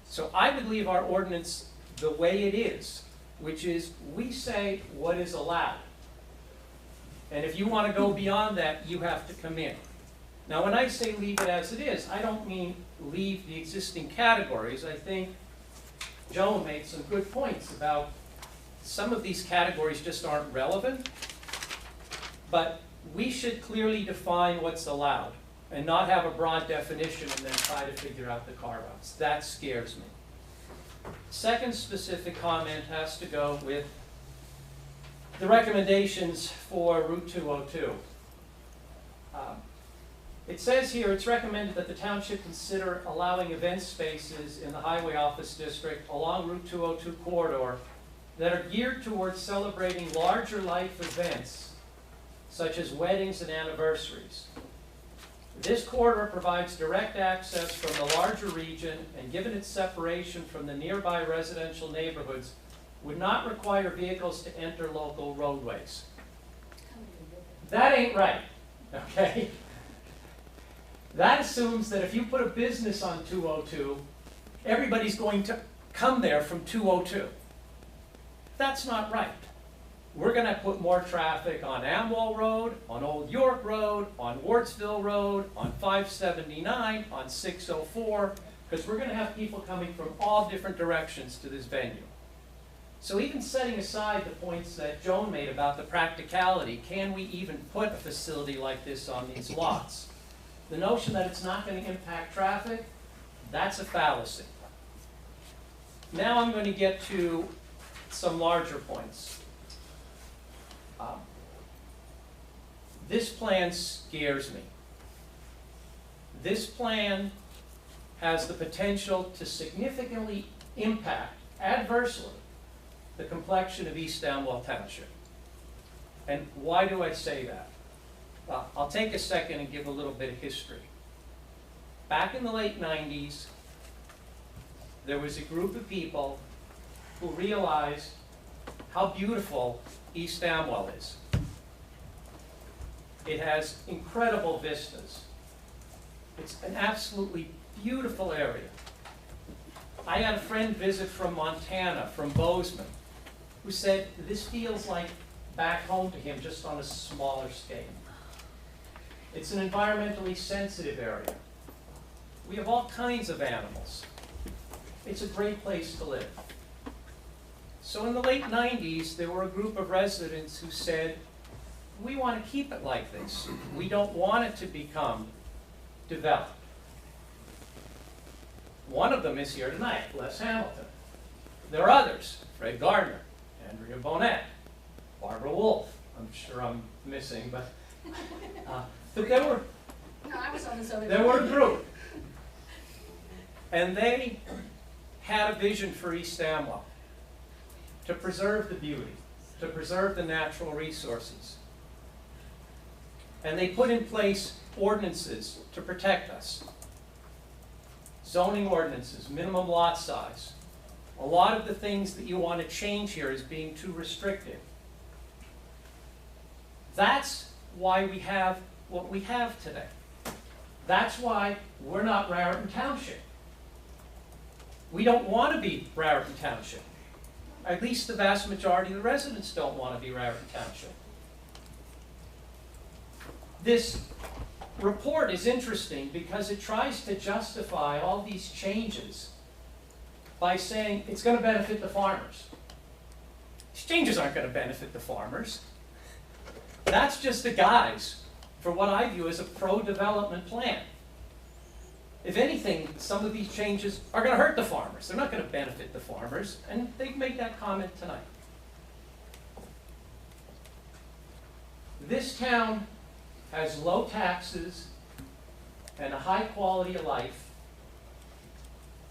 So I would leave our ordinance the way it is, which is we say what is allowed. And if you want to go beyond that, you have to come in. Now, when I say leave it as it is, I don't mean leave the existing categories. I think Joan made some good points about some of these categories just aren't relevant, but we should clearly define what's allowed and not have a broad definition and then try to figure out the carve-outs. That scares me. Second specific comment has to go with the recommendations for Route 202. It says here it's recommended that the township consider allowing event spaces in the Highway Office District along Route 202 corridor that are geared towards celebrating larger life events such as weddings and anniversaries. This corridor provides direct access from the larger region and, given its separation from the nearby residential neighborhoods, would not require vehicles to enter local roadways. That ain't right, okay? That assumes that if you put a business on 202, everybody's going to come there from 202. That's not right. We're going to put more traffic on Amwell Road, on Old York Road, on Wardsville Road, on 579, on 604, because we're going to have people coming from all different directions to this venue. So even setting aside the points that Joan made about the practicality, can we even put a facility like this on these lots? The notion that it's not going to impact traffic, that's a fallacy. Now I'm going to get to some larger points. This plan scares me. This plan has the potential to significantly impact adversely the complexion of East Amwell Township. And why do I say that? I'll take a second and give a little bit of history. Back in the late 90s, there was a group of people who realized how beautiful East Amwell is. It has incredible vistas. It's an absolutely beautiful area. I had a friend visit from Montana, from Bozeman, who said this feels like back home to him, just on a smaller scale. It's an environmentally sensitive area. We have all kinds of animals. It's a great place to live. So in the late 90s, there were a group of residents who said, we want to keep it like this. We don't want it to become developed. One of them is here tonight, Les Hamilton. There are others, Fred Gardner, Andrea Bonnet, Barbara Wolf. I'm sure I'm missing, but there were, No, I was on this other. there were a group. And they had a vision for East Amwell, to preserve the beauty, to preserve the natural resources. And they put in place ordinances to protect us. Zoning ordinances, minimum lot size, A lot of the things that you want to change here is being too restrictive. That's why we have what we have today. That's why we're not Raritan Township. We don't want to be Raritan Township. At least the vast majority of the residents don't want to be Raritan Township. This report is interesting because it tries to justify all these changes by saying it's going to benefit the farmers. These changes aren't going to benefit the farmers. That's just a guise for what I view as a pro-development plan. If anything, some of these changes are going to hurt the farmers. They're not going to benefit the farmers, and they've made that comment tonight. This town has low taxes and a high quality of life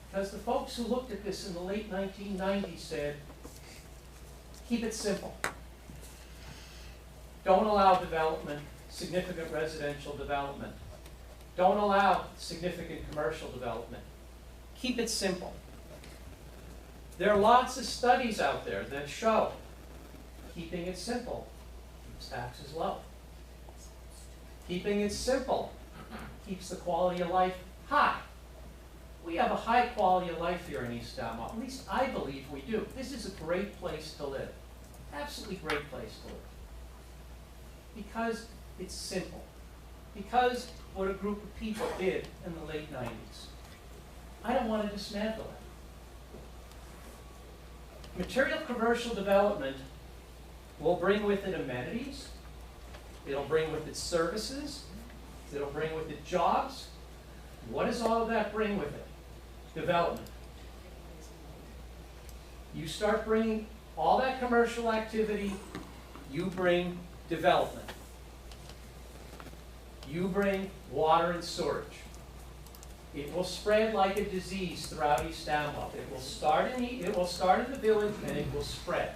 because the folks who looked at this in the late 1990s said, keep it simple. Don't allow development, significant residential development. Don't allow significant commercial development. Keep it simple. There are lots of studies out there that show keeping it simple keeps taxes low. Keeping it simple keeps the quality of life high. We have a high quality of life here in East Amwell. At least I believe we do. This is a great place to live. Absolutely great place to live. Because it's simple. Because what a group of people did in the late 90s. I don't want to dismantle it. Material commercial development will bring with it amenities. It'll bring with it services. It'll bring with it jobs. What does all of that bring with it? Development. You start bringing all that commercial activity, you bring development. You bring water and storage. It will spread like a disease throughout East Amwell. It will start in the village and it will spread.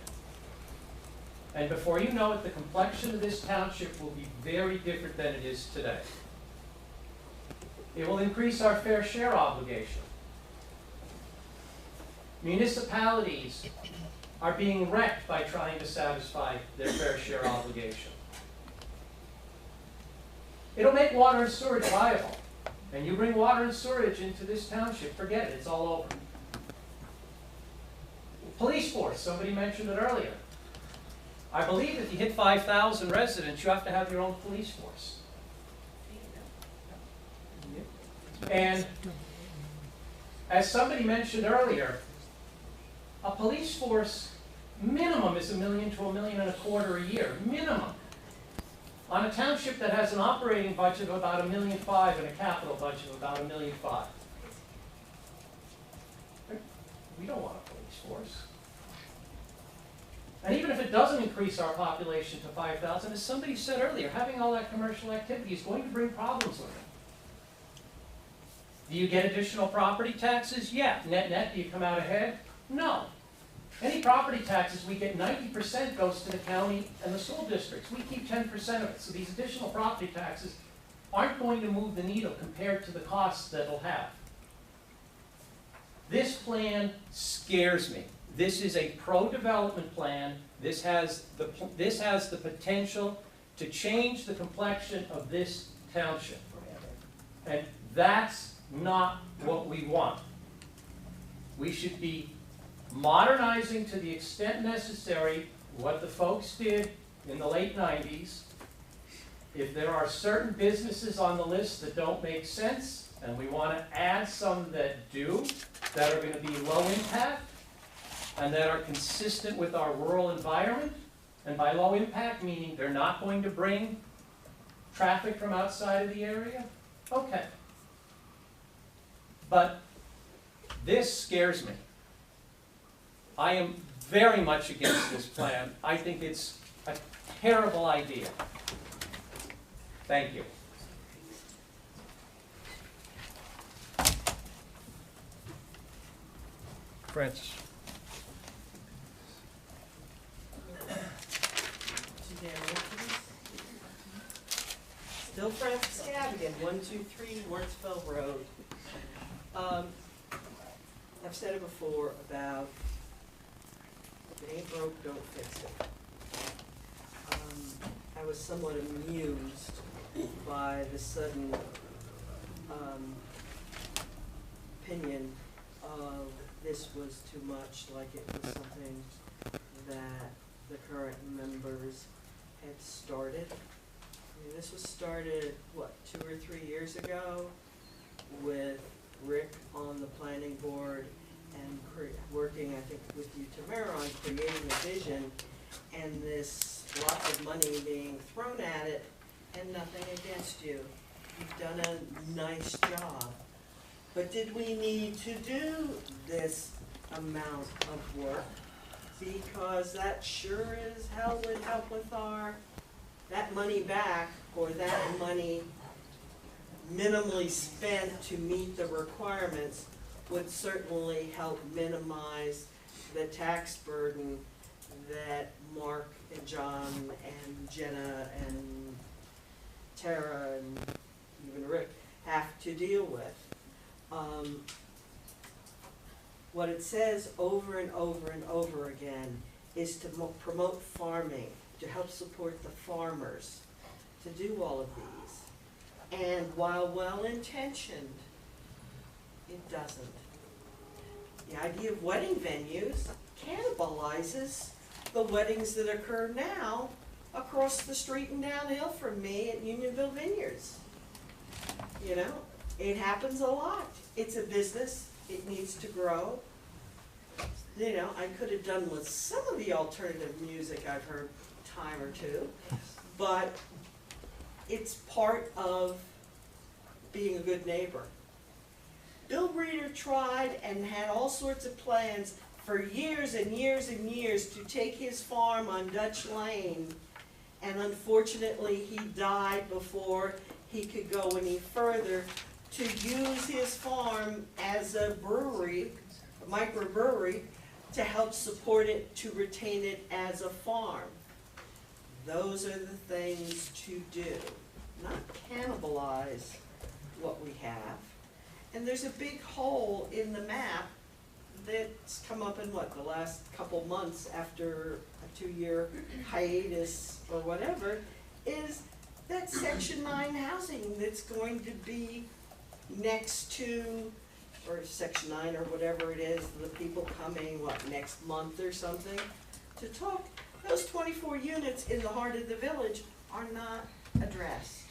And before you know it, the complexion of this township will be very different than it is today. It will increase our fair share obligation. Municipalities are being wrecked by trying to satisfy their fair share obligation. It'll make water and storage viable. And you bring water and storage into this township, forget it, it's all over. Police force, somebody mentioned it earlier. I believe if you hit 5,000 residents, you have to have your own police force. And as somebody mentioned earlier, a police force minimum is $1 million to $1.25 million a year, minimum. On a township that has an operating budget of about $1.5 million and a capital budget of about $1.5 million. We don't want a police force. And even if it doesn't increase our population to 5,000, as somebody said earlier, having all that commercial activity is going to bring problems with it. Do you get additional property taxes? Yeah. Net, do you come out ahead? No. Any property taxes we get, 90% goes to the county and the school districts. We keep 10% of it. So these additional property taxes aren't going to move the needle compared to the costs that it'll have. This plan scares me. This is a pro-development plan. This has the potential to change the complexion of this township. And that's not what we want. We should be modernizing to the extent necessary what the folks did in the late 90s. If there are certain businesses on the list that don't make sense, and we want to add some that do, that are going to be low impact, and that are consistent with our rural environment, and by low impact meaning they're not going to bring traffic from outside of the area, okay. But this scares me. I am very much against this plan. I think it's a terrible idea. Thank you. Francis. Still Francis Gavigan, 123 Wardsville Road. I've said it before about if it ain't broke, don't fix it. I was somewhat amused by the sudden opinion of this was too much, like it was something that the current members had started. I mean, this was started, what, 2 or 3 years ago with Rick on the planning board and working, I think, with you, Tamara, on creating a vision, and this lots of money being thrown at it, and nothing against you. You've done a nice job. But did we need to do this amount of work? Because that sure as hell would help with that money back, or that money minimally spent to meet the requirements would certainly help minimize the tax burden that Mark and John and Jenna and Tara and even Rick have to deal with. What it says over and over and over again is to promote farming, to help support the farmers, to do all of these. And while well-intentioned, it doesn't. The idea of wedding venues cannibalizes the weddings that occur now across the street and downhill from me at Unionville Vineyards. You know, it happens a lot. It's a business. It needs to grow. You know, I could have done with some of the alternative music I've heard a time or two, but it's part of being a good neighbor. Bill Breeder tried and had all sorts of plans for years and years and years to take his farm on Dutch Lane, and unfortunately he died before he could go any further to use his farm as a brewery, a microbrewery, to help support it, to retain it as a farm. Those are the things to do, not cannibalize what we have. And there's a big hole in the map that's come up in what, the last couple months after a 2-year hiatus or whatever, is that Section 9 housing that's going to be next to, or Section 9 or whatever it is, the people coming, what, next month or something, to talk. Those 24 units in the heart of the village are not addressed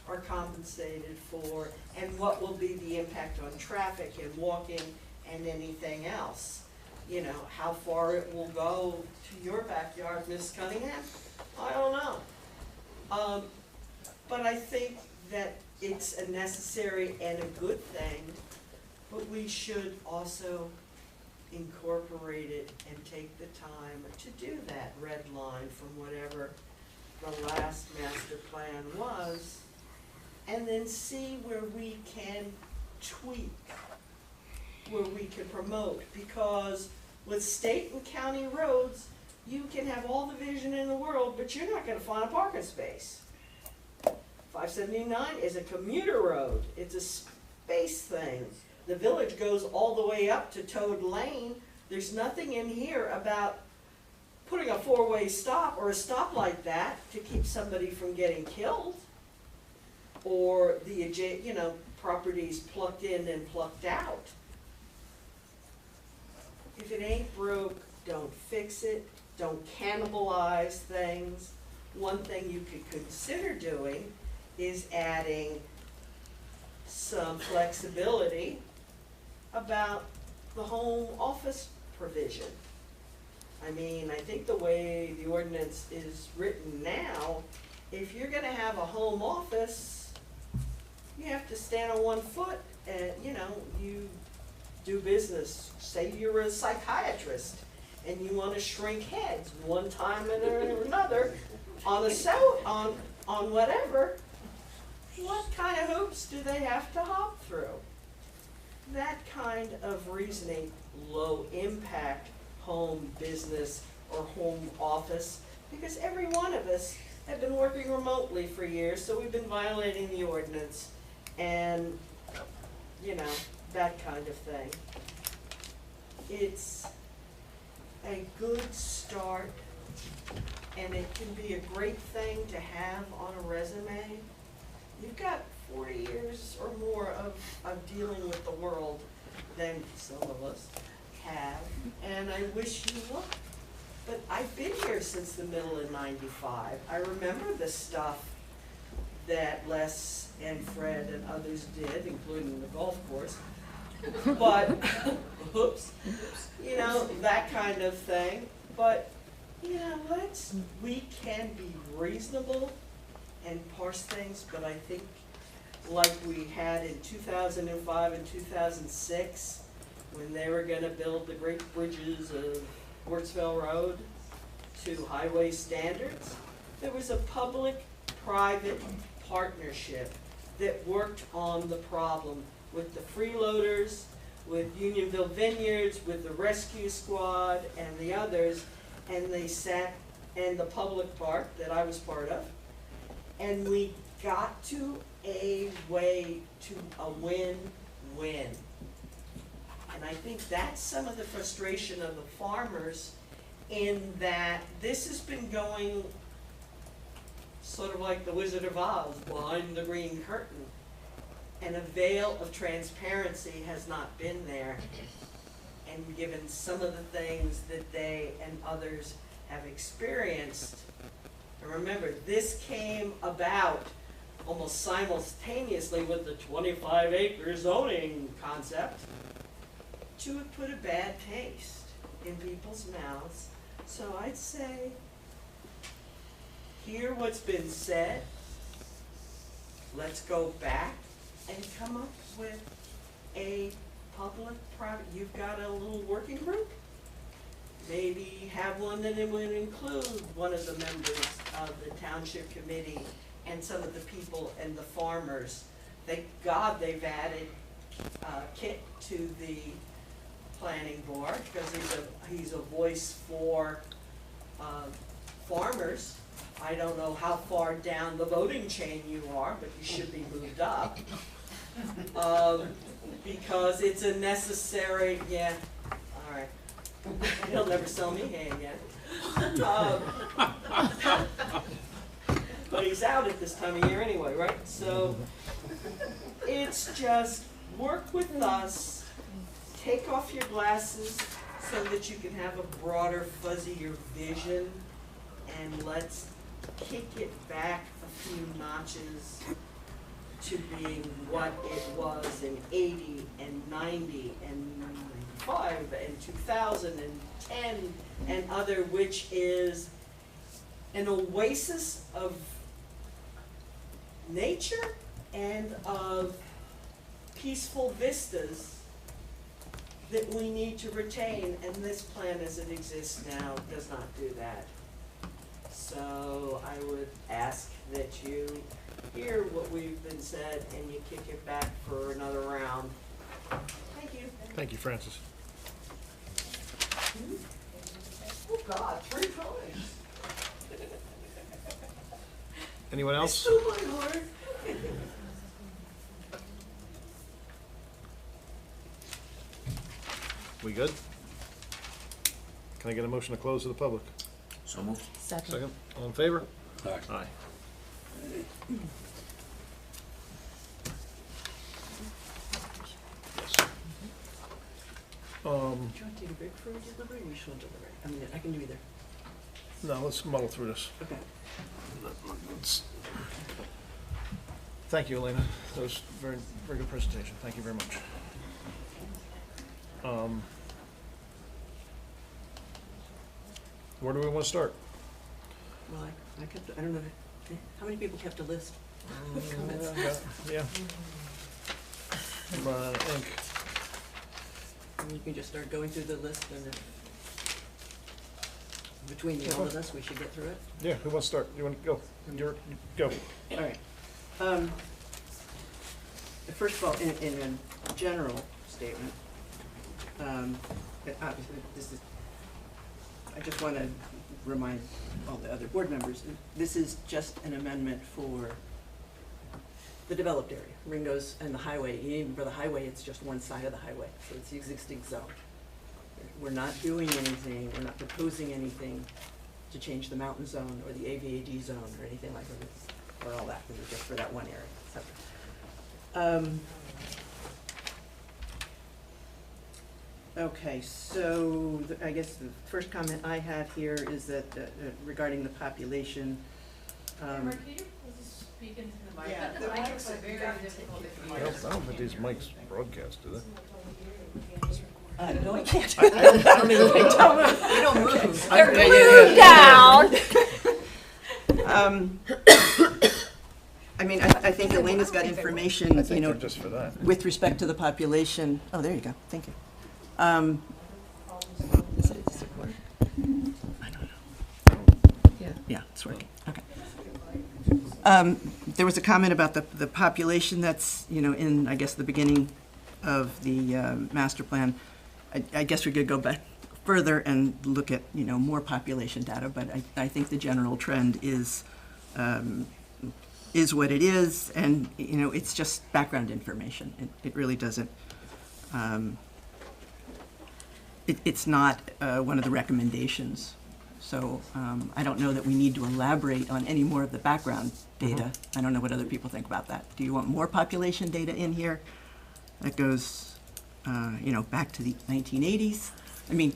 or compensated for, and what will be the impact on traffic and walking and anything else. You know, how far it will go to your backyard, Miss Cunningham, I don't know. But I think that it's a necessary and a good thing, but we should also incorporate it and take the time to do that red line from whatever the last master plan was, and then see where we can tweak, where we can promote, because with state and county roads, you can have all the vision in the world, but you're not gonna find a parking space. 579 is a commuter road, it's a space thing. The village goes all the way up to Toad Lane. There's nothing in here about putting a 4-way stop or a stop like that to keep somebody from getting killed, or the, you know, properties plucked in and plucked out. If it ain't broke, don't fix it, don't cannibalize things. One thing you could consider doing is adding some flexibility about the home office provision. I mean, I think the way the ordinance is written now, if you're gonna have a home office, you have to stand on one foot and, you know, you do business. Say you're a psychiatrist and you wanna shrink heads one time or another on on whatever, what kind of hoops do they have to hop through? That kind of reasoning, low impact home business or home office, because every one of us have been working remotely for years, so we've been violating the ordinance and, you know, that kind of thing. it's a good start, and it can be a great thing to have on a resume. You've got 40 years or more of dealing with the world than some of us have, and I wish you luck. But I've been here since the middle of '95. I remember the stuff that Les and Fred and others did, including the golf course. But, oops, you know, that kind of thing. But, you know, we can be reasonable and parse things, but I think like we had in 2005 and 2006, when they were gonna build the great bridges of Wartsville Road to highway standards, there was a public-private partnership that worked on the problem with the freeloaders, with Unionville Vineyards, with the rescue squad and the others, and they sat in the public park that I was part of, and we got to a way to a win-win. And I think that's some of the frustration of the farmers, in that this has been going sort of like the Wizard of Oz, behind the green curtain. And a veil of transparency has not been there. And given some of the things that they and others have experienced, and remember, this came about almost simultaneously with the 25-acre zoning concept, to have put a bad taste in people's mouths. So I'd say, hear what's been said, let's go back and come up with a public-private, you've got a little working group? Maybe have one that would include one of the members of the township committee and some of the people and the farmers. Thank God they've added Kit to the planning board, because he's a voice for farmers. I don't know how far down the voting chain you are, but you should be moved up. Because it's a necessary, yeah, all right. He'll never sell me hay again. But he's out at this time of year anyway, right? So it's just work with us, take off your glasses so that you can have a broader, fuzzier vision, and let's kick it back a few notches to being what it was in 80 and 90 and 95 and 2010 and other, which is an oasis of nature and of peaceful vistas that we need to retain, and this plan as it exists now does not do that. So I would ask that you hear what we've been said and you kick it back for another round. Thank you. Thank you, Francis. Oh God, 3 times. Anyone else? Still my heart. We good? Can I get a motion to close to the public? So moved. Second, all in favor? Aye. Aye. Yes. Do you want to take a break for delivery, or you just want to deliver? I mean, I can do either. No, let's muddle through this. Okay. Thank you, Elena. That was very, very good presentation. Thank you very much. Where do we want to start? Well, I don't know, how many people kept a list of comments? Yeah. Run out of ink. I mean, you can just start going through the list, and then between all of us, we should get through it. Yeah, who wants to start? You want to go? Go. All right. First of all, in a general statement, obviously, I just want to remind all the other board members, this is just an amendment for the developed area, Ringo's and the highway. Even for the highway, it's just one side of the highway, so it's the existing zone. we're not doing anything, we're not proposing anything to change the mountain zone or the AVAD zone or anything like that, or all that, it was just for that one area, et cetera. Okay, so I guess the first comment I have here is that regarding the population. Amber, can you please speak into the mic? Yeah, The the mics are mics very are- difficult to I hear. don't think these mics broadcast, do they? No, I can't. I don't even think We don't move. They're glued down. I mean, I think Elena's got information, I think you know, they're just for that. with respect to the population. Oh, there you go, thank you. Is it support? I don't know. Yeah, it's working, okay. There was a comment about the population that's, you know, in, I guess, the beginning of the master plan. I guess we could go back further and look at, you know, more population data, but I think the general trend is what it is, and, you know, it's just background information. It really doesn't, it's not one of the recommendations. So I don't know that we need to elaborate on any more of the background data. I don't know what other people think about that. Do you want more population data in here? That goes, you know, back to the 1980s. I mean,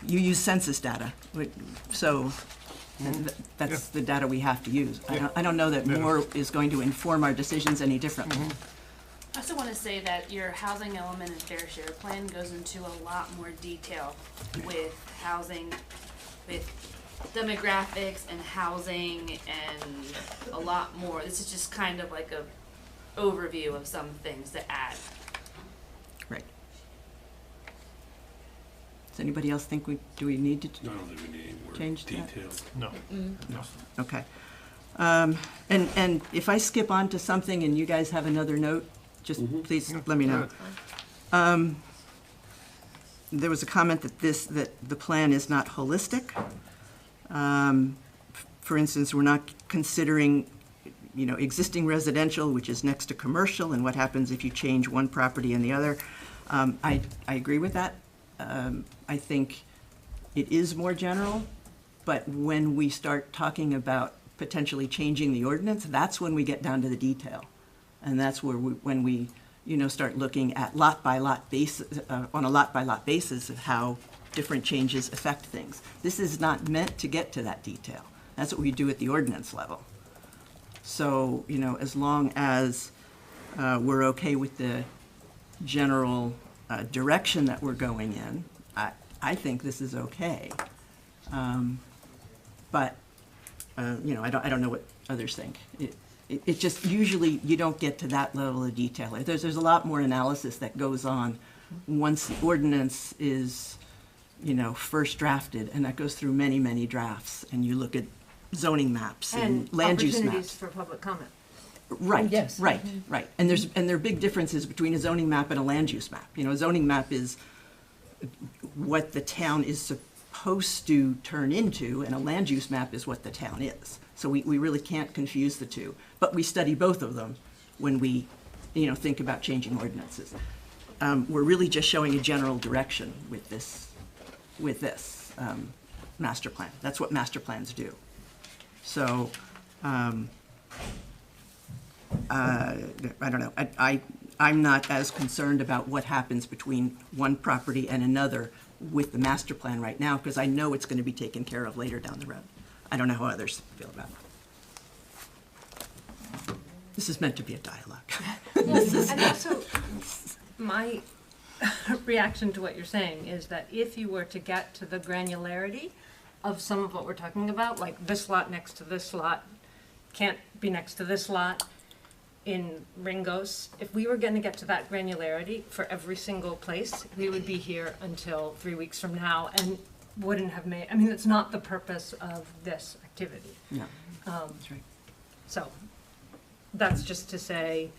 you use census data, so that's the data we have to use. I don't know that more is going to inform our decisions any differently. I also want to say that your housing element and fair share plan goes into a lot more detail with housing, with demographics and housing and a lot more. This is just kind of like a overview of some things to add. Right. Does anybody else think do we need to I don't think we need any more change that? details. No. No. Okay. And if I skip on to something and you guys have another note, just please let me know. There was a comment that the plan is not holistic. For instance, we're not considering, you know, existing residential, which is next to commercial, and what happens if you change one property and the other. I agree with that. I think it is more general, but when we start talking about potentially changing the ordinance, that's when we get down to the detail. And that's where when we, you know, start looking at lot-by-lot basis, on a lot-by-lot basis of how different changes affect things. This is not meant to get to that detail. That's what we do at the ordinance level. So, you know, as long as we're okay with the general direction that we're going in, I think this is okay. But, you know, I don't know what others think. It just, usually you don't get to that level of detail. There's a lot more analysis that goes on once the ordinance is, you know, first drafted, and that goes through many, many drafts, and you look at zoning maps and land use opportunities maps. for public comment. Right, Yes. right, right. And there are big differences between a zoning map and a land use map. You know, a zoning map is what the town is supposed to turn into, and a land use map is what the town is. So we really can't confuse the two. But we study both of them when we, you know, think about changing ordinances. We're really just showing a general direction with this master plan. That's what master plans do. So, I don't know. I'm not as concerned about what happens between one property and another with the master plan right now, because I know it's going to be taken care of later down the road. I don't know how others feel about it. This is meant to be a dialogue. And also, my reaction to what you're saying is that if you were to get to the granularity of some of what we're talking about, like this lot next to this lot can't be next to this lot in Ringos, if we were going to get to that granularity for every single place, we would be here until 3 weeks from now and wouldn't have made, I mean, it's not the purpose of this activity. No, that's right. So, that's just to say,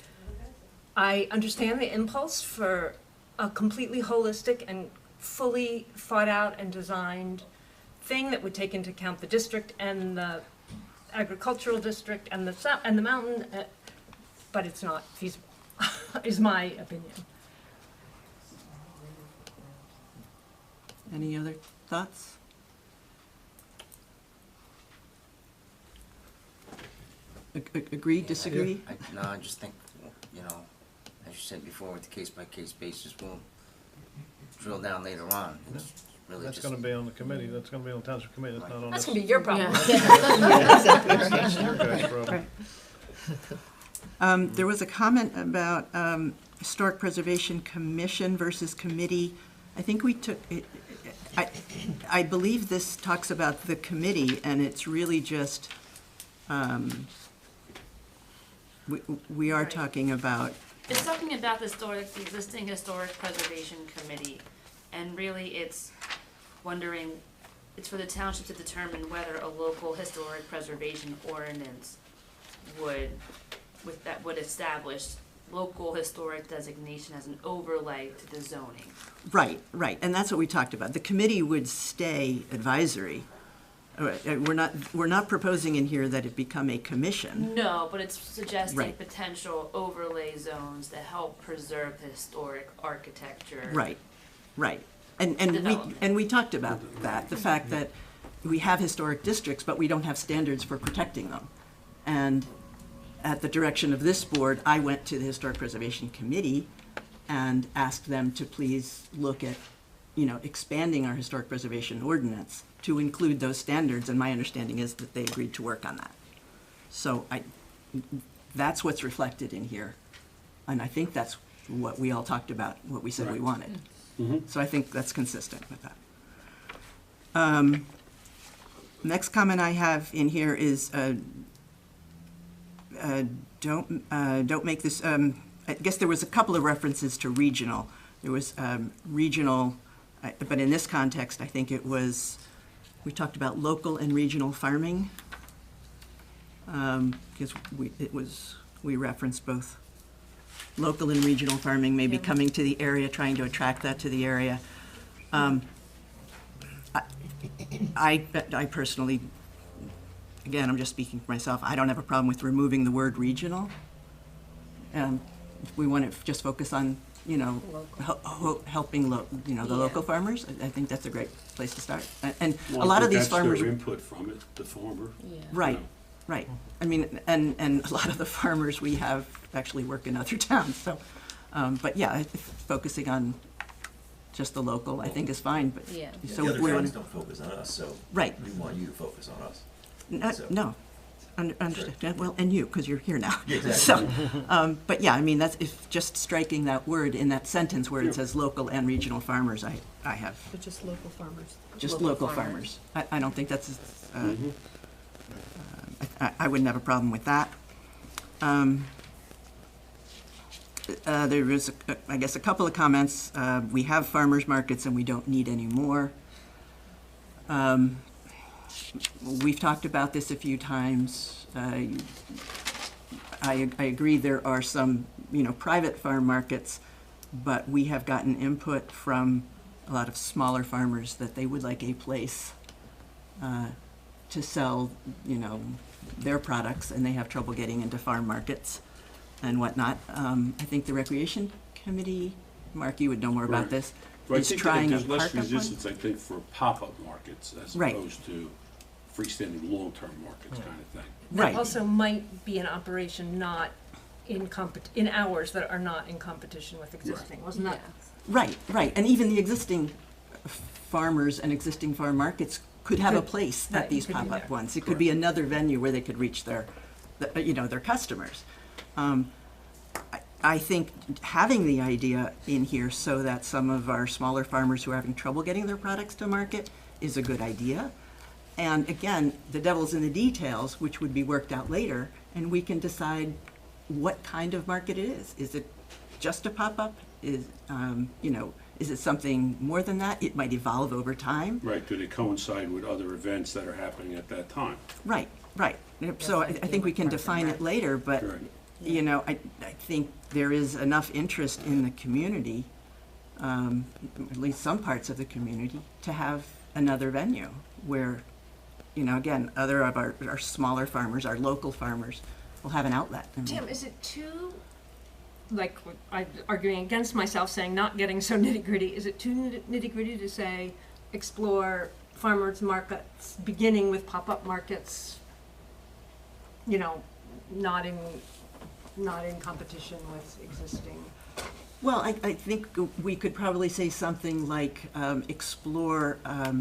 I understand the impulse for a completely holistic and fully thought out and designed thing that would take into account the district and the agricultural district and the mountain, but it's not feasible, is my opinion. Any other thoughts? Agree, disagree? No, I just think, you know, as you said before, with the case-by-case basis, we'll drill down later on. It's really That's just. gonna be on the committee, that's gonna be on the township committee, that's not on us. That's gonna be your problem. That's your guys' problem. There was a comment about Historic Preservation Commission versus committee. I think we took, I believe this talks about the committee, and it's really just, we are talking about. It's talking about the existing historic preservation committee, and really it's wondering, it's for the township to determine whether a local historic preservation ordinance would establish local historic designation as an overlay to the zoning. Right, and that's what we talked about. The committee would stay advisory. We're not proposing in here that it become a commission. No, but it's suggesting Right. potential overlay zones to help preserve the historic architecture. Right. Development. And we talked about that, the fact that we have historic districts, but we don't have standards for protecting them. And at the direction of this board, I went to the Historic Preservation Committee and asked them to please look at, expanding our historic preservation ordinance to include those standards, and my understanding is that they agreed to work on that. So that's what's reflected in here, and I think that's what we all talked about, what we said we wanted. So I think that's consistent with that. Next comment I have in here is, don't make this, I guess there was a couple of references to regional. There was regional, but in this context, I think it was, we talked about local and regional farming, because we referenced both local and regional farming, maybe coming to the area, trying to attract that to the area. I personally, again, I'm just speaking for myself, I don't have a problem with removing the word regional. If we want to just focus on, helping, the local farmers, I think that's a great place to start. And a lot of these farmers. That's their input from it, the farmer. Right. I mean, and a lot of the farmers we have actually work in other towns, so, but yeah, focusing on just the local, I think is fine, but. Yeah. So The other we towns want. don't focus on us, so. Right. We want you to focus on us. No, understand, well, and you, because you're here now. Yeah, exactly. So, but yeah, I mean, that's, if just striking that word in that sentence where it says local and regional farmers, I have. But just local farmers. Just local farmers. I don't think that's, I wouldn't have a problem with that. There is, I guess, a couple of comments. We have farmers markets and we don't need any more. We've talked about this a few times. I agree there are some, private farm markets, but we have gotten input from a lot of smaller farmers that they would like a place to sell, their products, and they have trouble getting into farm markets and whatnot. I think the Recreation Committee, Mark, you would know more about this, is trying a There's less park-up one. resistance, I think, for pop-up markets as Right. opposed to freestanding long-term markets kind of thing. That also might be an operation not in in hours that are not in competition with existing, wasn't that? Right, and even the existing farmers and existing farm markets could have a place at these pop-up ones. It could be another venue where they could reach their customers. I think having the idea in here so that some of our smaller farmers who are having trouble getting their products to market is a good idea. And again, the devil's in the details, which would be worked out later, and we can decide what kind of market it is. Is it just a pop-up? Is it something more than that? It might evolve over time. Right, do they coincide with other events that are happening at that time? Right. So I think we can define it later, but, Right. I think there is enough interest in the community, at least some parts of the community, to have another venue where, again, other of our smaller farmers, our local farmers, will have an outlet. Tim, is it too, I'm arguing against myself saying not getting so nitty-gritty, is it too nitty-gritty to say explore farmers markets, beginning with pop-up markets, you know, not in competition with existing. Well, I think we could probably say something like explore a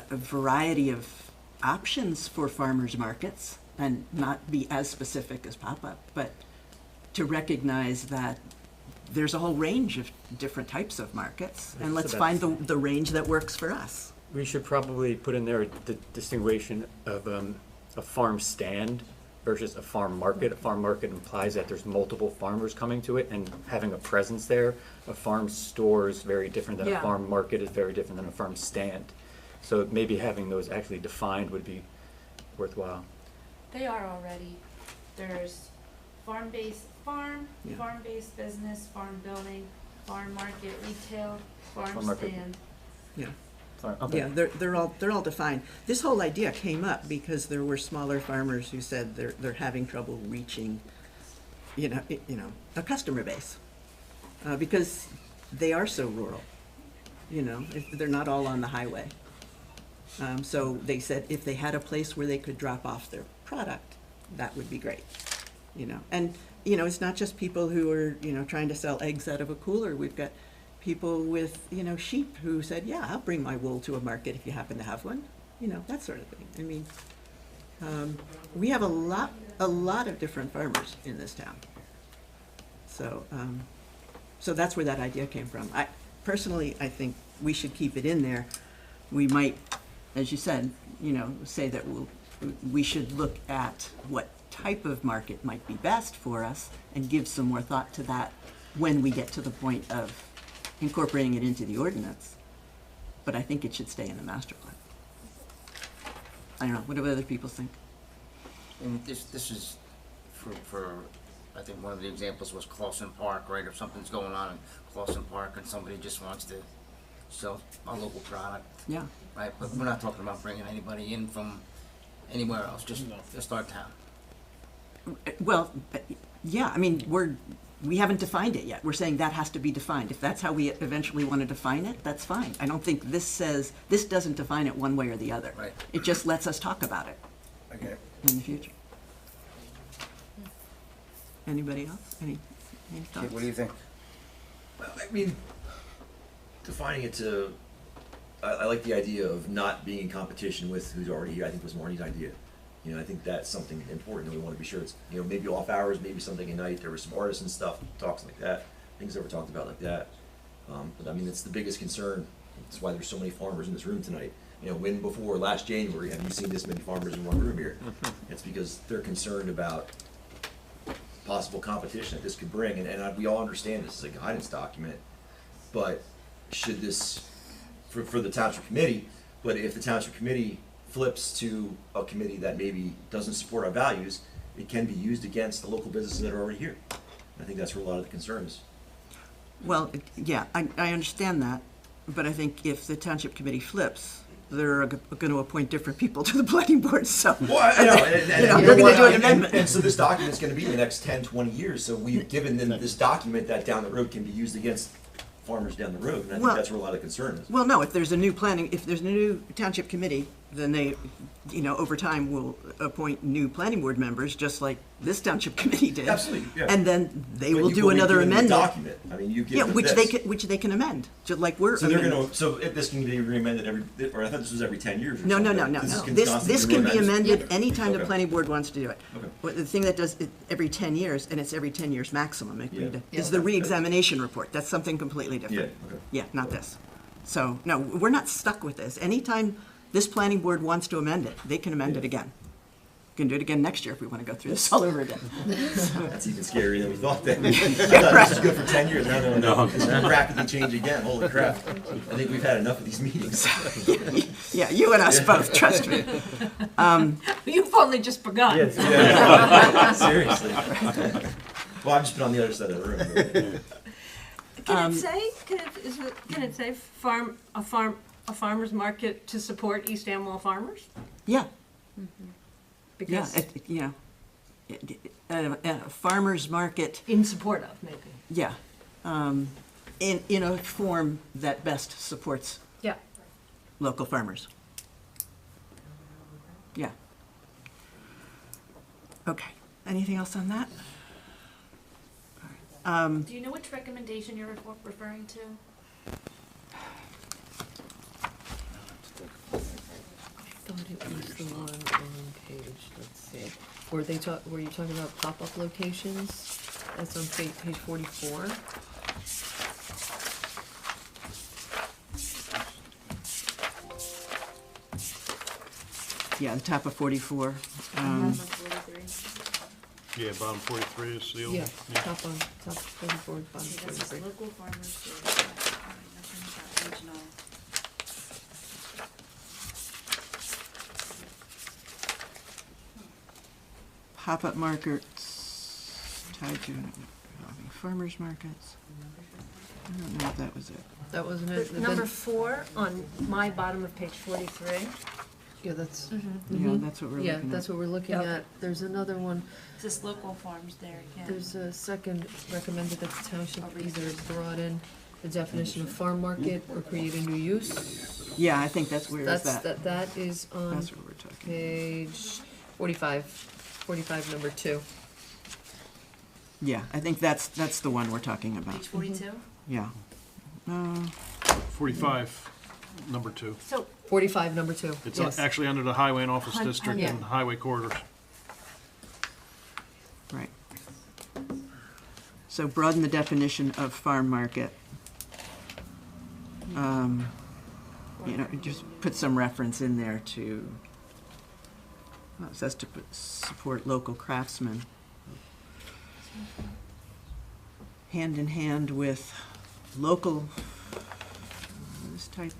variety of options for farmers markets and not be as specific as pop-up, but to recognize that there's a whole range of different types of markets, and let's find the range that works for us. We should probably put in there the distinguishing of a farm stand versus a farm market. A farm market implies that there's multiple farmers coming to it and having a presence there. A farm store is very different than a farm market is very different than a farm stand. So maybe having those actually defined would be worthwhile. They are already. There's farm-based farm-based business, farm building, farm market, retail, farm stand. Yeah. Okay. Yeah, they're all defined. This whole idea came up because there were smaller farmers who said they're having trouble reaching, you know, a customer base, because they are so rural. You know, they're not all on the highway. So they said if they had a place where they could drop off their product, that would be great. You know, and you know, it's not just people who are, you know, trying to sell eggs out of a cooler. We've got people with, you know, sheep who said, yeah, I'll bring my wool to a market if you happen to have one. You know, that sort of thing. I mean, we have a lot of different farmers in this town. So, so that's where that idea came from. Personally, I think we should keep it in there. We might, as you said, you know, say that we should look at what type of market might be best for us and give some more thought to that when we get to the point of incorporating it into the ordinance. But I think it should stay in the master plan. I don't know, what do other people think? And this is for I think one of the examples was Clausen Park, right? If something's going on in Clausen Park and somebody just wants to sell a local product. Yeah. Right, but we're not talking about bringing anybody in from anywhere else, just our town. Well, yeah, I mean, we haven't defined it yet. We're saying that has to be defined. If that's how we eventually want to define it, that's fine. I don't think this doesn't define it one way or the other. Right. It just lets us talk about it Okay. in the future. Anybody else? Any thoughts? What do you think? Well, I mean, defining it to, I like the idea of not being in competition with who's already here. I think was Marnie's idea. You know, I think that's something important, and we want to be sure it's, you know, maybe off hours, maybe something at night. There was some artisan stuff, talks like that, things that were talked about like that. But I mean, it's the biggest concern. That's why there's so many farmers in this room tonight. You know, when before last January, have you seen this many farmers in one room here? It's because they're concerned about possible competition that this could bring, and we all understand this is a guidance document, but should this, for the township committee, but if the township committee flips to a committee that maybe doesn't support our values, it can be used against the local businesses that are already here. I think that's where a lot of the concern is. Well, yeah, I understand that, but I think if the township committee flips, they're going to appoint different people to the planning board, so. Well, I know, and they're going to do an amendment. And so this document's going to be the next 10, 20 years, so we've given them this document that down the road can be used against farmers down the road, and I think that's where a lot of concern is. Well, no, if there's a new township committee, then they, you know, over time will appoint new planning board members, just like this township committee did. Absolutely, yeah. And then they But will do another amendment. Document. I mean, you give yeah, them which this. which they can amend, just like we're. So they're amending. going to. So if this can be re-amended or I thought this was every 10 years. Or No, something. no. This This can be amended anytime the Okay. planning board wants to do it. Okay. But the thing that does it every 10 years, and it's every 10 years maximum, Yeah. is the re-examination report. That's something completely different. Yeah, okay. Yeah, not this. So, no, we're not stuck with this. Anytime this planning board wants to amend it, they can amend it again. We can do it again next year if we want to go through this all over again. That's even scarier than we thought then. I thought this was good for 10 years. No. This will rapidly change again. Holy crap. I think we've had enough of these meetings. Yeah, you and us both, trust me. You've only just begun. Yes. Yeah. Seriously. Well, I've just been on the other side of the room. Can it say a farmer's market to support East Amwell farmers? Yeah. Because a farmer's market. In support of, maybe. Yeah, in a form that best supports Yeah. local farmers. Yeah. Okay, anything else on that? Do you know which recommendation you're referring to? I thought it was the one on page, let's see, were you talking about pop-up locations? That's on page 44. Yeah, the top of 44. Yeah, bottom 43 is the old. Yeah, top 44, bottom That's just 43. local farmers, nothing about regional. Pop-up markets, tied to farmers markets. I don't know if that was it. That wasn't it? Number 4 on my bottom of page 43. Yeah, that's. Yeah, that's what we're looking Yeah, at. that's what we're looking Yep. at. There's another one, Just local farms there, yeah. there's a second recommended that the township either broaden the definition of farm market or create a new use. Yeah, I think that's, where is That's, that? that is on That's what we're talking. page 45, number 2. Yeah, I think that's the one we're talking about. Page 42? Yeah. 45, number 2. So 45, number 2, It's yes. actually under the highway and office district yeah. and highway corridors. Right. So broaden the definition of farm market. You know, just put some reference in there to, well, it says to support local craftsmen. Hand in hand with local, this type,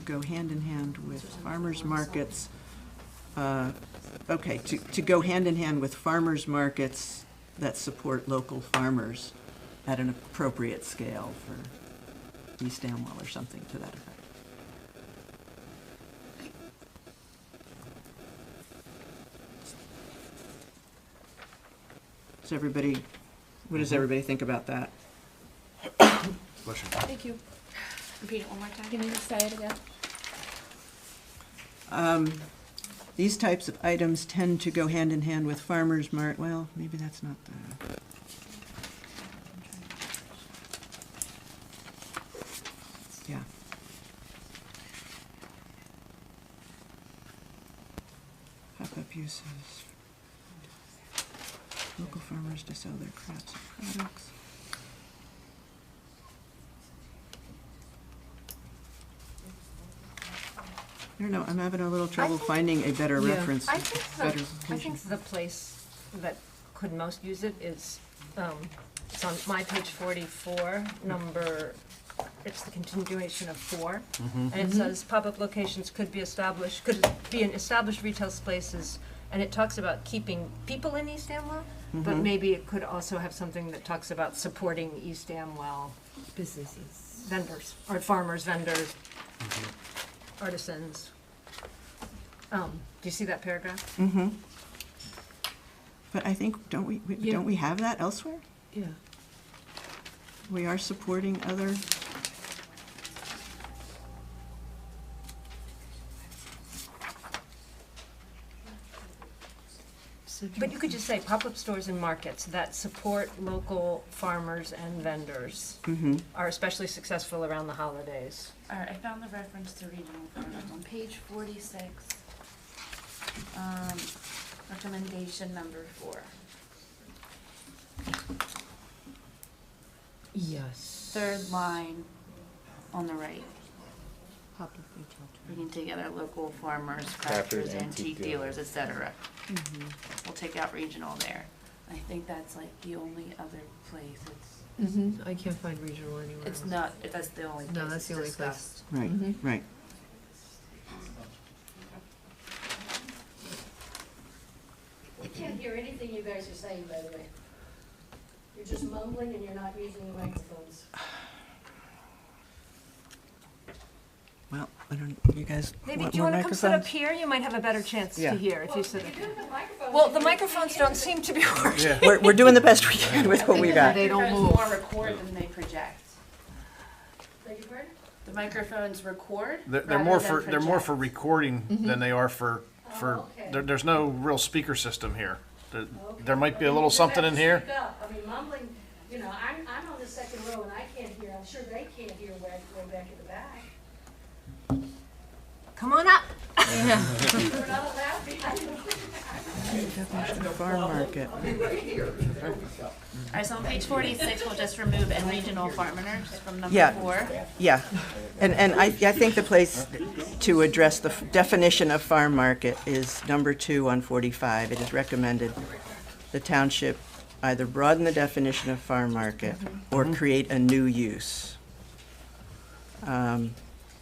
go hand in hand with farmers markets. Okay, to go hand in hand with farmers markets that support local farmers at an appropriate scale for East Amwell or something to that effect. Does everybody, what does everybody think about that? Bless you. Thank you. Repeat it one more time. Can you say it again? These types of items tend to go hand in hand with farmers well, maybe that's not the. Yeah. Pop-up uses. Local farmers to sell their crops and products. I don't know, I'm having a little trouble finding a better Yeah. reference. I better think the place that could most use it is, it's on my page 44, number, it's the continuation of 4. And it says pop-up locations could be in established retail spaces, and it talks about keeping people in East Amwell, but maybe it could also have something that talks about supporting East Amwell Businesses. vendors, or farmers, vendors, artisans. Do you see that paragraph? Mm-hmm. But I think, don't we have that elsewhere? Yeah. We are supporting other. But you could just say pop-up stores and markets that support local farmers and vendors are especially successful around the holidays. All right, I found the reference to regional farmers on page 46. Recommendation number 4. Yes. Third line on the right. Pop-up retail. Bringing together local farmers, Crafters, crafters, antique antique dealers. dealers, etc. We'll take out regional there. I think that's like the only other place. I can't find regional anywhere It's else. not, that's the only place No, that's it's the only place. discussed. Right, right. We can't hear anything you guys are saying, by the way. You're just mumbling and you're not using the microphones. Well, I don't, you guys Maybe, want do you more want to come sit up microphones? here? You might have a better chance Yeah. to hear if you sit Well, up. you're doing the microphones. Well, the microphones don't seem to be working. We're doing the best we can with what we got. They don't Because move. more record than they project. Beg your pardon? The microphones record They're rather more than for, they're more project. for recording than they are for, Oh, okay. there's no real speaker system here. There Okay. might be a Well, little you something have in to here. speak up. I mean, mumbling, you know, I'm on the second row and I can't hear, I'm sure they can't hear way back in the back. Come on up. We're not allowed behind the Farm market. I'll be right here. Alright, so on page 46, we'll just remove and regional farmers from number Yeah. 4. Yeah, and I think the place to address the definition of farm market is number 2 on 45. It is recommended the township either broaden the definition of farm market or create a new use.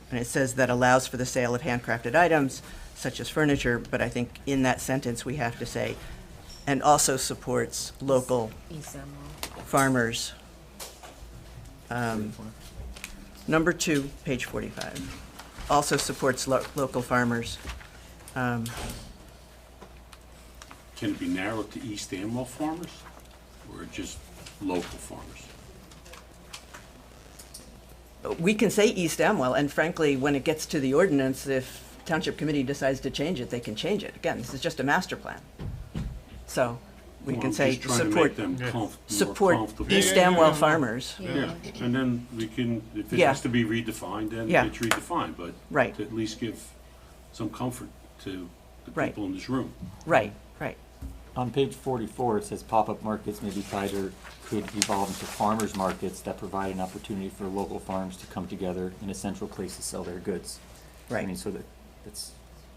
And it says that allows for the sale of handcrafted items such as furniture, but I think in that sentence we have to say, and also supports local farmers. Number 2, page 45, also supports local farmers. Can it be narrowed to East Amwell farmers, or just local farmers? We can say East Amwell, and frankly, when it gets to the ordinance, if Township Committee decides to change it, they can change it. Again, this is just a master plan. So we Well, can I'm say just trying to support, make them more support comfortable. East Amwell farmers. Yeah, and then we can, if it Yeah. has to be redefined, then Yeah. it's redefined, but Right. to at least give some comfort to the Right. people in this room. Right, right. On page 44, it says pop-up markets may be tied or could evolve into farmers markets that provide an opportunity for local farms to come together in a central place to sell their goods. Right. I mean, so that's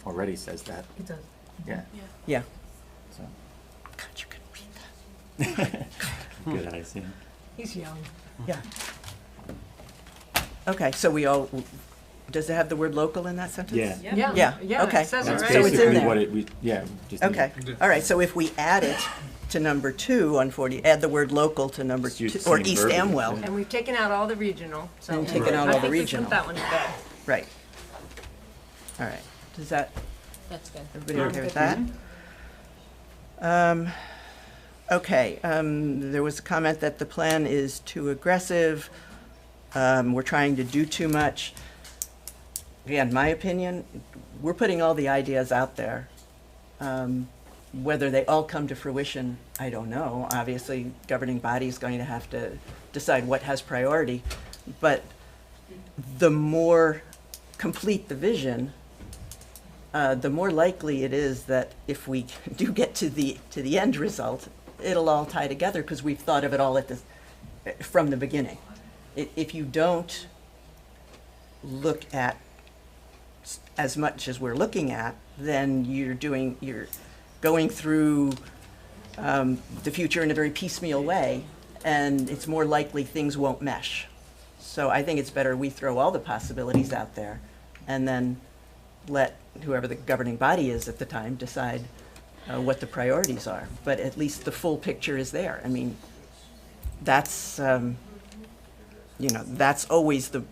already says that. It does. Yeah. Yeah. So. God, you can read that. Good eyes, yeah. He's young. Yeah. Okay, so we all, does it have the word local in that sentence? Yeah. Yeah. Yeah, Yeah, okay. it says it That's right. So it's in basically there. what it, just. need- Okay, all right, so if we add it to number 2 on 40, add the word local to number It's used 2, the or same East verbiage, Amwell. yeah. And we've taken out all the regional, so. And taken out all the I think we regional. put that one to bed. Right. All right, does that, That's good. everybody okay with that? Okay, there was a comment that the plan is too aggressive, we're trying to do too much. Again, my opinion, we're putting all the ideas out there. Whether they all come to fruition, I don't know. Obviously, governing body is going to have to decide what has priority. But the more complete the vision, the more likely it is that if we do get to the end result, it'll all tie together because we've thought of it all from the beginning. If you don't look at as much as we're looking at, then you're going through the future in a very piecemeal way, and it's more likely things won't mesh. So I think it's better we throw all the possibilities out there and then let whoever the governing body is at the time decide what the priorities are. But at least the full picture is there. I mean, that's, that's always the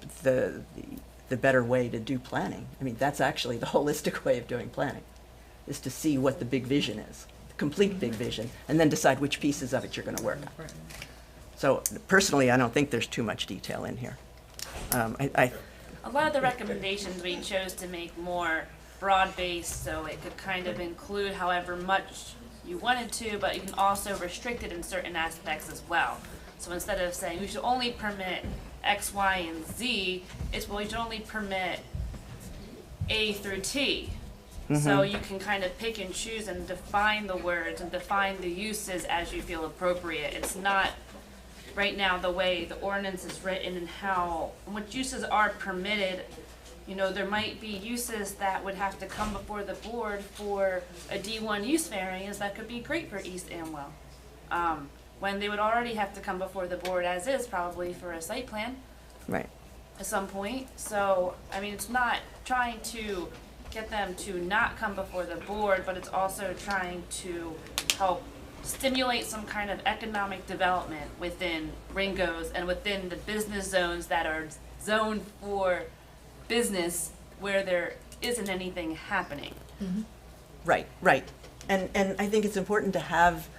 better way to do planning. I mean, that's actually the holistic way of doing planning, is to see what the big vision is, the complete big vision, and then decide which pieces of it you're going to work on. So personally, I don't think there's too much detail in here. A lot of the recommendations we chose to make more broad-based, so it could kind of include however much you wanted to, but you can also restrict it in certain aspects as well. So instead of saying we should only permit X, Y, and Z, it's well, we should only permit A through T. So you can kind of pick and choose and define the words and define the uses as you feel appropriate. It's not right now the way the ordinance is written and what uses are permitted. There might be uses that would have to come before the board for a D1 use variance that could be great for East Amwell. When they would already have to come before the board as is, probably for a site plan. Right. At some point. So, I mean, it's not trying to get them to not come before the board, but it's also trying to help stimulate some kind of economic development within Ringo's and within the business zones that are zoned for business where there isn't anything happening. Right. And I think it's important to have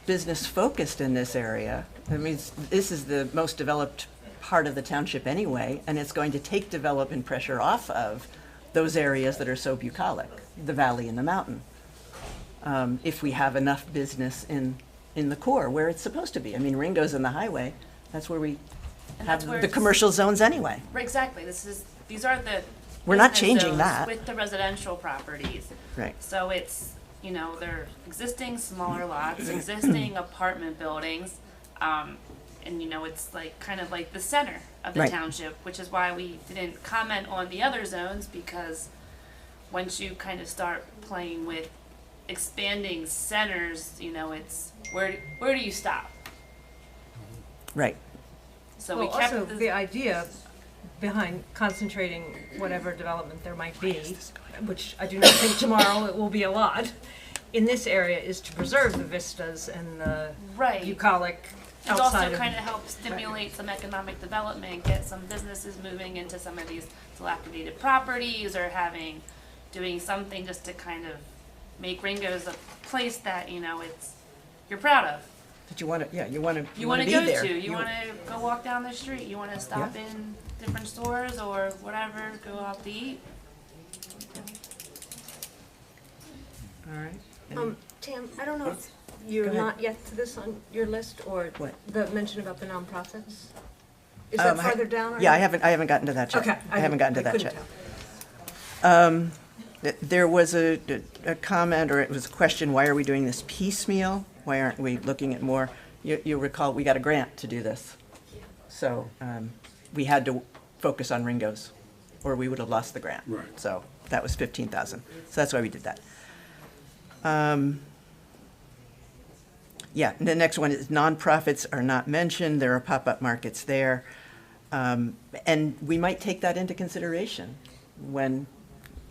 business focused in this area. I mean, this is the most developed part of the township anyway, and it's going to take development pressure off of those areas that are so bucolic, the valley and the mountain. If we have enough business in the core where it's supposed to be. I mean, Ringo's and the highway, that's where we And have that's where the it's- commercial zones anyway. Right, exactly, these are the We're not business changing zones that. with the residential properties. Right. So it's, you know, they're existing smaller lots, existing apartment buildings, and you know, it's like, kind of like the center of the Right. township, which is why we didn't comment on the other zones, because once you kind of start playing with expanding centers, you know, it's, where do you stop? Right. So Well, we kept also, this- the idea behind concentrating whatever development there might be, which I do not think tomorrow it will be a lot, in this area is to preserve the vistas and the Right. bucolic It outside also of. kind of helps stimulate some economic development, get some businesses moving into some of these dilapidated properties, or doing something just to kind of make Ringo's a place that, you know, you're proud of. But you want to, yeah, you want to You want to be go there. to, you want to go walk down the street, you want to stop Yeah. in different stores or whatever, go out to eat. All right. Tam, I don't know if you're ahead. not yet to this on your list, or What? the mention about the nonprofits? Is Um, that I- farther down? or- Yeah, I haven't gotten to that yet. Okay. I haven't gotten to that couldn't yet. tell. There was a comment, or it was a question, why are we doing this piecemeal? Why aren't we looking at more? You recall, we got a grant to do this. So we had to focus on Ringo's, or we would have lost the grant. Right. So that was 15,000. So that's why we did that. Yeah, the next one is nonprofits are not mentioned. There are pop-up markets there. And we might take that into consideration when,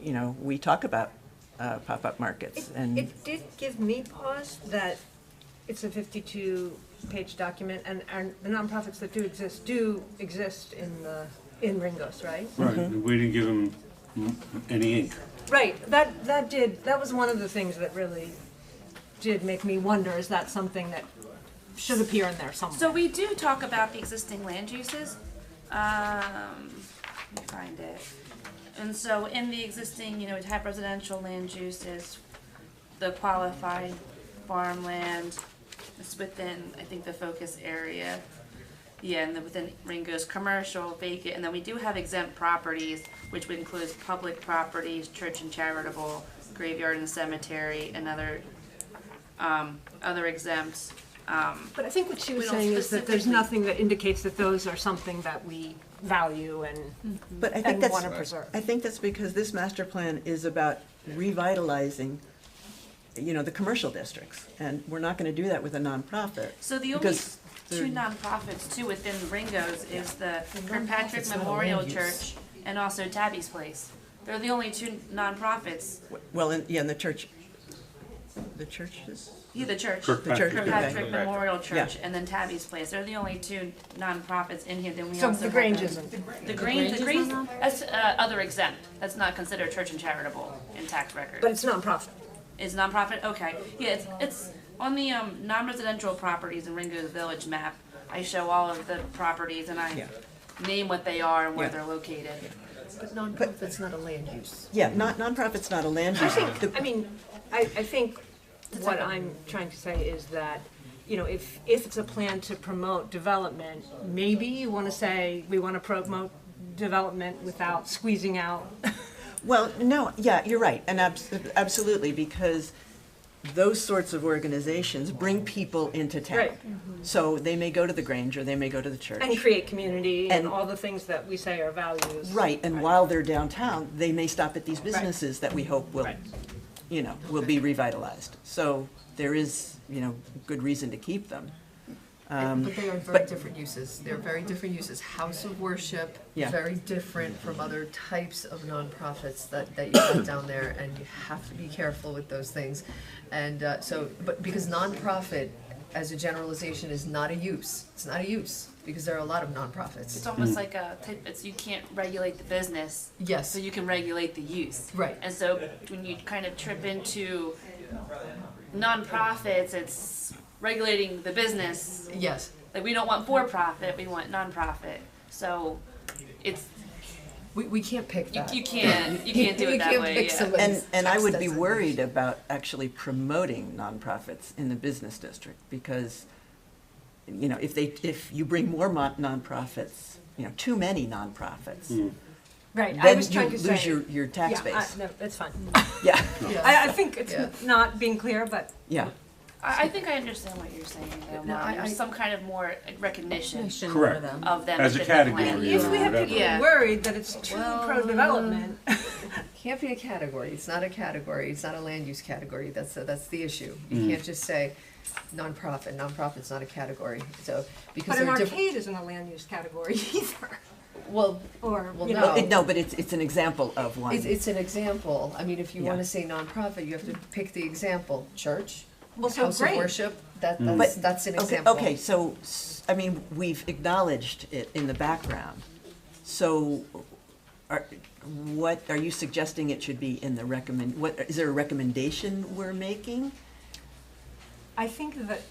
you know, we talk about pop-up markets. And It did give me pause that it's a 52-page document, and the nonprofits that do exist in Ringo's, right? Right, and we didn't give them any ink. Right, that was one of the things that really did make me wonder, is that something that should appear in there somewhere? So we do talk about the existing land uses. Let me find it. And so in the existing, you know, we have residential land uses, the qualified farmland, it's within, I think, the focus area. Yeah, and then within Ringo's commercial, vacant, and then we do have exempt properties, which would include public properties, church and charitable, graveyard and cemetery, and other exempts. But I think what she was We don't saying is that there's specifically- nothing that indicates that those are something that we value and But I think and that's, wanna preserve. I think that's because this master plan is about revitalizing, you know, the commercial districts. And we're not gonna do that with a nonprofit. So the only because two they're- nonprofits too within Ringo's is the Kirkpatrick nonprofit's not a Memorial land use. Church and also Tabby's Place. They're the only two nonprofits. Well, and the church is? Yeah, the church. Kirkpatrick. Kirkpatrick Okay. Memorial Church Yeah. and then Tabby's Place. They're the only two nonprofits in here. Then we So also the have Grange isn't. The Grange, that's other exempt. That's not considered church and charitable in tax record. But it's nonprofit. Is nonprofit? Okay. Yeah, it's on the non-residential properties in Ringo's Village map. I show all of the properties and I Yeah. name what they are and where Yeah. they're located. But nonprofit's not a land use. Yeah, nonprofit's not a land use. I mean, I think what I'm trying to say is that, you know, if it's a plan to promote development, maybe you wanna say, we wanna promote development without squeezing out. Well, no, yeah, you're right, and absolutely, because those sorts of organizations bring people into town. Right. So they may go to the Grange or they may go to the church. And create community and And- all the things that we say are values. Right, and while they're downtown, they may stop at these businesses that we hope will, you know, will be revitalized. So there is, you know, good reason to keep them. But they are very different uses. They're very different uses. House of worship, Yeah. very different from other types of nonprofits that you have down there, and you have to be careful with those things. And but because nonprofit, as a generalization, is not a use. It's not a use, because there are a lot of nonprofits. It's almost like you can't regulate the business. Yes. So you can regulate the use. Right. And so when you kind of trip into nonprofits, it's regulating the business. Yes. Like we don't want for-profit, we want nonprofit. So it's, We can't pick that. you can't do it that way, pick yeah. somebody's And I tax would be designation. worried about actually promoting nonprofits in the business district, because, you know, if you bring more nonprofits, you know, too many nonprofits, Right, I then was trying to you say. lose your tax base. No, that's fine. Yeah, I think it's Yeah. not being clear, but yeah. I think I understand what you're saying, though, No, Mom. I- There's some kind of more recognition Correct. of them As a within the category plan. or if we have whatever. people Yeah. worried that it's too pro-development, Can't be a category. It's not a category. It's not a land use category. That's the issue. You Mm. can't just say nonprofit. Nonprofit's not a category. So because but an they're different. arcade isn't a land use category either. Well, Or, Well, you no. know, No, but it's an example of one. it's an example. I mean, if you Yeah. want to say nonprofit, you have to pick the example. Church, Well, so house great. of worship. That's an Okay, example. okay, so, I mean, we've acknowledged it in the background. So, what, are you suggesting it should be in the what, is there a recommendation we're making? I think that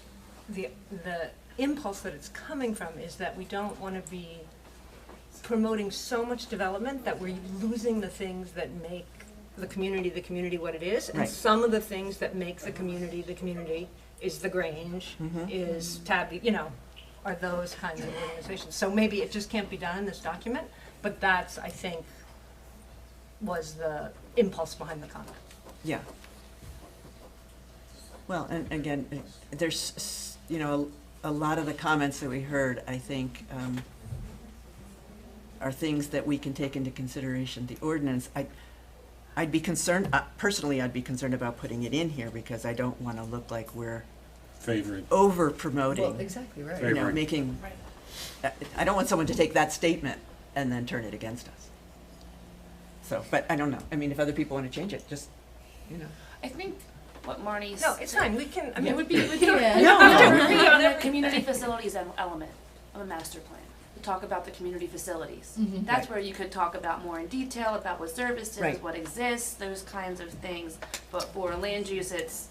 the impulse that it's coming from is that we don't want to be promoting so much development that we're losing the things that make the community what it is. And Right. some of the things that make the community is the Grange, is Tabby, you know, are those kinds of organizations. So maybe it just can't be done in this document, but that's, I think, was the impulse behind the comment. Yeah. Well, and again, there's, you know, a lot of the comments that we heard, I think, are things that we can take into consideration. The ordinance, I'd be concerned, personally, I'd be concerned about putting it in here because I don't want to look like we're Favoring. over promoting. Well, exactly right. You know, Favoring. making, I don't want someone to take that statement and then turn it against us. So, but I don't know. I mean, if other people want to change it, just, you know. I think what Marnie's. No, it's fine, we can, I mean. It would be, it would be, Yeah. it No, would no. be on the community facilities element of a master plan. To talk about the community facilities. That's Right. where you could talk about more in detail about what services, Right. what exists, those kinds of things. But for land use, it's,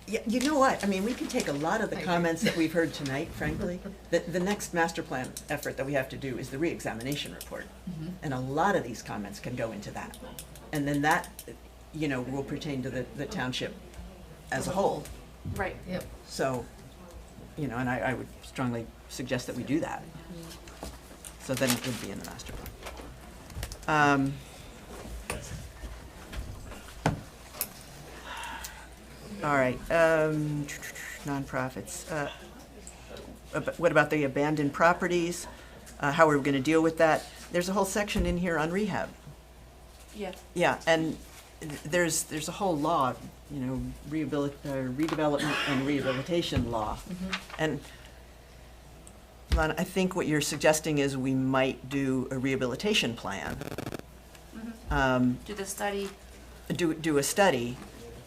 Yeah, you know what, I mean, we can take a lot of the I agree. comments that we've heard tonight, frankly. The next master plan effort that we have to do is the reexamination report. And a lot of these comments can go into that. And then that, you know, will pertain to the township as a whole. right. Yep. So, you know, and I would strongly suggest that we do that. So then it would be in the master plan. All right, nonprofits. What about the abandoned properties? How are we gonna deal with that? There's a whole section in here on rehab. Yeah. Yeah, and there's a whole law, you know, redevelopment and rehabilitation law. And Lana, I think what you're suggesting is we might do a rehabilitation plan. Do the study. Do a study,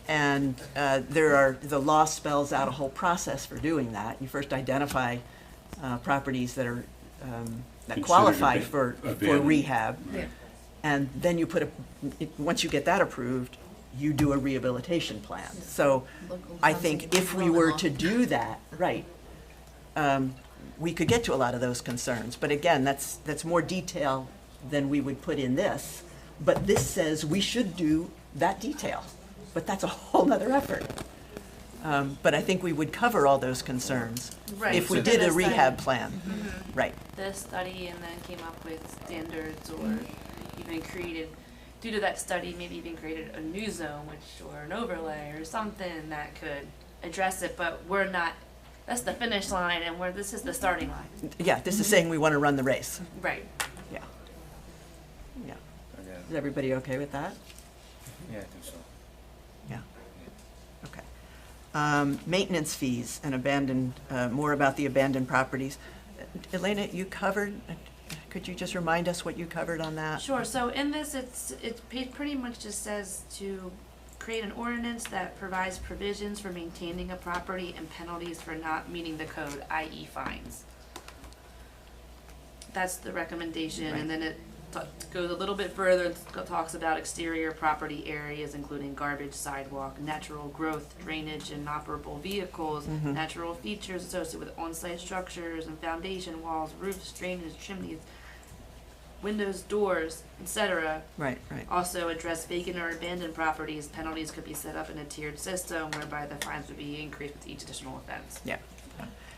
and the law spells out a whole process for doing that. You first identify properties that are, that Considered qualify for abandoned. rehab. Yeah. And then you once you get that approved, you do a rehabilitation plan. So Local I housing think if we development were law. to do that, right, we could get to a lot of those concerns. But again, that's more detail than we would put in this. But this says we should do that detail, but that's a whole nother effort. But I think we would cover all those concerns Right. if we So did then a the rehab study. plan. Right, The study and then came up with standards or even created, due to that study, maybe even created a new zone or an overlay or something that could address it, but we're not, that's the finish line and this is the starting line. yeah, this is saying we want to run the race. Right. Yeah. Yeah. Is everybody okay with that? Yeah, I think so. Yeah. Okay. Maintenance fees and abandoned, more about the abandoned properties. Elena, you covered, could you just remind us what you covered on that? Sure, so in this, it pretty much just says to create an ordinance that provides provisions for maintaining a property and penalties for not meeting the code, i.e. fines. That's the recommendation, and then it goes a little bit further and talks about exterior property areas, including garbage, sidewalk, natural growth, drainage, and operable vehicles, natural features associated with on-site structures and foundation walls, roofs, drainage, chimneys, windows, doors, etc. Right, right. Also address vacant or abandoned properties. Penalties could be set up in a tiered system whereby the fines would be increased with each additional offense. Yeah.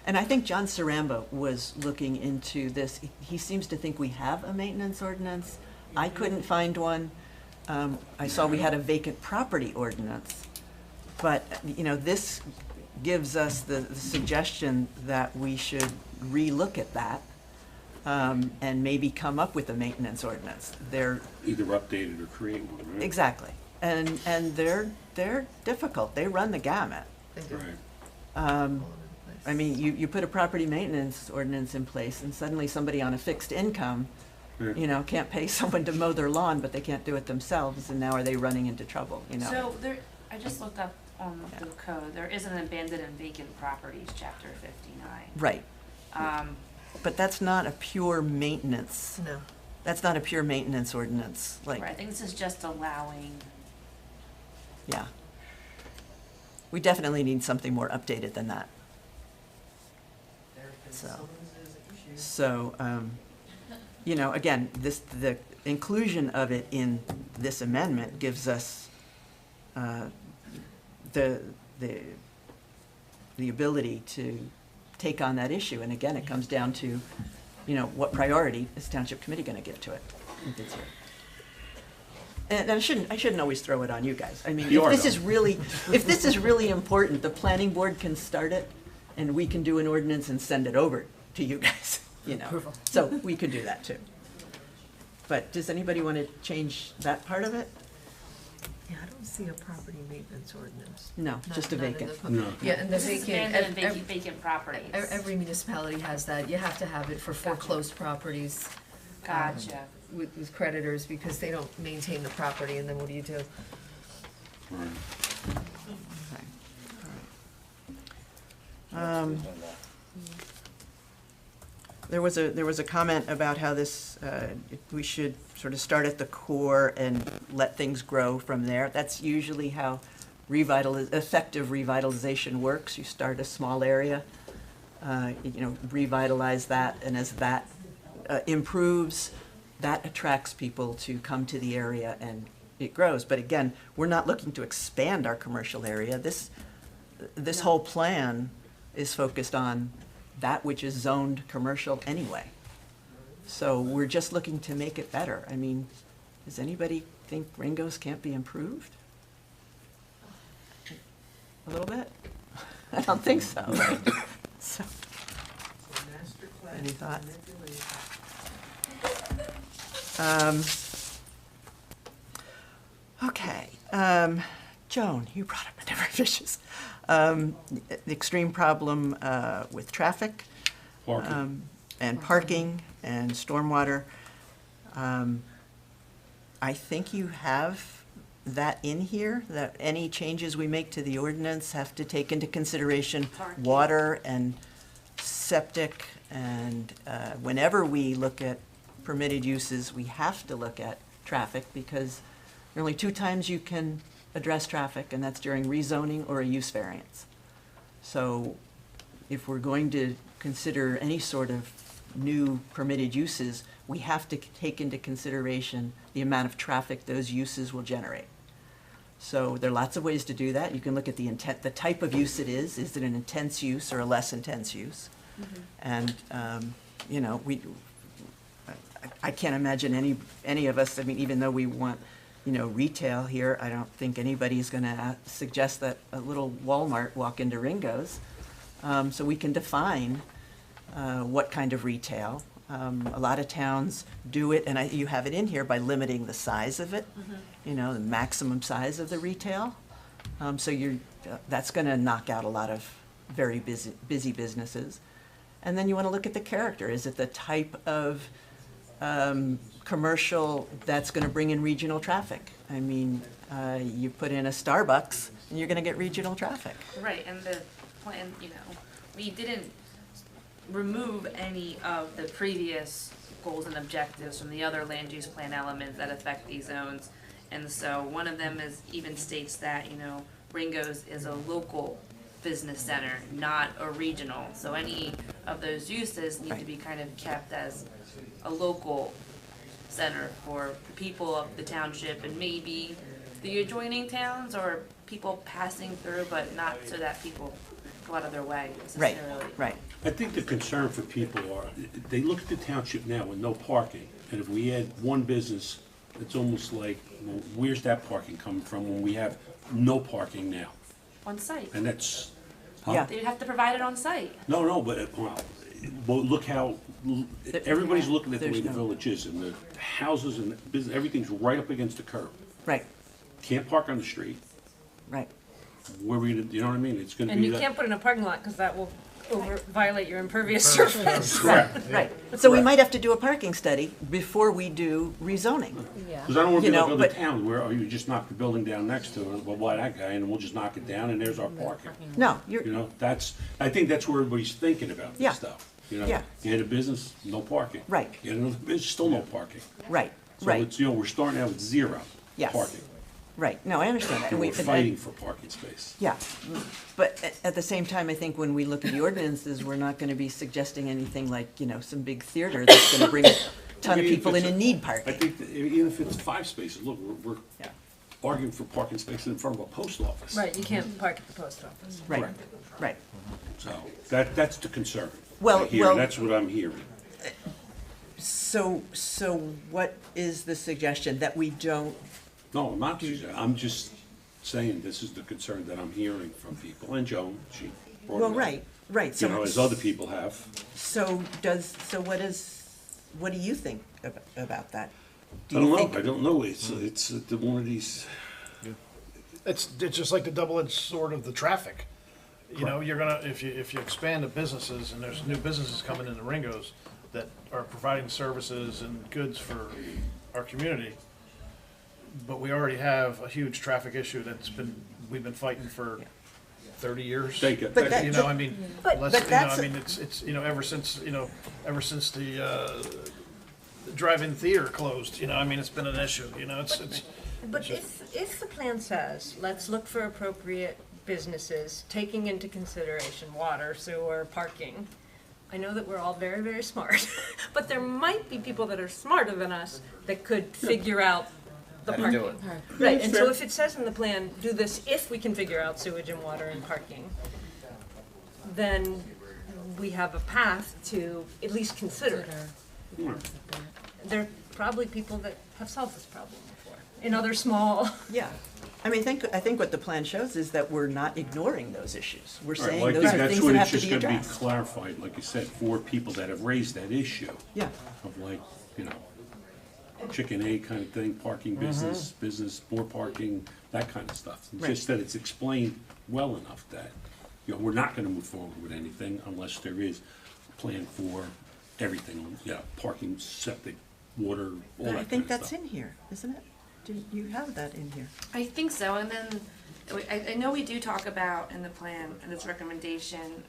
And I think John Saramba was looking into this. He seems to think we have a maintenance ordinance. I couldn't find one. I saw we had a vacant property ordinance. But, you know, this gives us the suggestion that we should relook at that and maybe come up with a maintenance ordinance. They're either updated or create one, right? exactly. And they're difficult. They run the gamut. Right. I mean, you put a property maintenance ordinance in place and suddenly somebody on a fixed income, you know, can't pay someone to mow their lawn, but they can't do it themselves, and now are they running into trouble, you know? So there, I just looked up on the code. There is an abandoned and vacant properties, chapter 59. Right. But that's not a pure maintenance. No. That's not a pure maintenance ordinance, like. Right, I think this is just allowing. Yeah. We definitely need something more updated than that. So, you know, again, the inclusion of it in this amendment gives us the ability to take on that issue. And again, it comes down to, you know, what priority is Township Committee going to give to it? And I shouldn't always throw it on you guys. I mean, if this is really important, the planning board can start it, and we can do an ordinance and send it over to you guys, you know. So we could do that too. But does anybody want to change that part of it? Yeah, I don't see a property maintenance ordinance. No, just a Not in vacant. the- No. Yeah, and the This is vacant, abandoned and vacant properties. every municipality has that. You have to have it for foreclosed properties. Gotcha. With creditors, because they don't maintain the property, and then what do you do? Right. There was a comment about how this, we should sort of start at the core and let things grow from there. That's usually how effective revitalization works. You start a small area, you know, revitalize that, and as that improves, that attracts people to come to the area and it grows. But again, we're not looking to expand our commercial area. This whole plan is focused on that which is zoned commercial anyway. So we're just looking to make it better. I mean, does anybody think Ringo's can't be improved? A little bit? I don't think so, right? So, any thoughts? Okay, Joan, you brought up Never Fishes. The extreme problem with traffic. Parking. And parking and stormwater. I think you have that in here, that any changes we make to the ordinance have to take into consideration water and septic, and whenever we look at permitted uses, we have to look at traffic, because there are only two times you can address traffic, and that's during rezoning or a use variance. So if we're going to consider any sort of new permitted uses, we have to take into consideration the amount of traffic those uses will generate. So there are lots of ways to do that. You can look at the intent, the type of use it is. Is it an intense use or a less intense use? And, you know, I can't imagine any of us, I mean, even though we want, you know, retail here, I don't think anybody's gonna suggest that a little Walmart walk into Ringo's. So we can define what kind of retail. A lot of towns do it, and you have it in here, by limiting the size of it, you know, the maximum size of the retail. So that's gonna knock out a lot of very busy businesses. And then you wanna look at the character. Is it the type of commercial that's gonna bring in regional traffic? I mean, you put in a Starbucks, and you're gonna get regional traffic. Right, and the plan, you know, we didn't remove any of the previous goals and objectives from the other land use plan elements that affect these zones. And so one of them is even states that, you know, Ringo's is a local business center, not a regional. So any of those uses need to be kind of kept as a local center for the people of the township and maybe the adjoining towns or people passing through, but not so that people go out of their way necessarily. Right. I think the concern for people are, they look at the township now with no parking, and if we add one business, it's almost like, well, where's that parking coming from when we have no parking now? On site. And that's, They'd have to provide it on site. No, but, well, look how, everybody's looking at the way There's the no- village is, and the houses and the business, everything's right up against the curb. Right, Can't park on the street. right. Where we, you know what I mean? It's gonna And be you that. can't put in a parking lot, because that will violate your impervious surface. Correct. Right, so we might have to do a parking study before we do rezoning. Yeah. Because I don't want to You be like know, other but- towns where you just knock the building down next to it, well, why that guy, and we'll just knock it down and there's our parking. No, you're, You know, I think that's where everybody's thinking about Yeah. this stuff. You know, Yeah. you had a business, no parking. Right. You had another business, still no parking. right, So right, it's, you know, we're starting out with zero Yes. parking. right. No, I understand that. And we're and fighting for parking space. Yeah, but at the same time, I think when we look at the ordinances, we're not gonna be suggesting anything like, you know, some big theater that's gonna bring a ton I of mean, if people in it's and need I parking. think that even if it's 5 spaces, look, we're Yeah. arguing for parking spaces in front of a post office. Right, you can't park at the post office. Right, Correct. right. So that's the concern. Well- I hear, well- that's what I'm hearing. So what is the suggestion, that we don't, No, I'm not, I'm just saying this is the concern that I'm hearing from people, and Joan, she brought it well, up. right, You so. know, as other people have. So what do you think about that? I don't know, I don't know, it's one of these, It's just like the double-edged sword of the traffic. You know, you're gonna, if you expand the businesses and there's new businesses coming into Ringo's that are providing services and goods for our community, but we already have a huge traffic issue we've been fighting for 30 years. Take it. But that- You know, I mean, but let's, you know, that's I a- mean, it's, you know, ever since the drive-in theater closed, you know, I mean, it's been an issue, you know, it's. But if the plan says, let's look for appropriate businesses, taking into consideration water, sewer, parking, I know that we're all very, very smart, but there might be people that are smarter than us that could figure out the How to parking. do it. Right, and so if it says in the plan, do this if we can figure out sewage and water and parking, then we have a path to at least consider it. There are probably people that have solved this problem before, in other small. Yeah, I mean, I think what the plan shows is that we're not ignoring those issues. We're All right, saying well, I those think are that's things what that it's have to just be gonna be addressed. clarified, like you said, for people that have raised that issue. Yeah, Of like, you know, chicken egg kind of thing, parking business, more parking, that kind of stuff. It's Right. just that it's explained well enough that, you know, we're not gonna move forward with anything unless there is a plan for everything, yeah, parking, septic, water, all that I kind of think that's stuff. in here, isn't it? Do you have that in here? I think so, and then, I know we do talk about in the plan, and this recommendation,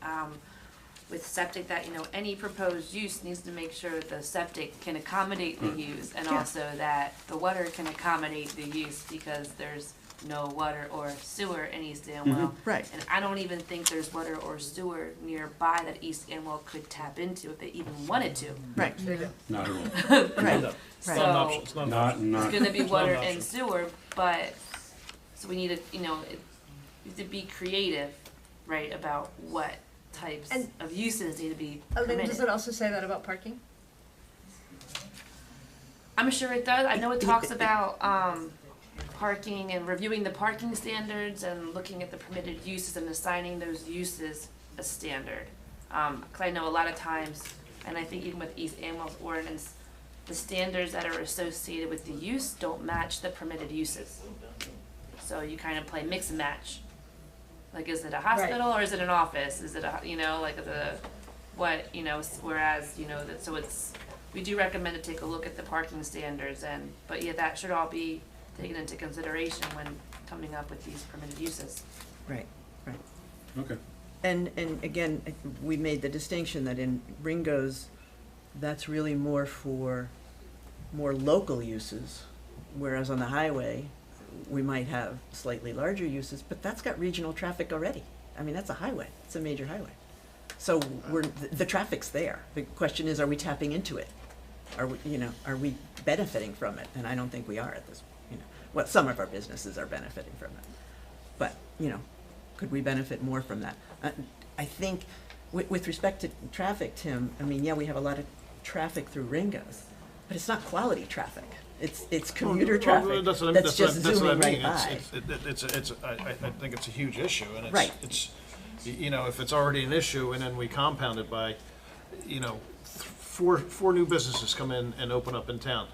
with septic, that, you know, any proposed use needs to make sure the septic can accommodate the use, and Yeah. also that the water can accommodate the use, because there's no water or sewer in East Amwell. Right. And I don't even think there's water or sewer nearby that East Amwell could tap into if they even wanted to. Right, Not at all. right, It's right. not an option, it's not an option. Not, It's gonna be It's not an water option. and sewer, but, so we need to, you know, we have to be creative, right, about what types And- of uses need to be Then does permitted. it also say that about parking? I'm sure it does, I know it talks about, parking and reviewing the parking standards and looking at the permitted uses and assigning those uses a standard. 'Cause I know a lot of times, and I think even with East Amwell's ordinance, the standards that are associated with the use don't match the permitted uses. So you kind of play mix and match. Like, is it a hospital or is it an office? Is it a, you know, like what, you know, whereas, you know, that, so it's, we do recommend to take a look at the parking standards and, but yeah, that should all be taken into consideration when coming up with these permitted uses. Right, right. okay. And again, we made the distinction that in Ringo's, that's really more for more local uses, whereas on the highway, we might have slightly larger uses, but that's got regional traffic already. I mean, that's a highway, it's a major highway. So the traffic's there. The question is, are we tapping into it? Are we benefiting from it? And I don't think we are at this, well, some of our businesses are benefiting from it. But, could we benefit more from that? I think with respect to traffic, Tim, I mean, yeah, we have a lot of traffic through Ringo's, but it's not quality traffic. It's commuter traffic that's just zooming right by. I think it's a huge issue, and Right. it's if it's already an issue, and then we compound it by, four new businesses come in and open up in town,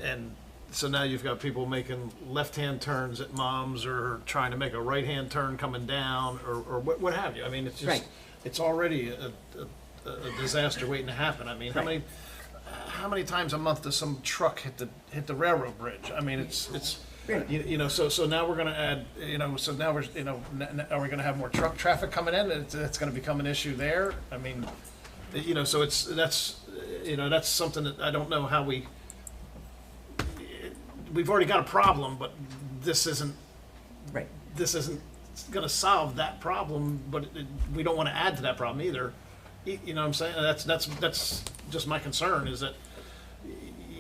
and so now you've got people making left-hand turns at Mom's, or trying to make a right-hand turn coming down, or what have you. I mean, it's just Right. it's already a disaster waiting to happen. I mean, Right. how many times a month does some truck hit the railroad bridge? I mean, it's Right. so now we're going to add, so now we're, are we going to have more truck traffic coming in? It's going to become an issue there. I mean, so that's something that I don't know how we've already got a problem, but this isn't Right. This isn't going to solve that problem, but we don't want to add to that problem either. You know what I'm saying? That's just my concern, is that,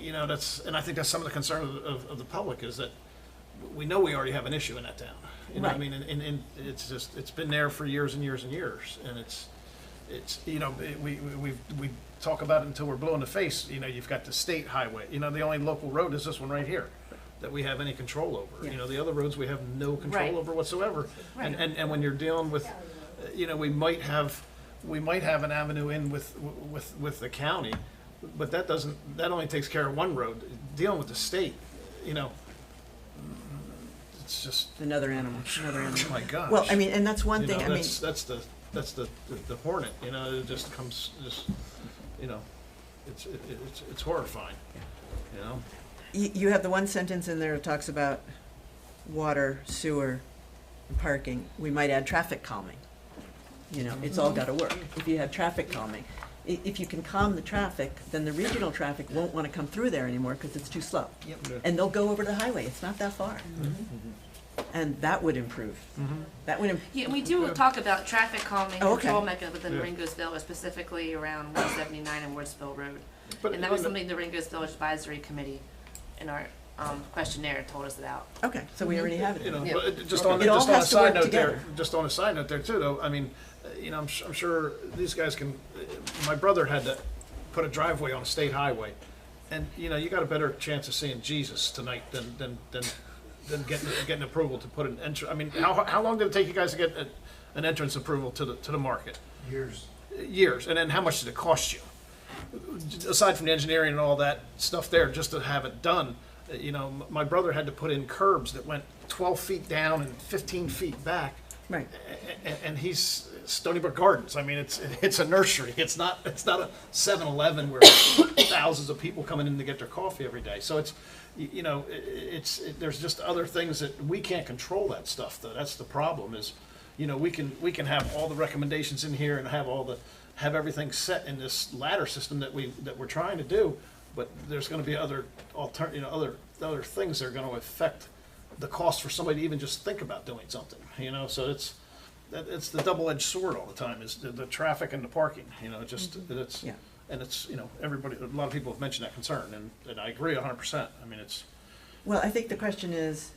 and I think that's some of the concern of the public, is that we know we already have an issue in that town. You know what I mean? And it's been there for years and years and years, and we talk about it until we're blue in the face. You've got the state highway. The only local road is this one right here that we have any control over. Yeah. The other roads we have no control Right. over whatsoever. Right. And when you're dealing with, we might have an avenue in with the county, but that only takes care of one road. Dealing with the state, it's just Another animal. oh my gosh. Well, I mean, and that's one thing. That's the hornet. It just comes it's horrifying. You have the one sentence in there that talks about water, sewer, and parking. We might add traffic calming. It's all got to work. If you have traffic calming, if you can calm the traffic, then the regional traffic won't want to come through there anymore because it's too slow. And they'll go over the highway. It's not that far. And that would improve. That would Yeah, we do talk about traffic calming Oh, okay. control mechanism within Yeah. Ringo's Village, specifically around 179 and Woodsville Road. But, And that was something the Ringo's Village Advisory Committee in our questionnaire told us about. Okay, so we already have it. But just It on all a has to side work note there, together. just on a side note there too, though. I mean, I'm sure these guys can. My brother had to put a driveway on a state highway, and you got a better chance of seeing Jesus tonight than getting approval to put an entrance. I mean, how long did it take you guys to get an entrance approval to the market? Years, and then how much did it cost you? Aside from the engineering and all that stuff there, just to have it done, my brother had to put in curbs that went 12 feet down and 15 feet back. Right. And he's Stony Brook Gardens. I mean, it's a nursery. It's not a 7-Eleven where thousands of people coming in to get their coffee every day. So there's just other things that we can't control that stuff though. That's the problem is, we can have all the recommendations in here and have everything set in this ladder system that we're trying to do, but there's going to be other things that are going to affect the cost for somebody to even just think about doing something. So it's the double-edged sword all the time is the traffic and the parking. It's Yeah. and it's everybody. A lot of people have mentioned that concern, and I agree 100%. I mean, it's Well, I think the question is,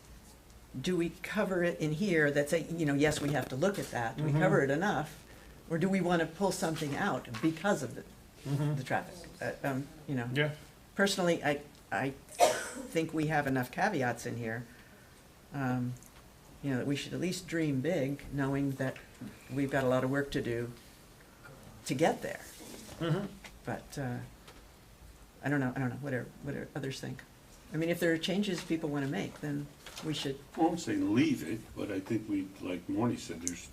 do we cover it in here that say, yes, we have to look at that. Do we cover it enough? Or do we want to pull something out because of the traffic? Yeah. Personally, I think we have enough caveats in here, that we should at least dream big, knowing that we've got a lot of work to do to get there. But I don't know what do others think? I mean, if there are changes people want to make, then we should. Well, I'm saying leave it, but I think like Marty said, there's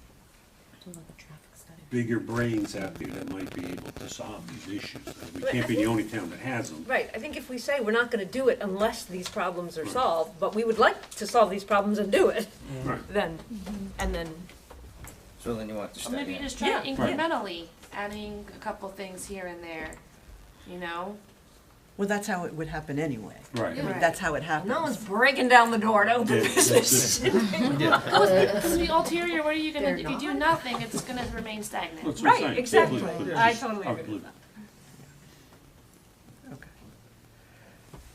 bigger brains out there that might be able to solve these issues. We can't be the only town that has them. Right, I think if we say we're not gonna do it unless these problems are solved, but we would like to solve these problems and do it, Right. then, and then, So then you want to Or start, maybe yeah. just try Yeah. incrementally, adding a couple things here and there, you know? Well, that's how it would happen anyway. Right. I mean, Right. that's how it happens. No one's breaking down the door to open Yeah, business. Because the ulterior, what are you gonna, They're if you do not? nothing, it's gonna remain stagnant. That's what I'm Right, saying. exactly. Simply, I just totally agree with uplift.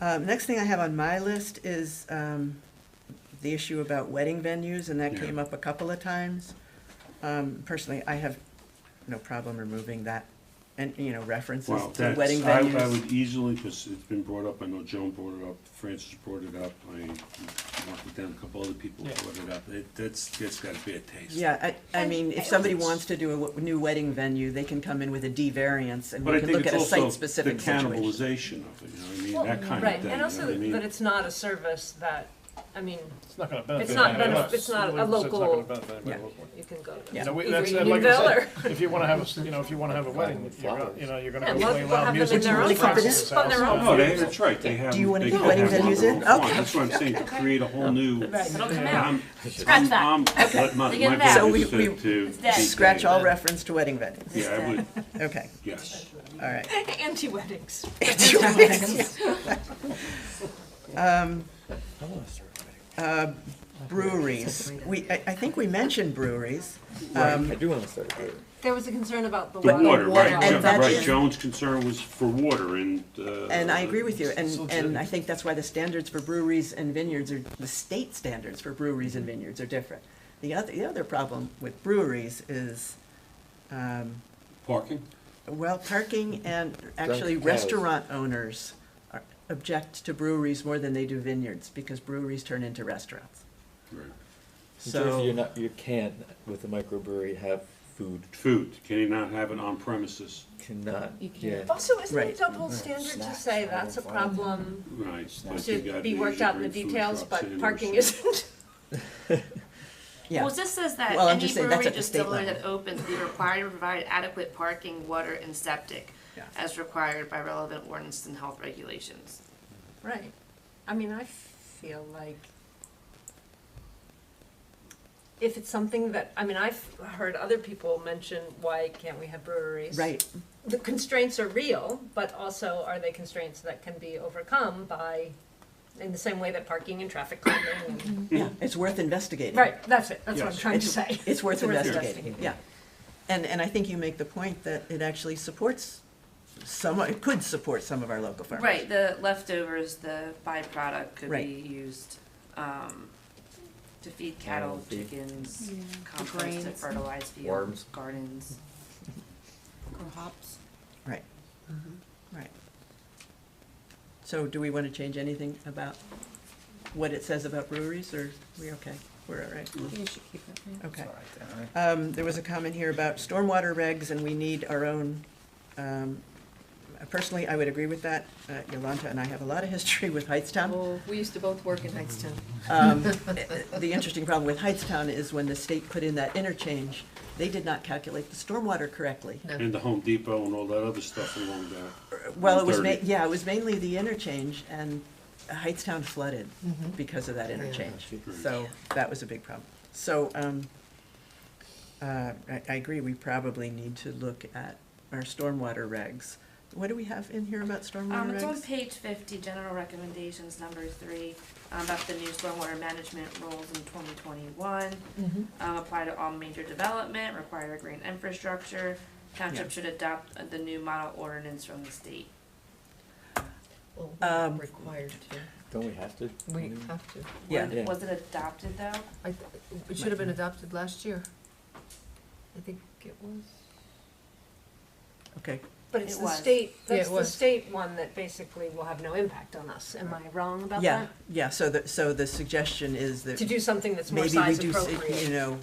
Okay. Next thing I have on my list is the issue about wedding venues, and that Yeah. came up a couple of times. Personally, I have no problem removing that, and, references Well, to wedding I venues. would easily, because it's been brought up, I know Joan brought it up, Francis brought it up, I marked it down, a couple other people brought it up. That's got a bad taste. Yeah, I mean, if somebody wants to do a new wedding venue, they can come in with a D variance, and But we I can think look it's at a also the site-specific situation. cannibalization of it, you know what I mean, that kind of Right, thing, and you also know what I mean? that it's not a service that, I mean, It's not gonna benefit It's not anybody benef- else. it's not a It's not local- gonna benefit anybody Yeah. locally. you can go to Yeah. So either that's, like I Unionville or. said, if you wanna have if you wanna have a wedding, you're gonna, you're gonna Yeah, go a lot of play people loud have them music. in their to own the houses. Francis On their house. own No, that's right, they have. Do you wanna they put could wedding have venues in? whatever they want. Okay. That's what I'm saying, to create a whole new. Right. It'll come I'm- out. Scratch that. let my They get it vote out. is So we- to It's dead. keep Scratch that. all reference to wedding venues. Yeah, I would, Okay, yes. all right. Anti-weddings. Breweries. I think we mentioned breweries. I do wanna start a brewery. There was a concern about the The water. water, right, And yeah, that right, is- Joan's concern was for water and, And I agree with you, and I think that's why the standards for breweries and vineyards are, the state standards for breweries and vineyards are different. The other problem with breweries is, parking? well, parking and actually cows. restaurant owners object to breweries more than they do vineyards, because breweries turn into restaurants. Right. In Jersey, So, you can't, with a microbrewery, have food, Food, can you not have it on premises? cannot, You can't. yeah. Also, isn't it Right. a double standard to say that's a problem Right. but you to got be the worked out in the bring food details, trucks but in or parking something. isn't? yeah, Well, this says that Well, I'm any just saying that's brewery at the state distillery level. that opens will be required to provide adequate parking, water, and septic Yeah. as required by relevant ordinance and health regulations. Right. I mean, I feel like if it's something that, I mean, I've heard other people mention, why can't we have breweries? right. The constraints are real, but also are they constraints that can be overcome by, in the same way that parking and traffic calming and. Yeah, it's worth investigating. Right, that's it, that's what I'm Yes. trying to say. It's worth investigating, investigating. yeah. And I think you make the point that it actually supports it could support some of our local farmers. Right, the leftovers, the byproduct could Right. be used, to feed cattle, Animal feed. chickens, Yeah. compost to Grains. fertilize fields, Worms. gardens. Or hops. Right, right. So do we want to change anything about what it says about breweries, or are we okay? We're all right? You should keep it, yeah. Okay. There was a comment here about stormwater regs, and we need our own, personally, I would agree with that. Yolanta and I have a lot of history with Hightstown. Well, we used to both work in Hightstown. The interesting problem with Hightstown is when the state put in that interchange, they did not calculate the stormwater correctly. No. And the Home Depot and all that other stuff along there. Well, it was 130. it was mainly the interchange, and Hightstown flooded Mhm. because of that interchange. Yeah. So that was a big problem. So, I agree, we probably need to look at our stormwater regs. What do we have in here about stormwater It's on regs? page 50, general recommendations, number 3, about the new stormwater management rules in 2021. Mhm. Apply to all major development, require green infrastructure. Township Yeah. should adopt the new model ordinance from the state. Well, we're required to. Don't we have to? We have to. Yeah. When- Was it adopted though? It should have been adopted last year. I think it was. Okay, But it's It the was. state, Yeah, that's it the was. state one that basically will have no impact on us. Am I wrong about yeah, that? yeah, so the suggestion is that To do something that's more maybe we size do, appropriate.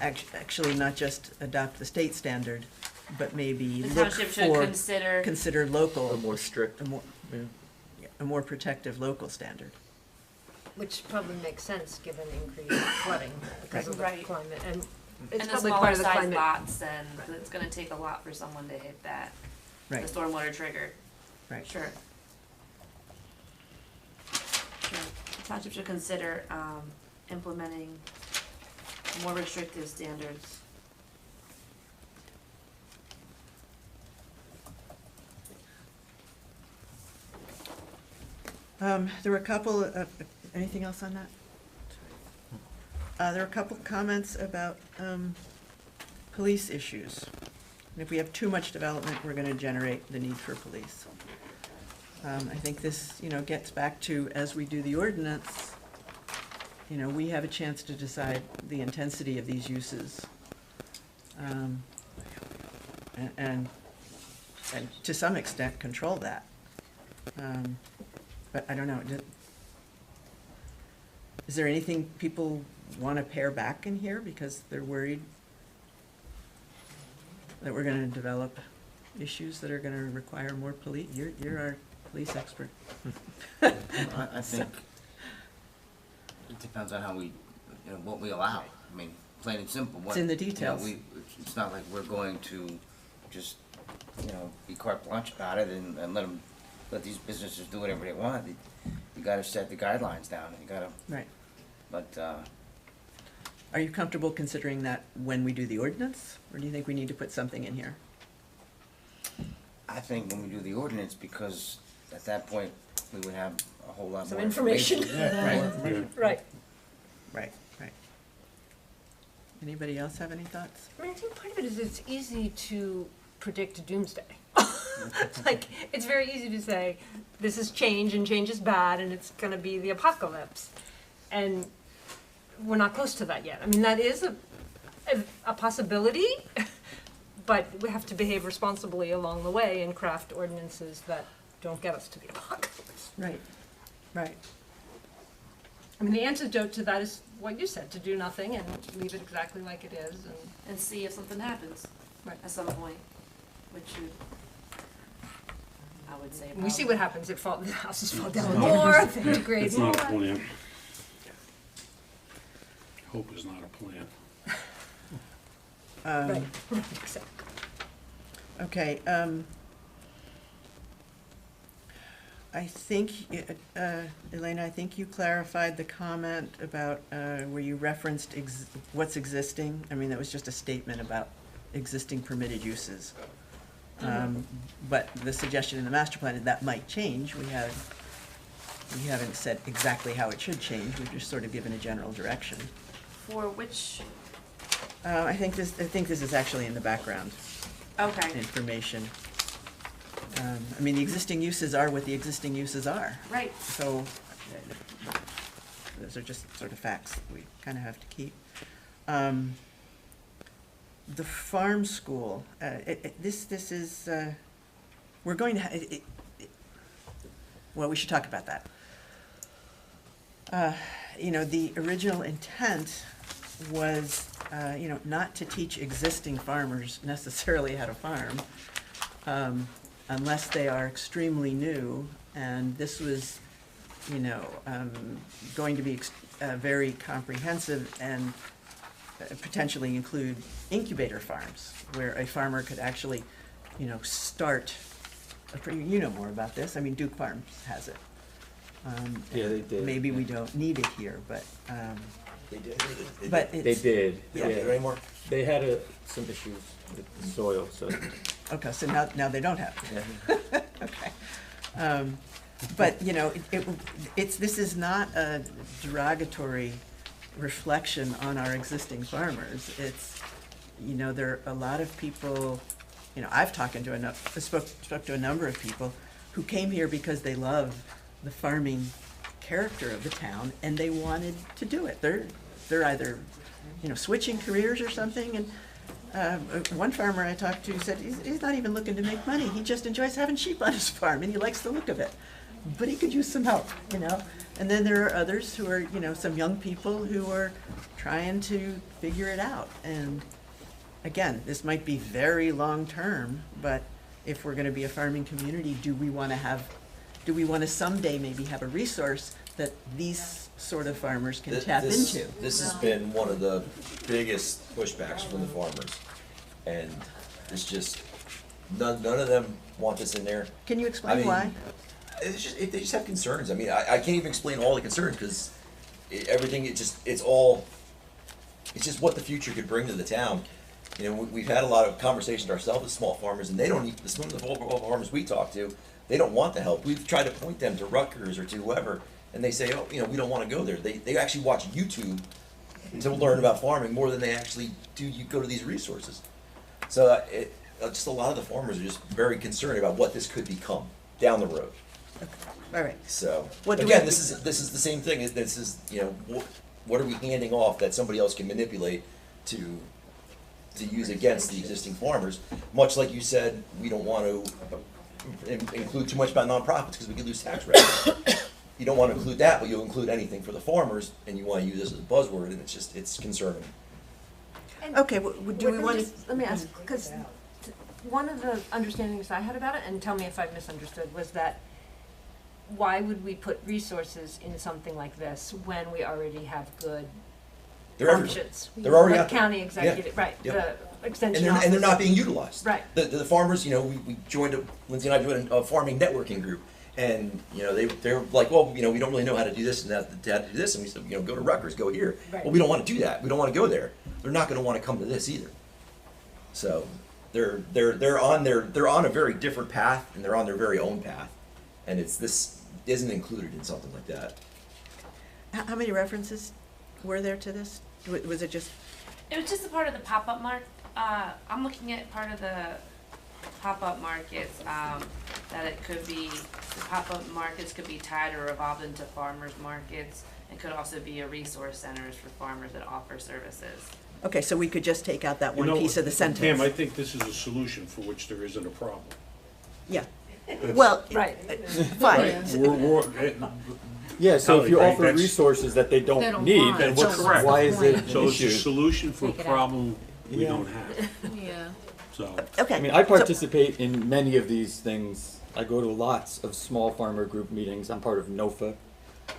actually not just adopt the state standard, but maybe The look township should for, consider, consider local, Or more strict, a more, yeah. a more protective local standard. Which probably makes sense given increased flooding because of the Right. climate, and and it's the probably smaller part of the size climate. lots, and it's gonna take a lot for someone to hit that, the Right, stormwater trigger. right. Sure. Sure. The township should consider, implementing more restrictive standards There were a couple of, anything else on that? There were a couple comments about police issues. And if we have too much development, we're gonna generate the need for police. I think this, gets back to, as we do the ordinance, we have a chance to decide the intensity of these uses. And to some extent, control that. But I don't know, is there anything people want to pare back in here because they're worried that we're going to develop issues that are going to require more police? You're our police expert. I think it depends on how we, what we allow. I mean, plain and simple. It's in the details. It's not like we're going to just, be carte blanche about it and let these businesses do whatever they want. You gotta set the guidelines down, you gotta. Right. But, Are you comfortable considering that when we do the ordinance, or do you think we need to put something in here? I think when we do the ordinance, because at that point, we would have a whole lot Some more information. information. Right. Right. Anybody else have any thoughts? I mean, I think part of it is it's easy to predict doomsday. Like, it's very easy to say, this is change and change is bad and it's gonna be the apocalypse. And we're not close to that yet. I mean, that is a possibility, but we have to behave responsibly along the way and craft ordinances that don't get us to the apocalypse. Right. I mean, the antidote to that is what you said, to do nothing and leave it exactly like it is And see if something happens at some point, which I would say. we see what happens, the houses fall down not- more, they degrade It's more. not a plan. Hope is not a plan. Right, exactly. Okay, I think, Elena, I think you clarified the comment about, where you referenced what's existing. I mean, that was just a statement about existing permitted uses. But the suggestion in the master plan is that might change. We haven't said exactly how it should change. We've just sort of given a general direction. For which, I think this is actually in the background okay, information. I mean, the existing uses are what the existing uses are. right, So, those are just sort of facts we kind of have to keep. The farm school, this is, we're going to, well, we should talk about that. The original intent was, not to teach existing farmers necessarily how to farm, unless they are extremely new, and this was, going to be very comprehensive and potentially include incubator farms, where a farmer could actually, start, you know more about this, I mean, Duke Farms has it. Yeah, they did. Maybe we don't need it here, but, They did. but They it's. did, Yeah. Don't do it anymore? They had some issues with the soil, so. Okay, so now they don't have it. Yeah. Okay. But, this is not a derogatory reflection on our existing farmers. It's, there are a lot of people, I've spoke to a number of people who came here because they love the farming character of the town and they wanted to do it. They're either, switching careers or something, and one farmer I talked to said he's not even looking to make money. He just enjoys having sheep on his farm and he likes the look of it. But he could use some help, And then there are others who are, some young people who are trying to figure it out. And again, this might be very long-term, but if we're gonna be a farming community, do we wanna someday maybe have a resource that these sort of farmers can tap into? This has been one of the biggest pushbacks from the farmers. And it's just, none of them want this in there. Can you explain why? It's just, they just have concerns. I mean, I can't even explain all the concerns, because everything, it's just what the future could bring to the town. We've had a lot of conversations ourselves with small farmers, and they don't even, some of the farmers we talk to, They don't want the help. We've tried to point them to Rutgers or to whoever, and they say, oh, we don't want to go there. They actually watch YouTube to learn about farming more than they actually do you go to these resources. So just a lot of the farmers are just very concerned about what this could become down the road. All right. So, What do again, we- this is the same thing. This is, what are we handing off that somebody else can manipulate to use against the existing farmers? Much like you said, we don't want to include too much about nonprofits because we could lose tax revenue. You don't want to include that, but you'll include anything for the farmers, and you want to use this as a buzzword, and it's concerning. Okay, do we want to? Let me ask, because one of the understandings I had about it, and tell me if I misunderstood, was that why would we put resources in something like this when we already have good They're everywhere. functions? They're already Like out there. county executive, Yeah. right, Yep. the extension And they're not office. being utilized. Right. The farmers, we joined, Lindsay and I joined a farming networking group. And, they're like, well, we don't really know how to do this and how to do this. And we said, go to Rutgers, go here. Right. Well, we don't want to do that. We don't want to go there. They're not going to want to come to this either. So they're on a very different path, and they're on their very own path. And this isn't included in something like that. How many references were there to this? Was it just? It was just a part of the pop-up I'm looking at part of the pop-up markets, that it could be, the pop-up markets could be tied or revolved into farmers markets. It could also be a resource centers for farmers that offer services. Okay, so we could just take out that You one know, piece of the sentence. Pam, I think this is a solution for which there isn't a problem. Yeah. Well, Right. fine. Right. Yeah, so if you Right, offer that's- resources that they They don't don't need, want. then That's correct. why is it an So it's a issue? solution for a Take it out. problem we Yeah. don't have, Yeah. so. Okay. I mean, I so- participate in many of these things. I go to lots of small farmer group meetings. I'm part of NOFA.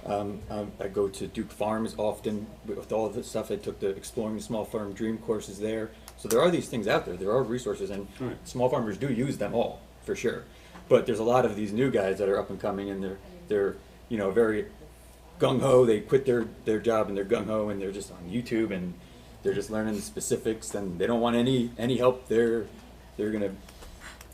I go to Duke Farms often with all of the stuff. I took the Exploring the Small Farm Dream courses there. So there are these things out there. There are resources, and Right. small farmers do use them all, for sure. But there's a lot of these new guys that are up and coming, and they're very gung-ho. They quit their job and they're gung-ho, and they're just on YouTube, and they're just learning the specifics, and they don't want any help. They're gonna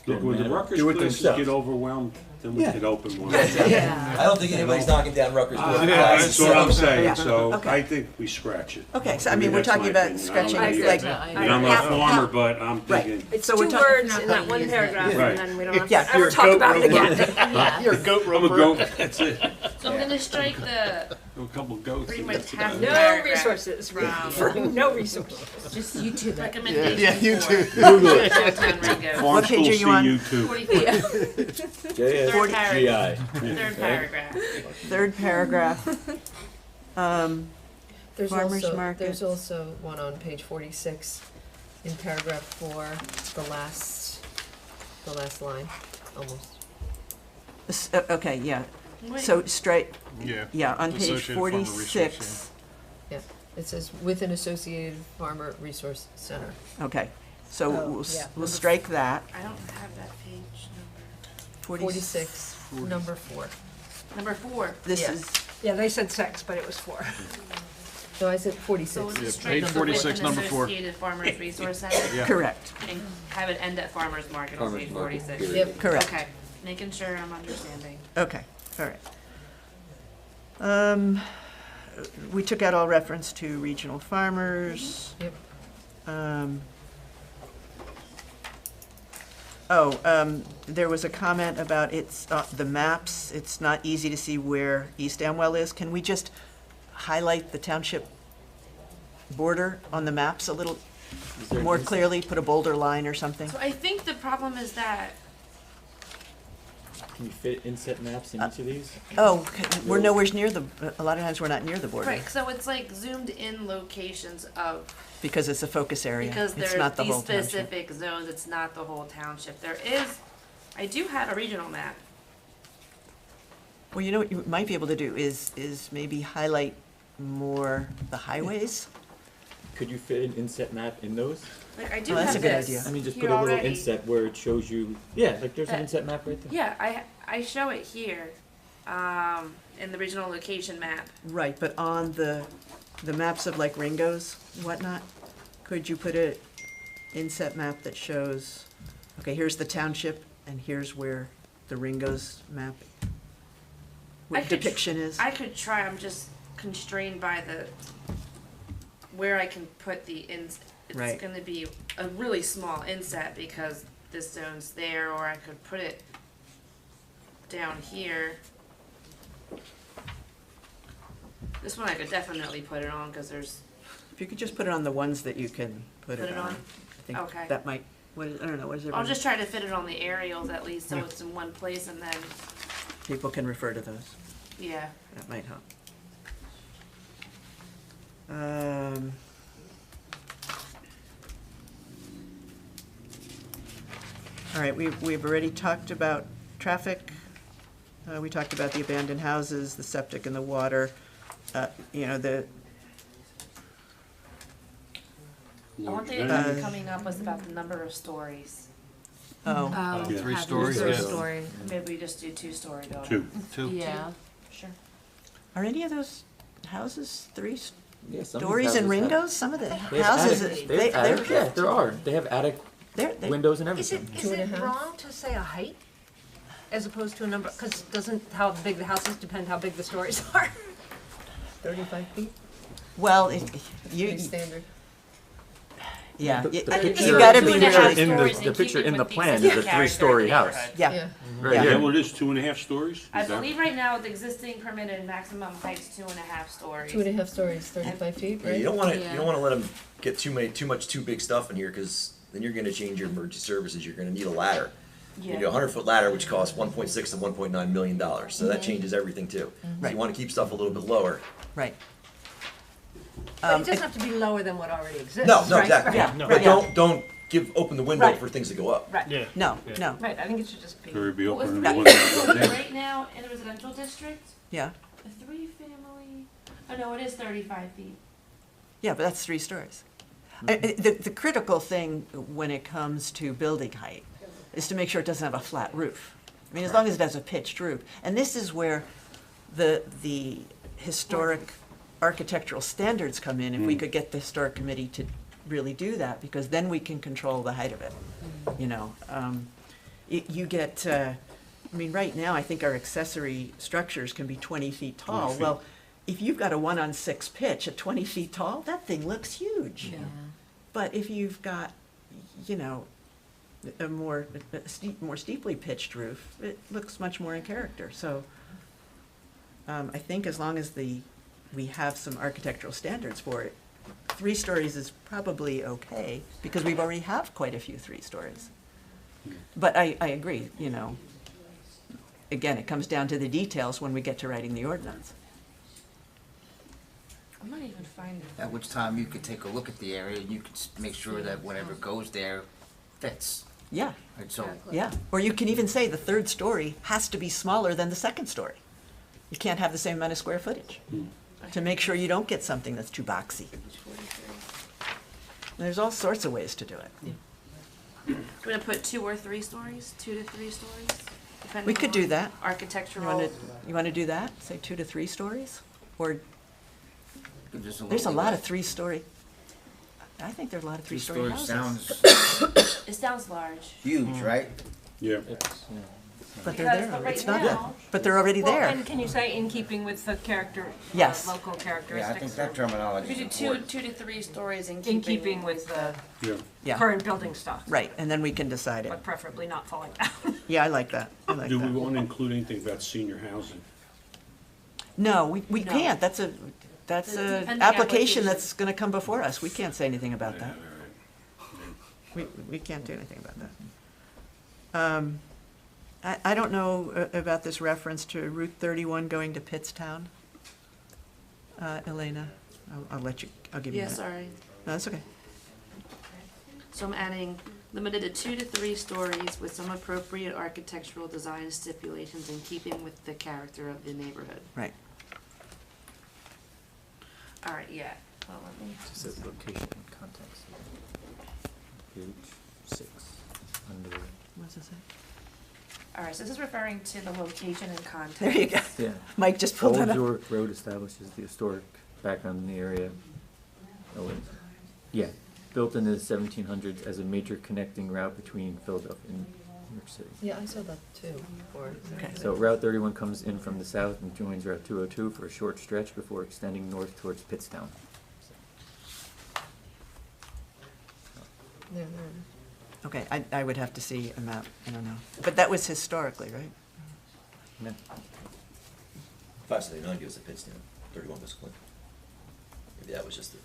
Look, when the Rutgers do it classes themselves. get overwhelmed, then we Yeah. could open one. I don't think anybody's knocking down Rutgers. That's what I'm saying, Yeah. so Okay. I think we scratch it. Okay, so I mean, we're that's talking my about opinion. scratching, I don't know, like. I And I'm not a half- farmer, but I'm thinking, It's So we're two talking- words in that one paragraph, Right. and then we don't have Yeah, to ever you're a talk goat about it roper. again. Yeah. You're a goat I'm a roper. goat, that's it. So I'm gonna strike the, A couple goats. pretty and much that's half about the it. No paragraph resources, from no resources. Just YouTube it. recommendation Yeah, you for too. Google it. downtown Ringo. Farm What page school are you on? CU too. 44, JSGI. third paragraph. Third paragraph. There's Farmers also, markets. there's also one on page 46 in paragraph 4, the last line, almost. Okay, yeah. Wait. So straight, Yeah. yeah, on page Associated Farmer Resource, 46. It says with an associated farmer resource center. Okay, so Oh, we'll, yeah. we'll strike that. I don't have that page number. 46, number 4. Number 4. This Yeah. is, Yeah, they said 6, but it was 4. No, I said 46. So Yeah, it's strike page the 46, with an number 4. Associated Farmers Resource Center. Yeah. correct, And have it end at farmers market on Farmers page market, 46. period. Yep. correct. Okay, making sure I'm understanding. Okay, all right. We took out all reference to regional farmers. Yep. There was a comment about the maps, it's not easy to see where East Amwell is. Can we just highlight the township border on the maps a little Is there more an clearly, put a bolder line or something? So I think the problem is that, Can you fit inset maps in each of these? Oh, we're nowhere near a lot of times we're not near the border. right, so it's like zoomed in locations of, Because it's a focus area. because It's there's not the these whole township. specific zones, it's not the whole township. There is, I do have a regional map. Well, you know what you might be able to do is maybe highlight more the highways. Could you fit an inset map in those? Like, I do Oh, that's have a good this idea. I mean, just here put a little already. inset where it shows you, yeah, like there's an Uh, inset map right there. Yeah, I show it here, in the regional location map. Right, but on the maps of like Ringo's, whatnot, could you put a inset map that shows, okay, here's the township and here's where the Ringo's map? I What could depiction is? I could try, I'm just constrained by where I can put the it's Right. gonna be a really small inset because this zone's there, or I could put it down here. This one I could definitely put it on, cause there's, If you could just put it on the ones that you can put it on. I think Okay. that might, I don't know, what is it? I'll just try to fit it on the aerials at least, so it's in one place, and then, People can refer to those. yeah. That might help. All right, we've already talked about traffic. We talked about the abandoned houses, the septic and the water. You know, the, One thing that kept coming up was about the number of stories. oh, Oh, Yeah. 3 have stories, your yeah. story. Maybe we just do 2-story buildings. Two. Two. Yeah. Sure. are any of those houses three Yeah, some of these stories in houses have- Ringo's? Some of the They have houses, attic- they're, attic- yeah, there are. They have attic they're, windows and Is it, everything. is Two and a it half? wrong to say a height as opposed to a number? Because doesn't how big the houses depend how big the stories are? 35 feet, well, pretty you, standard. yeah, The you picture- gotta be Two and a half really, In the, stories the in picture keeping in the with the plan is existing a 3-story character of the house. neighborhood. yeah. Right Is here. that what it is, 2.5 stories? I Is that- believe right now the existing permitted maximum height's 2.5 stories. 2.5 stories, 35 feet, Yeah, right? you don't want to. Yeah. You don't want to let them get too much too big stuff in here, because then you're going to change your emergency services. You're going to need a ladder. You need a 100-foot ladder, which costs $1.6 to $1.9 million. So that changes everything too. So Right. you want to keep stuff a little bit lower. Right. But it doesn't have to be lower than what already exists. No, no, right? exactly. Right. No. But Yeah. don't open the window Right. for things to go up. Right. Yeah. No, Yeah. no, Right. I think it should just be. Or it'd be What was open the and rate the windows go down. right now in the residential district? yeah, A 3-family, oh no, it is 35 feet. yeah, but that's 3 stories. The critical thing when it comes to building height is to make sure it doesn't have a flat roof. I mean, as long as it has a pitched roof. And this is where the historic architectural standards come in, if we could get the historic committee to really do that, because then we can control the height of it, you know. You get, I mean, right now, I think our accessory structures can be 20 feet tall. 20 feet. Well, if you've got a 1-on-6 pitch at 20 feet tall, that thing looks huge. Yeah. But if you've got, you know, a more steeply pitched roof, it looks much more in character. So I think as long as we have some architectural standards for it, 3 stories is probably okay, because we've already have quite a few 3 stories. But I agree, you know, again, it comes down to the details when we get to writing the ordinance. I'm not even finding. At which time you could take a look at the area, and you could make sure that whatever goes there fits. Yeah, Right, so, yeah. Or you can even say the 3rd story has to be smaller than the 2nd story. You can't have the same amount of square footage, to make sure you don't get something that's too boxy. There's all sorts of ways to do it. I'm gonna put 2 or 3 stories, 2 to 3 stories, depending We could do on that. Architectural. You wanna do that? Say 2 to 3 stories? Or, just a there's a little lot bit. of 3-story, I think there's a lot of 3 3-story stories houses. sounds It sounds large. huge, right? Yeah. It's, yeah. But they're Because, there, but right it's not, now- but they're already Well, there. and can you say in keeping with the character, Yes. local Yeah, I characteristics? think that terminology We do is 2 important. to 3 stories in In keeping with the Yeah. Yeah, current building stock, right, and then we can decide it. but preferably not falling down. Yeah, I like that, I like Do we that. want to include anything about senior housing? No, we No. can't, that's a It's a pending application application. that's gonna come before us, we can't say anything about that. We can't do anything about that. I don't know about this reference to Route 31 going to Pittstown. Elena, I'll let you, I'll give you Yeah, that. sorry. No, that's okay. So I'm adding limited to 2 to 3 stories with some appropriate architectural design stipulations in keeping with the character of the neighborhood. Right. All right, yeah. Well, let me. Just says location and context. Page 6, under, What's it say? All right, so this is referring to the location and context. There you go. yeah. Mike just pulled Old it up. York Road establishes the historic background in the area. Oh, wait. Yeah, built in the 1700s as a major connecting route between Philadelphia and York City. Yeah, I saw that too, or. So Route 31 comes in from the south and joins Route 202 for a short stretch before extending north towards Pittstown. Yeah, Okay, I would have to see a map, I don't know. But that was historically, right? Yeah. 579 gives a Pittstown, 31 was Clinton. Maybe that was just the.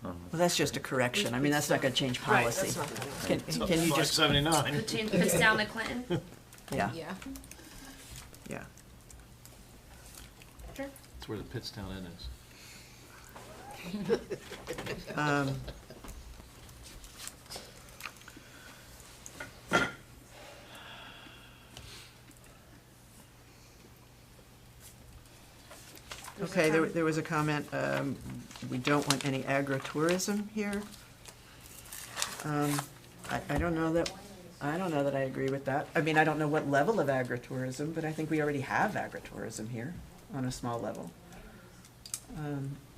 Well, that's just a correction. I mean, that's not gonna change policy. Can you just? 579. Could change this down to Clinton? Yeah, Yeah. yeah. Sure. That's where the Pittstown Inn is. Okay, there was a comment, we don't want any agritourism here. I don't know that I agree with that. I mean, I don't know what level of agritourism, but I think we already have agritourism here on a small level.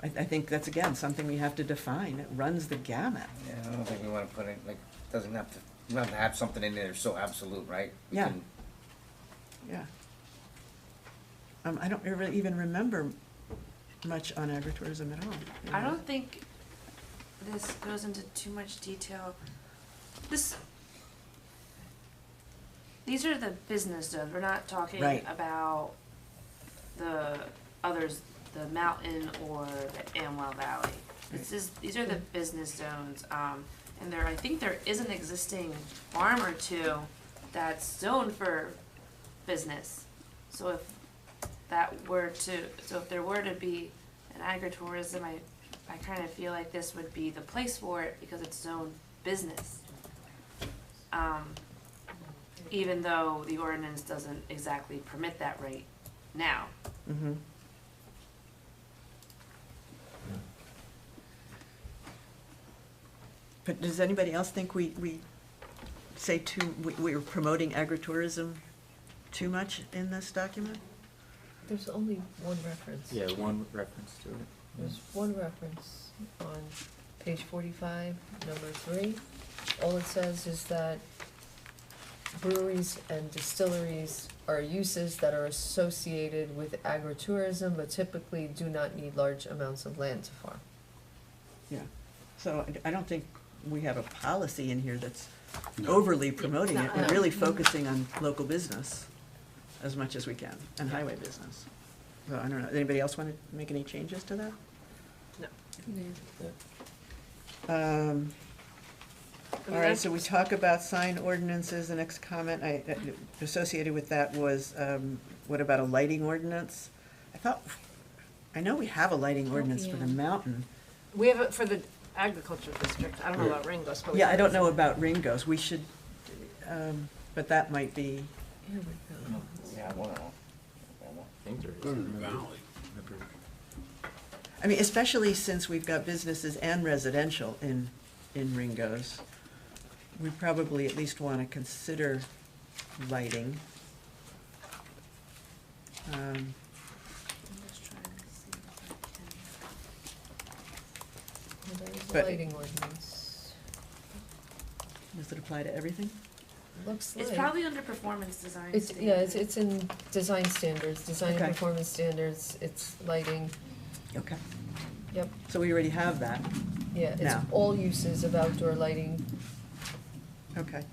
I think that's, again, something we have to define. It runs the gamut. Yeah, I don't think we wanna put it, like, doesn't have to, we don't have to have something in there so absolute, right? We Yeah. can- Yeah. I don't really even remember much on agritourism at all. I don't think this goes into too much detail. These are the business zones, we're not talking Right. about the others, the mountain or the Amwell Valley. These are the business zones, and I think there is an existing farm or two that's zoned for business. So if there were to be an agritourism, I kind of feel like this would be the place for it because it's zoned business. Even though the ordinance doesn't exactly permit that right now. Mm-hmm. But does anybody else think we we're promoting agritourism too much in this document? There's only one reference. Yeah, one reference to it. There's one reference on page 45, number 3. All it says is that breweries and distilleries are uses that are associated with agritourism, but typically do not need large amounts of land to farm. Yeah. So I don't think we have a policy in here that's overly promoting it. We're really focusing on local business as much as we can, and highway business. So I don't know, anybody else want to make any changes to that? No. All right, so we talk about sign ordinances. The next comment associated with that was, what about a lighting ordinance? I know we have a lighting ordinance for the mountain. We have it for the agriculture district. I don't know about Ringo's, but we Yeah, have I it don't for- know about Ringo's. We should, but that might be, Here we go. Yeah, I wanna. I think there is. Go to the valley. I mean, especially since we've got businesses and residential in Ringo's. We probably at least want to consider lighting. I'm just trying to see if I can. Well, there is a But- lighting ordinance. Does it apply to everything? Looks like. It's probably under performance design. It's in design standards, design and Okay. performance standards, it's lighting, Okay. yep, So we already have that. yeah, it's Now. all uses of outdoor lighting, Okay.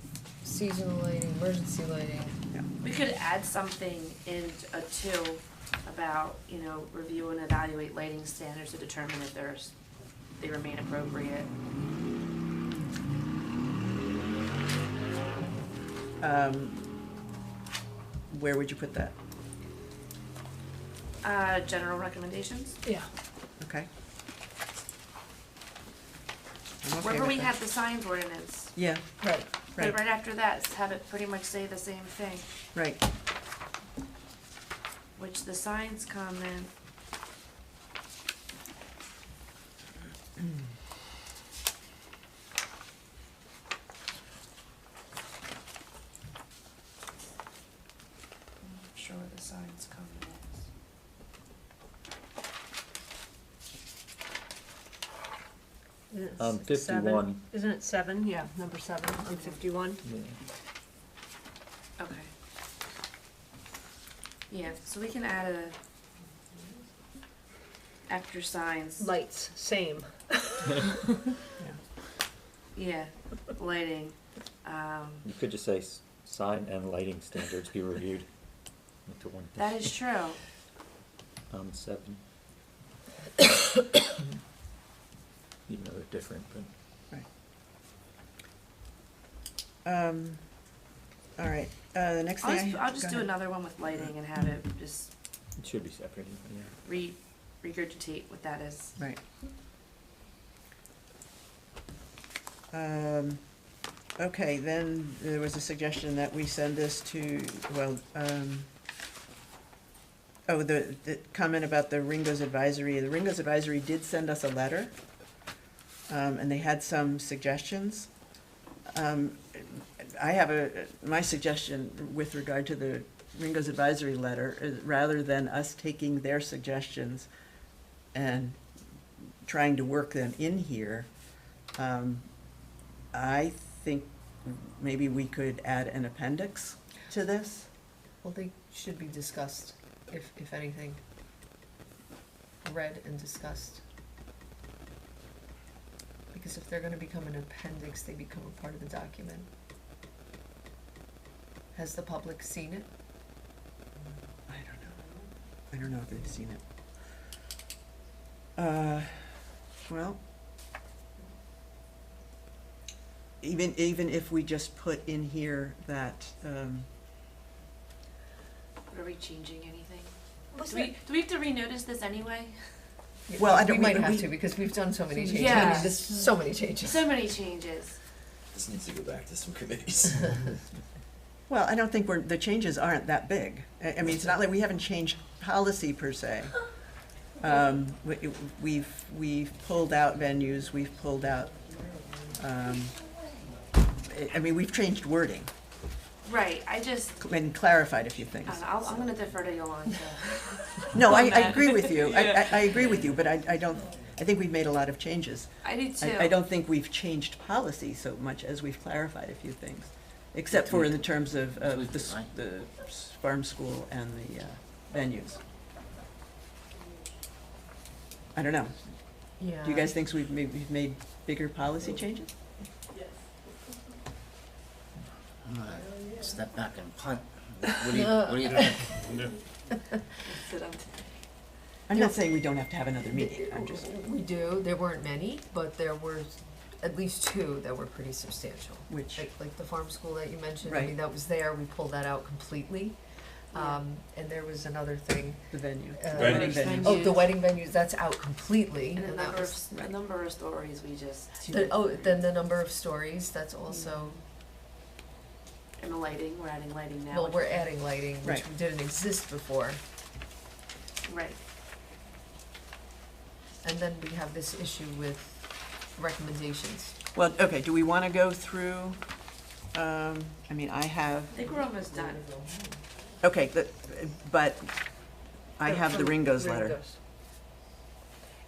seasonal lighting, emergency lighting. We could add something in a 2 about, review and evaluate lighting standards to determine if they remain appropriate. Where would you put that? General recommendations? Yeah. Okay. I'm okay Wherever with we that. have the signs ordinance, Yeah, right, but right, right after that, have it pretty much say the same thing, right. which the signs comment. I'm not sure what the signs comment is. Isn't it 51. seven? Isn't it 7? Yeah, number 7 on 51. Okay. Yeah, so we can add a, after signs, Lights, same. yeah, lighting, You could just say sign and lighting standards be reviewed into one thing. that is true. 7. Even though they're different, but. All right, the next thing I'll just do another one with lighting and have it just It should be separated, but yeah. regurgitate what that is. Right. Okay, then there was a suggestion that we send this to, well, the comment about the Ringo's Advisory. The Ringo's Advisory did send us a letter, and they had some suggestions. I have my suggestion with regard to the Ringo's Advisory letter is rather than us taking their suggestions and trying to work them in here, I think maybe we could add an appendix to this. Well, they should be discussed, if anything. Read and discussed. Because if they're gonna become an appendix, they become a part of the document. Has the public seen it? I don't know if they've seen it. Well, even if we just put in here that, Are we changing anything? Was Do we have to renotice this anyway? Well, I don't- We might have we- to, because we've done so many changes. I Yeah. mean, there's so many changes. So many changes. This needs to go back to some committees. well, I don't think the changes aren't that big. I mean, it's not like we haven't changed policy per se. We've pulled out venues, we've pulled out, I mean, we've changed wording Right, I just, and clarified a few things. I'm gonna defer to Yolanda. No, I on that. agree with you. Yeah. I agree with you, but I don't, I think we've made a lot of changes. I do too. I don't think we've changed policy so much as we've clarified a few things, except for in the terms of the farm school and the venues. I don't know. Yeah. Do you guys think we've made bigger policy changes? I'm gonna step back and punt. What do you think? I'm not saying we don't have to have another meeting, I'm just, We do, there weren't many, but there were at least 2 that were pretty substantial. which, Like the farm school that you mentioned, I Right. mean, that was there, we pulled that out completely. And there was another thing. the venue. Wedding venues. Oh, the wedding venues, that's out completely. And the and that number was- of, the number of stories we just, then the number of stories, that's also, and the lighting, we're adding lighting now. well, which- we're adding lighting, which Right. didn't exist before. Right. And then we have this issue with recommendations. Well, okay, do we want to go through, I mean, I have, I think we're almost done. okay, but I have the From Ringo's letter. Ringo's.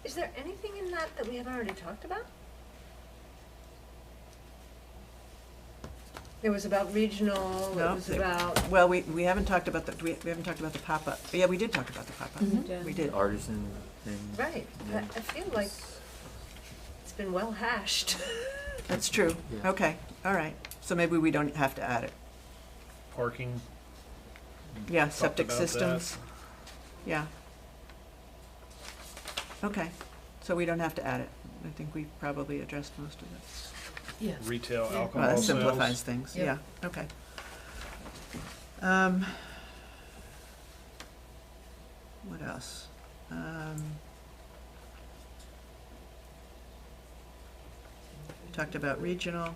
Is there anything in that that we haven't already talked about? It was about regional, No, it was about, Well, we haven't talked about we haven't talked about the pop-up. Yeah, we did talk about the pop-up. Yeah. We did. Artisan thing. right, Yeah. I feel like it's been well hashed. That's true. Yeah. Okay, all right. So maybe we don't have to add it. Parking, Yeah, Talked septic about that. systems. Yeah. Okay, so we don't have to add it. I think we probably addressed most of it. Yeah. retail, Yeah. alcohol Well, that sales. simplifies things, Yep. yeah, okay. What else? Talked about regional.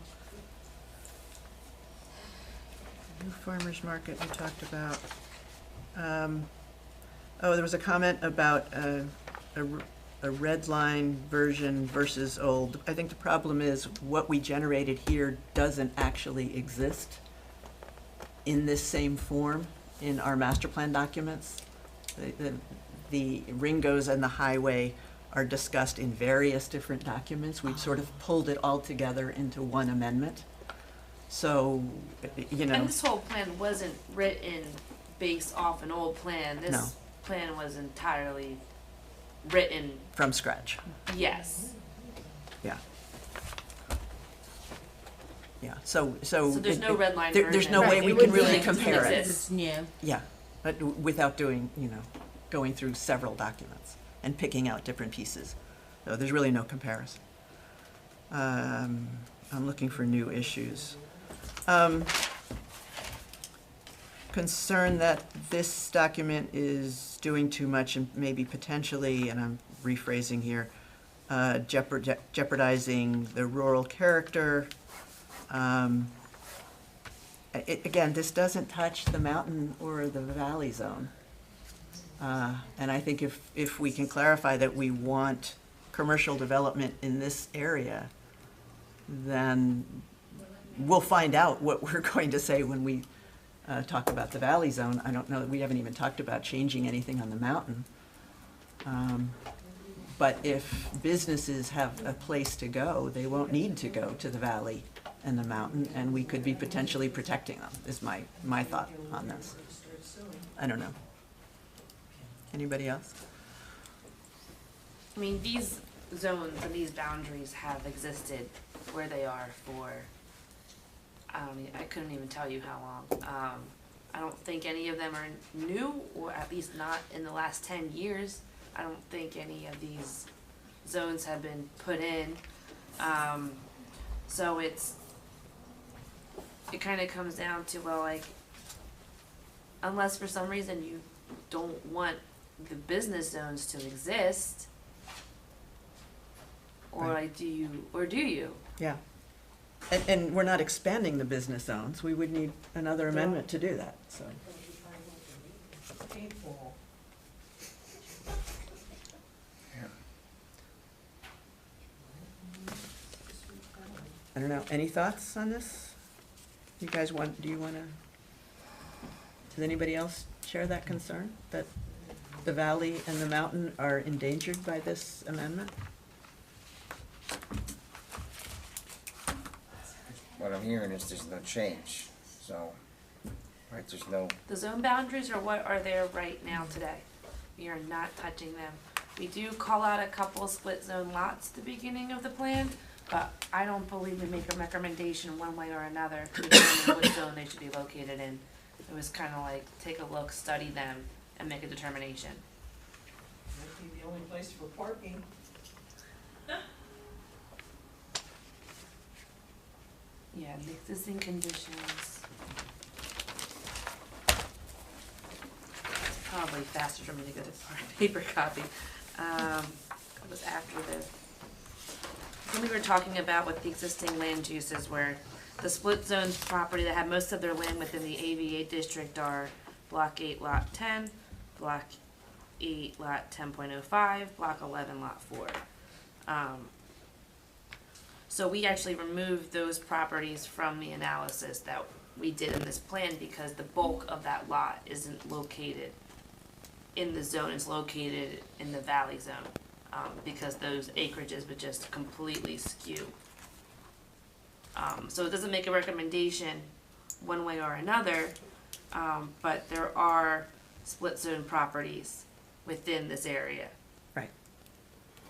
New farmers market we talked about. Oh, there was a comment about a red line version versus old. I think the problem is what we generated here doesn't actually exist in this same form in our master plan documents. The Ringos and the highway are discussed in various different documents. We've sort of pulled it all together into one amendment. So, you know. And this whole plan wasn't written based off an old plan. No. This plan was entirely written, From scratch, yes. yeah. Yeah, so. So there's no red line There's no way version. we It can would really be- compare it. exists. Yeah, but without doing, going through several documents and picking out different pieces. So there's really no comparison. I'm looking for new issues. Concerned that this document is doing too much and maybe potentially, and I'm rephrasing here, jeopardizing the rural character. Again, this doesn't touch the mountain or the valley zone. And I think if we can clarify that we want commercial development in this area, then we'll find out what we're going to say when we talk about the valley zone. I don't know, we haven't even talked about changing anything on the mountain. But if businesses have a place to go, they won't need to go to the valley and the mountain, and we could be potentially protecting them, is my thought on this. I don't know. Anybody else? I mean, these zones and these boundaries have existed where they are for, I couldn't even tell you how long. I don't think any of them are new, or at least not in the last 10 years. I don't think any of these zones have been put in. So it kind of comes down to, well, like, unless for some reason you don't want the business zones to exist, or Right. like, do you? Yeah. And we're not expanding the business zones. We would need another amendment to do that, so. I don't know, any thoughts on this? Do you wanna, does anybody else share that concern, that the valley and the mountain are endangered by this amendment? What I'm hearing is there's no change, so, right, there's no, The zone boundaries are what are there right now today. We are not touching them. We do call out a couple split zone lots at the beginning of the plan, but I don't believe we make a recommendation one way or another to determine which zone they should be located in. It was kind of like, take a look, study them, and make a determination. Might be the only place for parking. Yeah, the existing conditions. It's probably faster for me to go to paper copy. It was after this. When we were talking about what the existing land uses were, the split zones property that have most of their land within the AV8 district are Block 8, Lot 10, Block 8, Lot 10.05, Block 11, Lot 4. So we actually removed those properties from the analysis that we did in this plan because the bulk of that lot isn't located in the zone, it's located in the valley zone, because those acreages would just completely skew. So it doesn't make a recommendation one way or another, but there are split zone properties within this area. Right.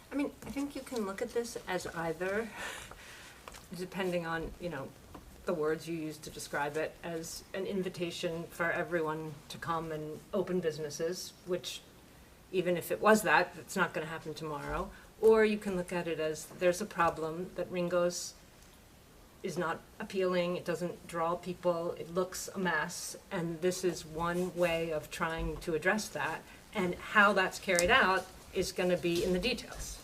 I mean, I think you can look at this as either, depending on, the words you use to describe it, as an invitation for everyone to come and open businesses, which even if it was that, it's not gonna happen tomorrow. Or you can look at it as there's a problem that Ringo's is not appealing, it doesn't draw people, it looks a mess, and this is one way of trying to address that. And how that's carried out is gonna be in the details.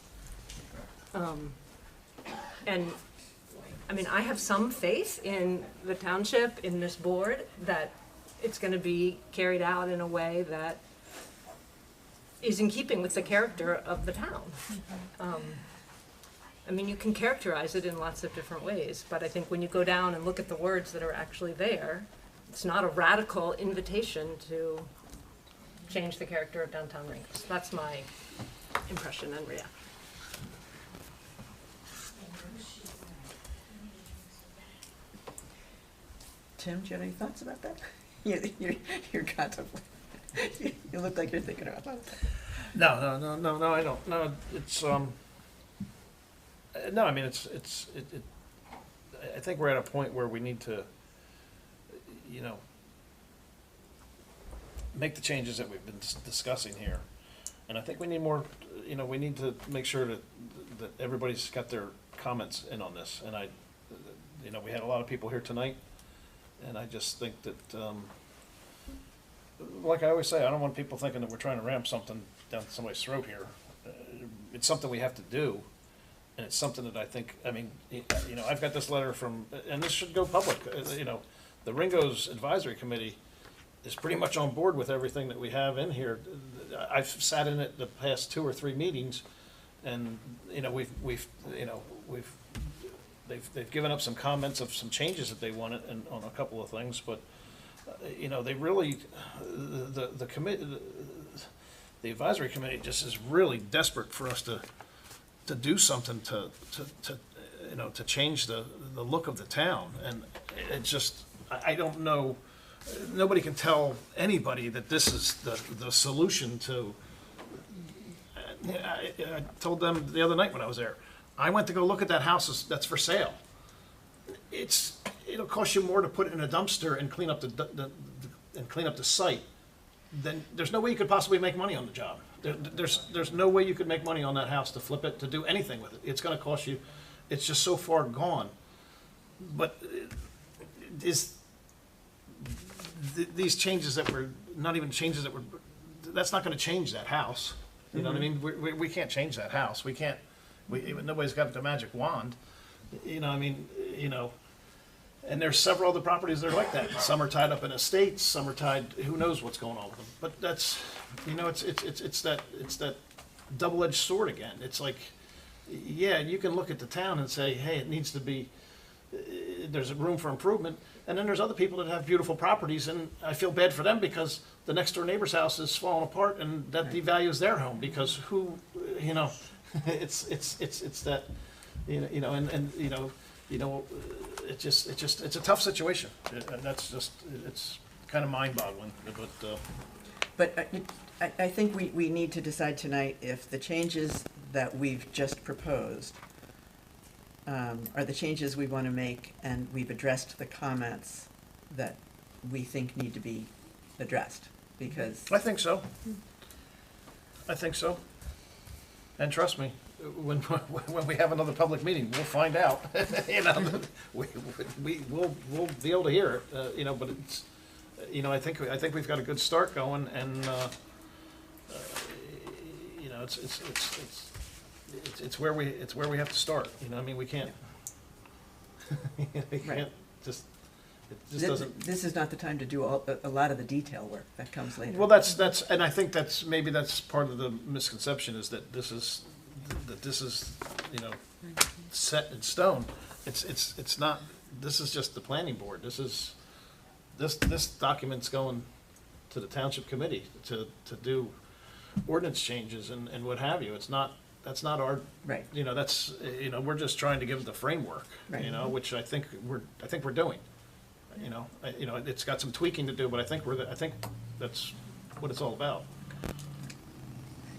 And, I mean, I have some faith in the township, in this board, that it's gonna be carried out in a way that is in keeping with the character of the town. I mean, you can characterize it in lots of different ways, but I think when you go down and look at the words that are actually there, it's not a radical invitation to change the character of downtown Ringo. That's my impression and react. Tim, do you have any thoughts about that? You're contemplating. You look like you're thinking about that. No, I don't. No, it's, no, I mean, I think we're at a point where we need to, you know, make the changes that we've been discussing here. And I think we need more, you know, we need to make sure that everybody's got their comments in on this. And you know, we had a lot of people here tonight, and I just think that, like I always say, I don't want people thinking that we're trying to ram something down somebody's throat here. It's something we have to do, and it's something that I think, I mean, you know, I've got this letter from, and this should go public, you know, the Ringo's Advisory Committee is pretty much on board with everything that we have in here. I've sat in it the past 2 or 3 meetings, and, you know, they've given up some comments of some changes that they wanted and on a couple of things, but, you know, they really, the committee, the advisory committee just is really desperate for us to do something to you know, to change the look of the town. And it just, I don't know, nobody can tell anybody that this is the solution to, I told them the other night when I was there, I went to go look at that house that's for sale. It'll cost you more to put it in a dumpster and clean up the site. Then there's no way you could possibly make money on the job. There's no way you could make money on that house, to flip it, to do anything with it. It's going to cost you. It's just so far gone. But these changes that were not even changes that were, that's not going to change that house. You know what I mean? We can't change that house. We can't. Nobody's got the magic wand. You know, I mean, you know, and there's several other properties that are like that. Some are tied up in estates, some are tied, who knows what's going on with them. But that's, you know, it's that double-edged sword again. It's like, yeah, you can look at the town and say, hey, it needs to be, there's room for improvement. And then there's other people that have beautiful properties, and I feel bad for them because the next door neighbor's house is falling apart, and that devalues their home because who, you know, it's that, you know, and you know, it's a tough situation. And that's just, it's kind of mind-boggling. But I think we need to decide tonight if the changes that we've just proposed are the changes we want to make, and we've addressed the comments that we think need to be addressed, because. I think so. I think so. And trust me, when we have another public meeting, we'll find out. You know, we'll be able to hear it. You know, but it's, you know, I think we've got a good start going, and you know, it's where we have to start. You know, I mean, we can't. We can't just. It just doesn't. This is not the time to do a lot of the detail work that comes later. Well, that's, and I think maybe that's part of the misconception, is that this is, you know, set in stone. It's not. This is just the planning board. This document's going to the township committee to do ordinance changes and what have you. It's not. That's not our. Right. You know, that's, you know, we're just trying to give the framework. Right. You know, which I think we're doing. You know, it's got some tweaking to do, but I think that's what it's all about.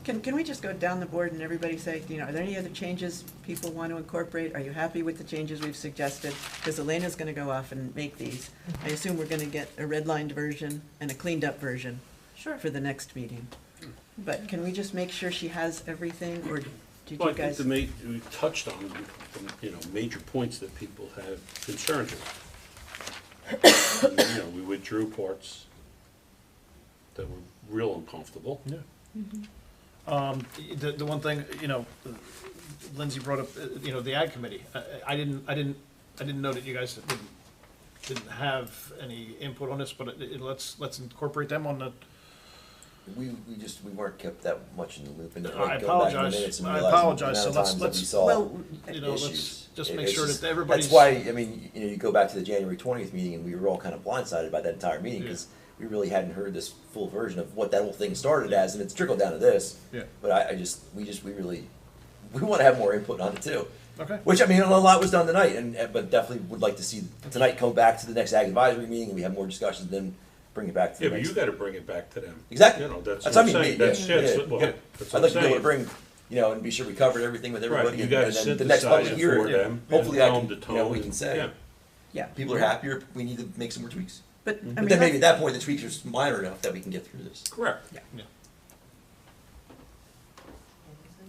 Can we just go down the board and everybody say, you know, are there any other changes people want to incorporate? Are you happy with the changes we've suggested? Because Elena's going to go off and make these. I assume we're going to get a redlined version and a cleaned up version. Sure. For the next meeting. But can we just make sure she has everything, or did Well, you guys? I think we touched on, you know, major points that people have concerns with. You know, we withdrew parts that were real uncomfortable. Yeah. The one thing, you know, Lindsay brought up, you know, the ag committee. I didn't know that you guys didn't have any input on this, but let's incorporate them on the. We weren't kept that much in the loop, and I apologize. So let's well, you know, issues. let's just make sure that everybody's. That's why, I mean, you know, you go back to the January 20th meeting, and we were all kind of blindsided by that entire meeting, because we really hadn't heard this full version of what that whole thing started as, and it's trickled down to this. Yeah. But we wanna have more input on it too. Okay. Which, I mean, a lot was done tonight, but definitely would like to see tonight come back to the next Ag Advisory meeting, and we have more discussions, then bring it back to the Yeah, next. but you gotta bring it back to them. Exactly. You know, that's That's what what I'm I mean, saying, that's, yeah, that's, yeah, well, yeah. that's I'd what like I'm to be able to saying. bring, and be sure we covered everything with everybody, you and gotta then the next synthesize public it hearing, for them, hopefully I and can, tell them the we tone, can say, yeah. Yeah. people are happy, or we need to make some more tweaks. But, I But mean, then maybe let's- at that point, the tweaks are minor enough that we can get through this. Correct.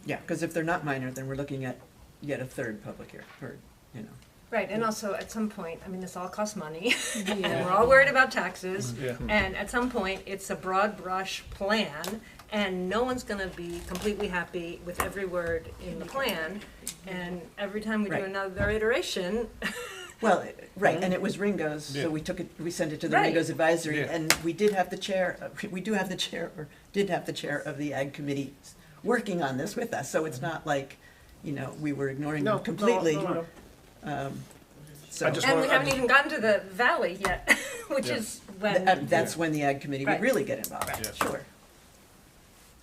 yeah, because if they're not minor, then we're looking at yet a third public hearing, or, you know. Right, and also at some point, I mean, this all costs money, and Yeah. we're all worried about taxes. Yeah. And at some point, it's a broad brush plan, and no one's gonna be completely happy with every word in the plan. And every time we do Right. another iteration, Well, right, and it was Ringo's, Yeah. so we sent it to the Right. Ringo's advisory, Yeah. and we did have the chair, we do have the chair, or did have the chair of the Ag Committee working on this with us, so it's not like, you know, we were ignoring No, them completely. no. So, I just and wanna- we haven't even gotten to the valley yet, which Yeah. is when. that's when the Ag Committee would Right. really get involved, Right. Yeah. sure.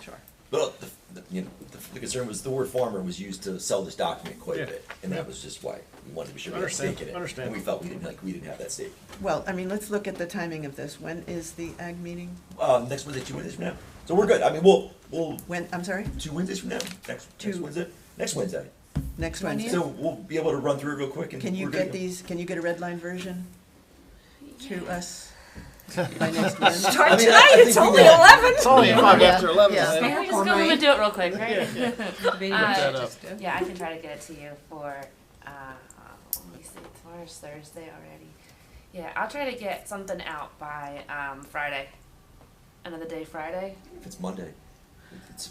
Sure. But the concern was the word farmer was used to sell this document quite Yeah. a bit, and that was just why we wanted to be sure we had a Understand, stake in it. understand. And we felt we didn't have that stake. Well, I mean, let's look at the timing of this. When is the Ag meeting? Next Wednesday, 2 Wednesdays from now. So we're good. I mean, we'll When, I'm sorry? 2 Wednesdays from now. Next Two- Wednesday. Next Wednesday. Next 20th? Wednesday? So we'll be able to run through it real quick, and Can you we're good get to go. these, can you get a red line version to us by next Wednesday? Start I mean, tonight, I think it's we only got- 11. It's only 5 after 11. Yeah. man. Just go home and do it real quick, right? that up. Yeah, I can try to get it to you for, let me see, tomorrow's Thursday already. Yeah, I'll try to get something out by, Friday. Another day Friday? If it's Monday.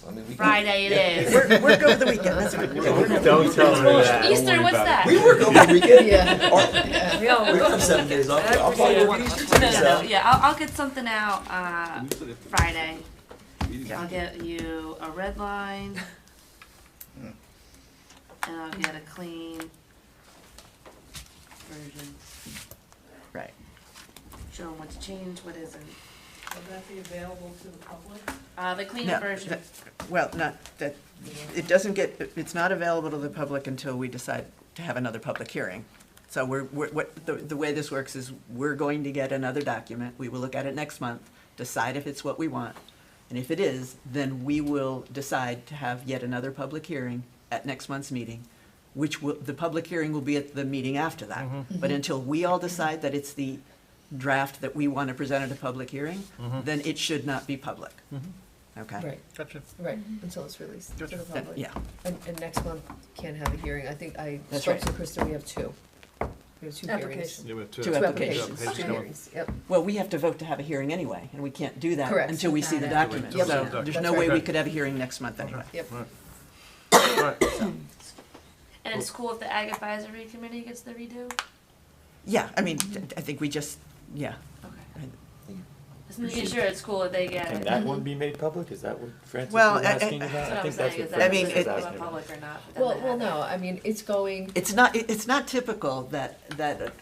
I mean, we can- Friday it yeah. is. We're good with the weekend, that's fine. Don't tell her that. Don't Easter, worry what's about it. that? We work over the weekend. Yeah. Or- We all we have 7 days off. I'll probably Yeah. work Easter No, too, no, so. no, yeah, I'll get something out, Friday. I'll get you a red line. And I'll get a clean version. Right. Show them what's changed, what isn't. Will that be available to the public? The clean No, version. Well, not, that, it doesn't get, it's not available to the public until we decide to have another public hearing. So the way this works is, we're going to get another document, we will look at it next month, decide if it's what we want. And if it is, then we will decide to have yet another public hearing at next month's meeting, which will, the public hearing will be at the meeting after that. But until we all decide that it's the draft that we want to present at a public hearing, then it should not be public. Okay? Right, Gotcha. right, until it's released to the Gotcha. public. Yeah. And next month, can't have a hearing. I think I That's spoke right. to Krista, we have two. We have two hearings. Applications. Yeah, we have Two Two applications. applications, two coming. hearings, yep. Well, we have to vote to have a hearing anyway, and we can't do that Correct. until we see the document. Yep. So Yep. there's That's no way right. we could have a hearing next month anyway. Yep. Right. And it's cool if the Ag Advisory Committee gets the redo? Yeah, I mean, I think we just, yeah. Okay. Just making sure it's cool if they get Can it. that one be made public? Is that what Francis Well, was asking That's about? what I I'm think saying, that's is what that I mean, Francis was it's asking about. public or not? for them Well, to well, have no, it. I mean, it's going, It's not typical that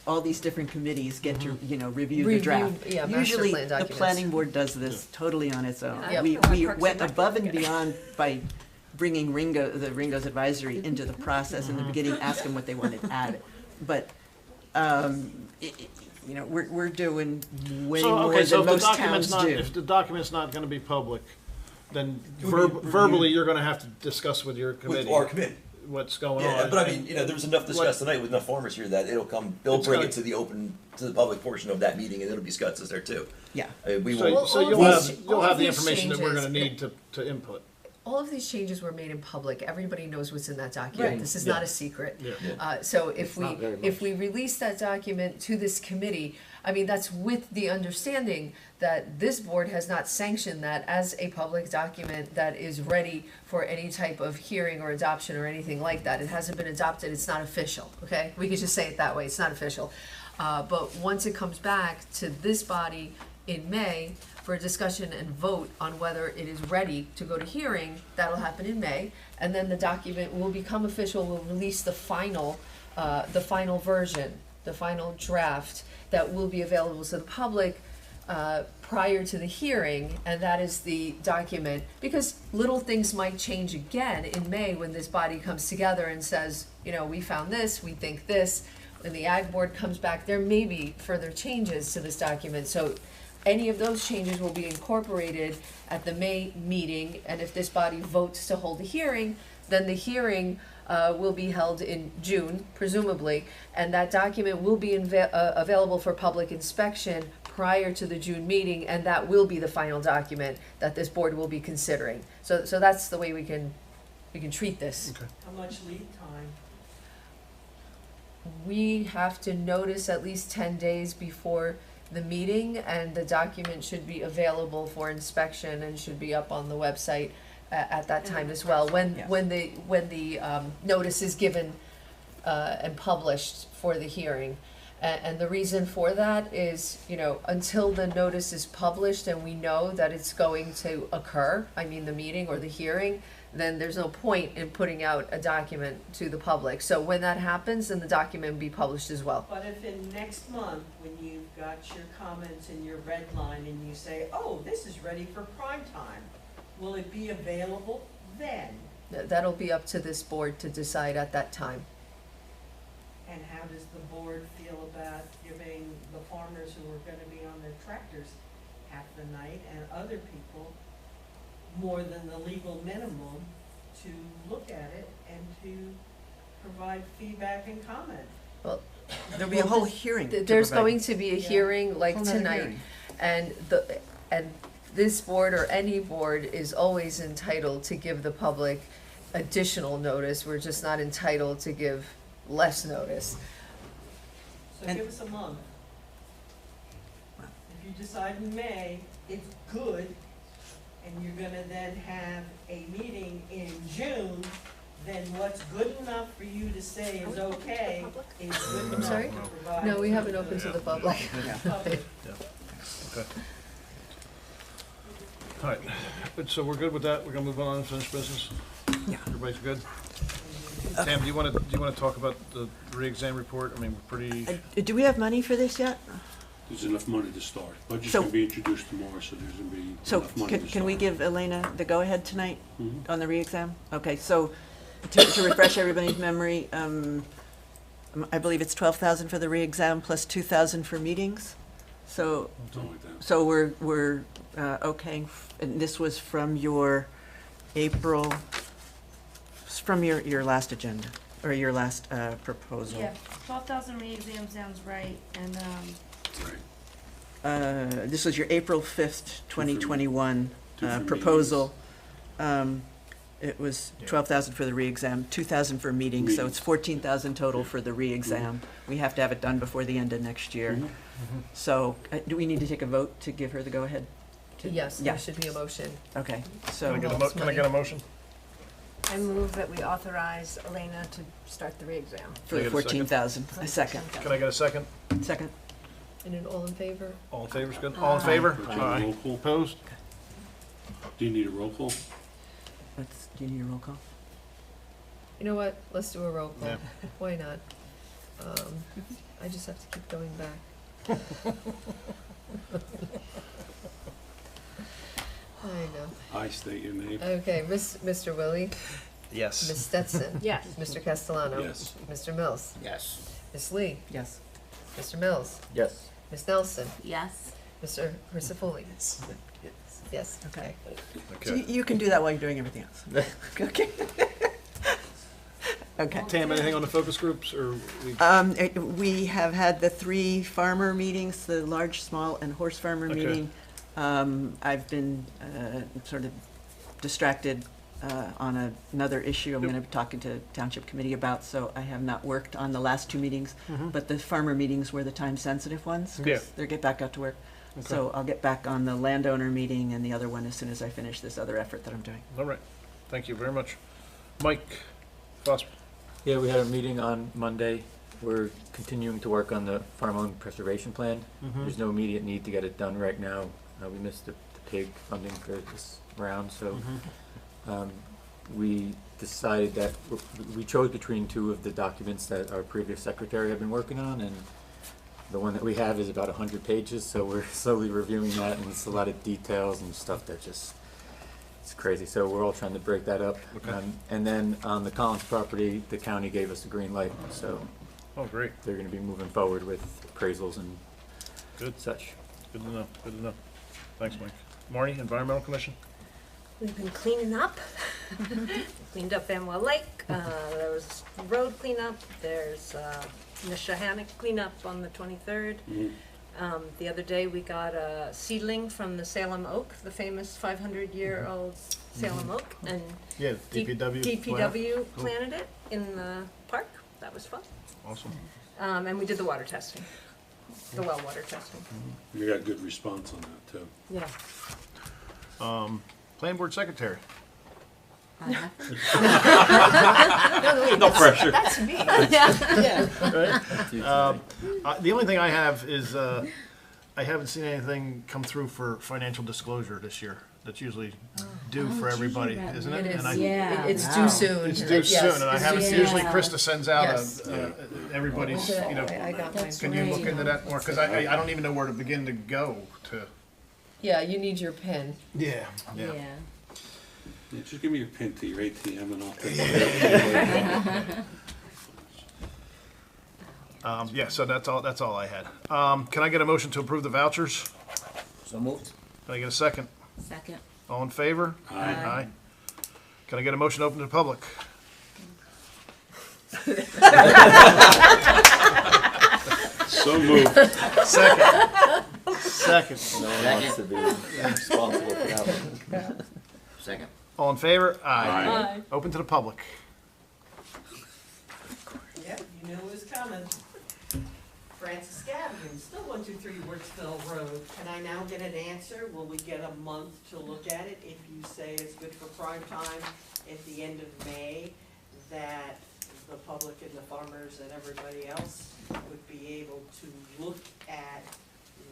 all these different committees get to, you know, review the Review, draft. yeah, master Usually, plan the documents. planning board does this totally on its own. Yep. We went above and beyond by bringing Ringo's advisory into the process in the beginning, ask them what they wanted added. But, you know, we're doing way So, more okay, so than if the most document's towns not, do. if the document's not gonna be public, then It would be verbally, you're gonna have to discuss with your committee. With our committee. What's going Yeah, on. but I mean, there was enough discussed tonight with enough farmers here that they'll It's bring gonna- it to the public portion of that meeting, and it'll be discussed there too. Yeah. We So, will. so all you'll these- have, you'll all have of the these information that we're gonna changes- need to input. all of these changes were made in public. Everybody knows what's in that document. Right. This is Yeah. not a secret. Yeah. So if It's not very if much. we release that document to this committee, I mean, that's with the understanding that this board has not sanctioned that as a public document that is ready for any type of hearing or adoption or anything like that. It hasn't been adopted, it's not official, okay? We could just say it that way, it's not official. But once it comes back to this body in May for a discussion and vote on whether it is ready to go to hearing, that'll happen in May. And then the document will become official, we'll release the final version, the final draft that will be available to the public prior to the hearing, and that is the document, because little things might change again in May when this body comes together and says, you know, we found this, we think this. When the Ag Board comes back, there may be further changes to this document, so any of those changes will be incorporated at the May meeting, and if this body votes to hold a hearing, then the hearing will be held in June, presumably, and that document will be available for public inspection prior to the June meeting, and that will be the final document that this board will be considering. So that's the way we can treat this. Okay. How much lead time? We have to notice at least 10 days before the meeting, and the document should be available for inspection and should be up on the website at that time as well, when the notice is given and published for the hearing. And the reason for that is, you know, until the notice is published and we know that it's going to occur, I mean the meeting or the hearing, then there's no point in putting out a document to the public. So when that happens, then the document will be published as well. But if in next month, when you've got your comments and your red line and you say, oh, this is ready for prime time, will it be available then? That'll be up to this board to decide at that time. And how does the board feel about giving the farmers who are gonna be on their tractors half the night and other people more than the legal minimum to look at it and to provide feedback and comment? Well, There'll be a whole hearing. to There's provide- going to be a hearing like Whole nother tonight, hearing. and this board or any board is always entitled to give the public additional notice. We're just not entitled to give less notice. So give us a month. If you decide in May, it's good, and you're gonna then have a meeting in June, then what's good enough for you to say is okay is good I'm enough sorry? to provide. No, we haven't opened to the public. Public. Okay. All right, so we're good with that? We're gonna move on to finished business? Yeah. Everybody's good? Tam, do you wanna talk about the re-exam report? I mean, we're pretty, Do we have money for this yet? There's enough money to start. Budget's So- gonna be introduced tomorrow, so there's gonna be So enough money to start. can we give Elena the go-ahead tonight Mhm. on the re-exam? Okay, so to refresh everybody's memory, I believe it's 12,000 for the re-exam plus 2,000 for meetings. So Something like that. So we're okay, and this was from your April, from your last agenda, or your last proposal. Yeah, 12,000 re-exam sounds right, and, This was your April 5th, 2021 Two for proposal. It was 12,000 for the re-exam, 2,000 for meetings, so it's 14,000 total for the re-exam. We have to have it done before the end of next year. Mhm. So do we need to take a vote to give her the go-ahead? Yes, Yeah. there should be a motion. Okay, can so. I get a motion? I move that we authorize Elena to start the re-exam. For Can I the get a second? 14,000, a second. Can I get a second? Second. And then all in favor? All in favor's good? All in favor? Aye. Aye. Roll call. Opposed? Do you need a roll call? Do you need a roll call? You know what, let's do a roll call. Yeah. Why not? I just have to keep going back. I know. I state your name. Okay, Mr. Willie, Yes. Ms. Stetson. Yes. Mr. Castellano. Yes. Mr. Mills. Yes. Ms. Lee. Yes. Mr. Mills. Yes. Ms. Nelson. yes. Mr. Crisafulli. Yes, okay. So Okay. you can do that while you're doing everything else. Okay. Okay. Tam, anything on the focus groups, or We have had the 3 farmer meetings, the large, small, and horse farmer Okay. meeting. I've been sort of distracted on another issue I'm Yep. going to be talking to Township Committee about, so I have not worked on the last 2 meetings. Mhm. But the farmer meetings were the time-sensitive ones, Yeah. because they get back out to work. So I'll get back on the landowner meeting and the other one as soon as I finish this other effort that I'm doing. All right, thank you very much. Mike Foster. Yeah, we had a meeting on Monday. We're continuing to work on the farm-owned preservation plan. There's no immediate need to get it done right now. We missed the pig funding for this round, so we decided that we chose between 2 of the documents that our previous secretary had been working on, and The one that we have is about 100 pages, so we're slowly reviewing that, and it's a lot of details and stuff that just, it's crazy. So we're all trying to break that up. Okay. And then on the Collins property, the county gave us a green light, so Oh, great. they're gonna be moving forward with appraisals and Good. such. Good to know. Good to know. Thanks, Mike. Marnie, Environmental Commission? We've been cleaning up. Cleaned up Amwell Lake, there was road cleanup, there's Nishahannock cleanup on the 23rd. The other day, we got a seedling from the Salem oak, the famous 500-year-old Salem oak, and Yeah, DPW. DPW planted it in the park. That was fun. Awesome. And we did the water testing, the well water testing. We got good response on that, too. Yeah. Planning Board Secretary? No pressure. That's me. Right? The only thing I have is, I haven't seen anything come through for financial disclosure this year. That's usually due for everybody, isn't it? It is. And I- It's due soon. It's due Yes, soon, and I it's haven't, due usually soon. Krista sends out Yes. everybody's, I you know, got mine. can you look into that more? Because I don't even know where to begin to go to. Yeah, you need your pen. Yeah. Yeah, just give me your pin to your ATM and I'll take it. Yeah, so that's all I had. Can I get a motion to approve the vouchers? So moved. Can I get a second? Second. All in favor? Aye. Can I get a motion to open to the public? So moved. Second. No one wants to be responsible for that one. Second. All in favor? Aye. Open to the public. Yep, you knew it was coming. Francis Gavin, still 123 Wurtsville Road. Can I now get an answer? Will we get a month to look at it? If you say it's good for prime time at the end of May, that the public and the farmers and everybody else would be able to look at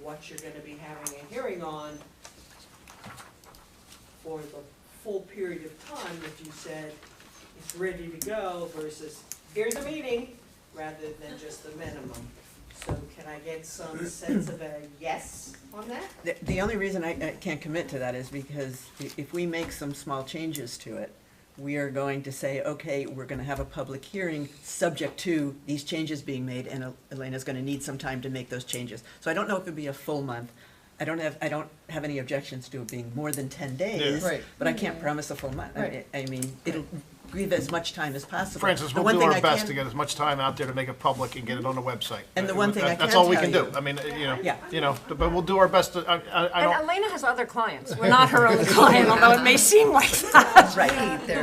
what you're gonna be having a hearing on for the full period of time that you said it's ready to go versus here's a meeting, rather than just the minimum. So can I get some sense of a yes on that? The only reason I can't commit to that is because if we make some small changes to it, we are going to say, okay, we're gonna have a public hearing subject to these changes being made, and Elena's gonna need some time to make those changes. So I don't know if it'd be a full month. I don't have any objections to it being more than 10 days, Yeah. Right. but I can't promise a full month. Right. I mean, it'll give as much time as possible. Francis, The we'll one do thing our I best can- to get as much time out there to make it public and get it on the website. And the one thing I can That's all we tell can do. you- I mean, Yeah. but we'll do our best to, I And don't, Elena has other clients. We're not her only client, although it may seem like that. Right.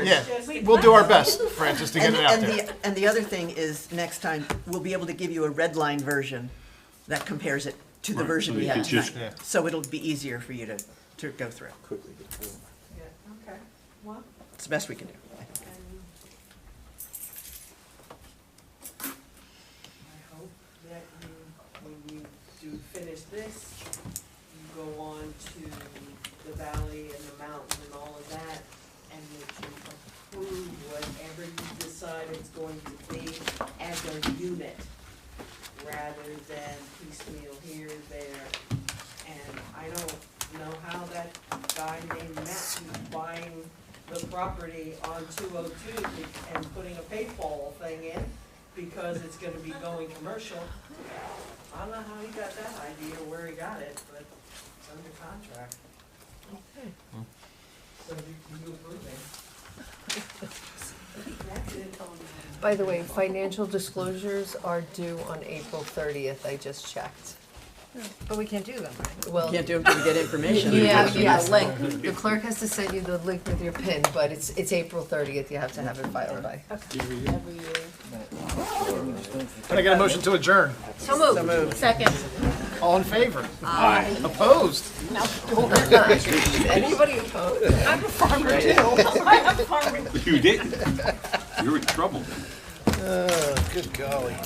yeah, we'll do our best, Francis, to get it out there. And the other thing is, next time, we'll be able to give you a red line version that compares it to the Right, version so we you have could just- tonight. So it'll be easier for you to go through. Quickly get through. Yeah, okay, well, It's the best we can do, I think. I hope that you, when you do finish this, you go on to the valley and the mountain and all of that, and that you approve whatever you decide it's going to be as a unit, rather than piecemeal here, there. And I don't know how that guy named Matt who's buying the property on 202 and putting a paintball thing in, because it's gonna be going commercial. I don't know how he got that idea, or where he got it, but it's under contract. So you approving? That's it on that. By the way, financial disclosures are due on April 30th, I just checked. But we can't do them, right? Well, Can't do them till we get information. yeah, link. The clerk has to send you the link with your PIN, but it's April 30th, you have to have it filed by. Every year. Can I get a motion to adjourn? So moved. Second. All in favor? Aye. Opposed? Anybody opposed? I'm a farmer too. I'm a farmer. You didn't. You're in trouble. Good golly.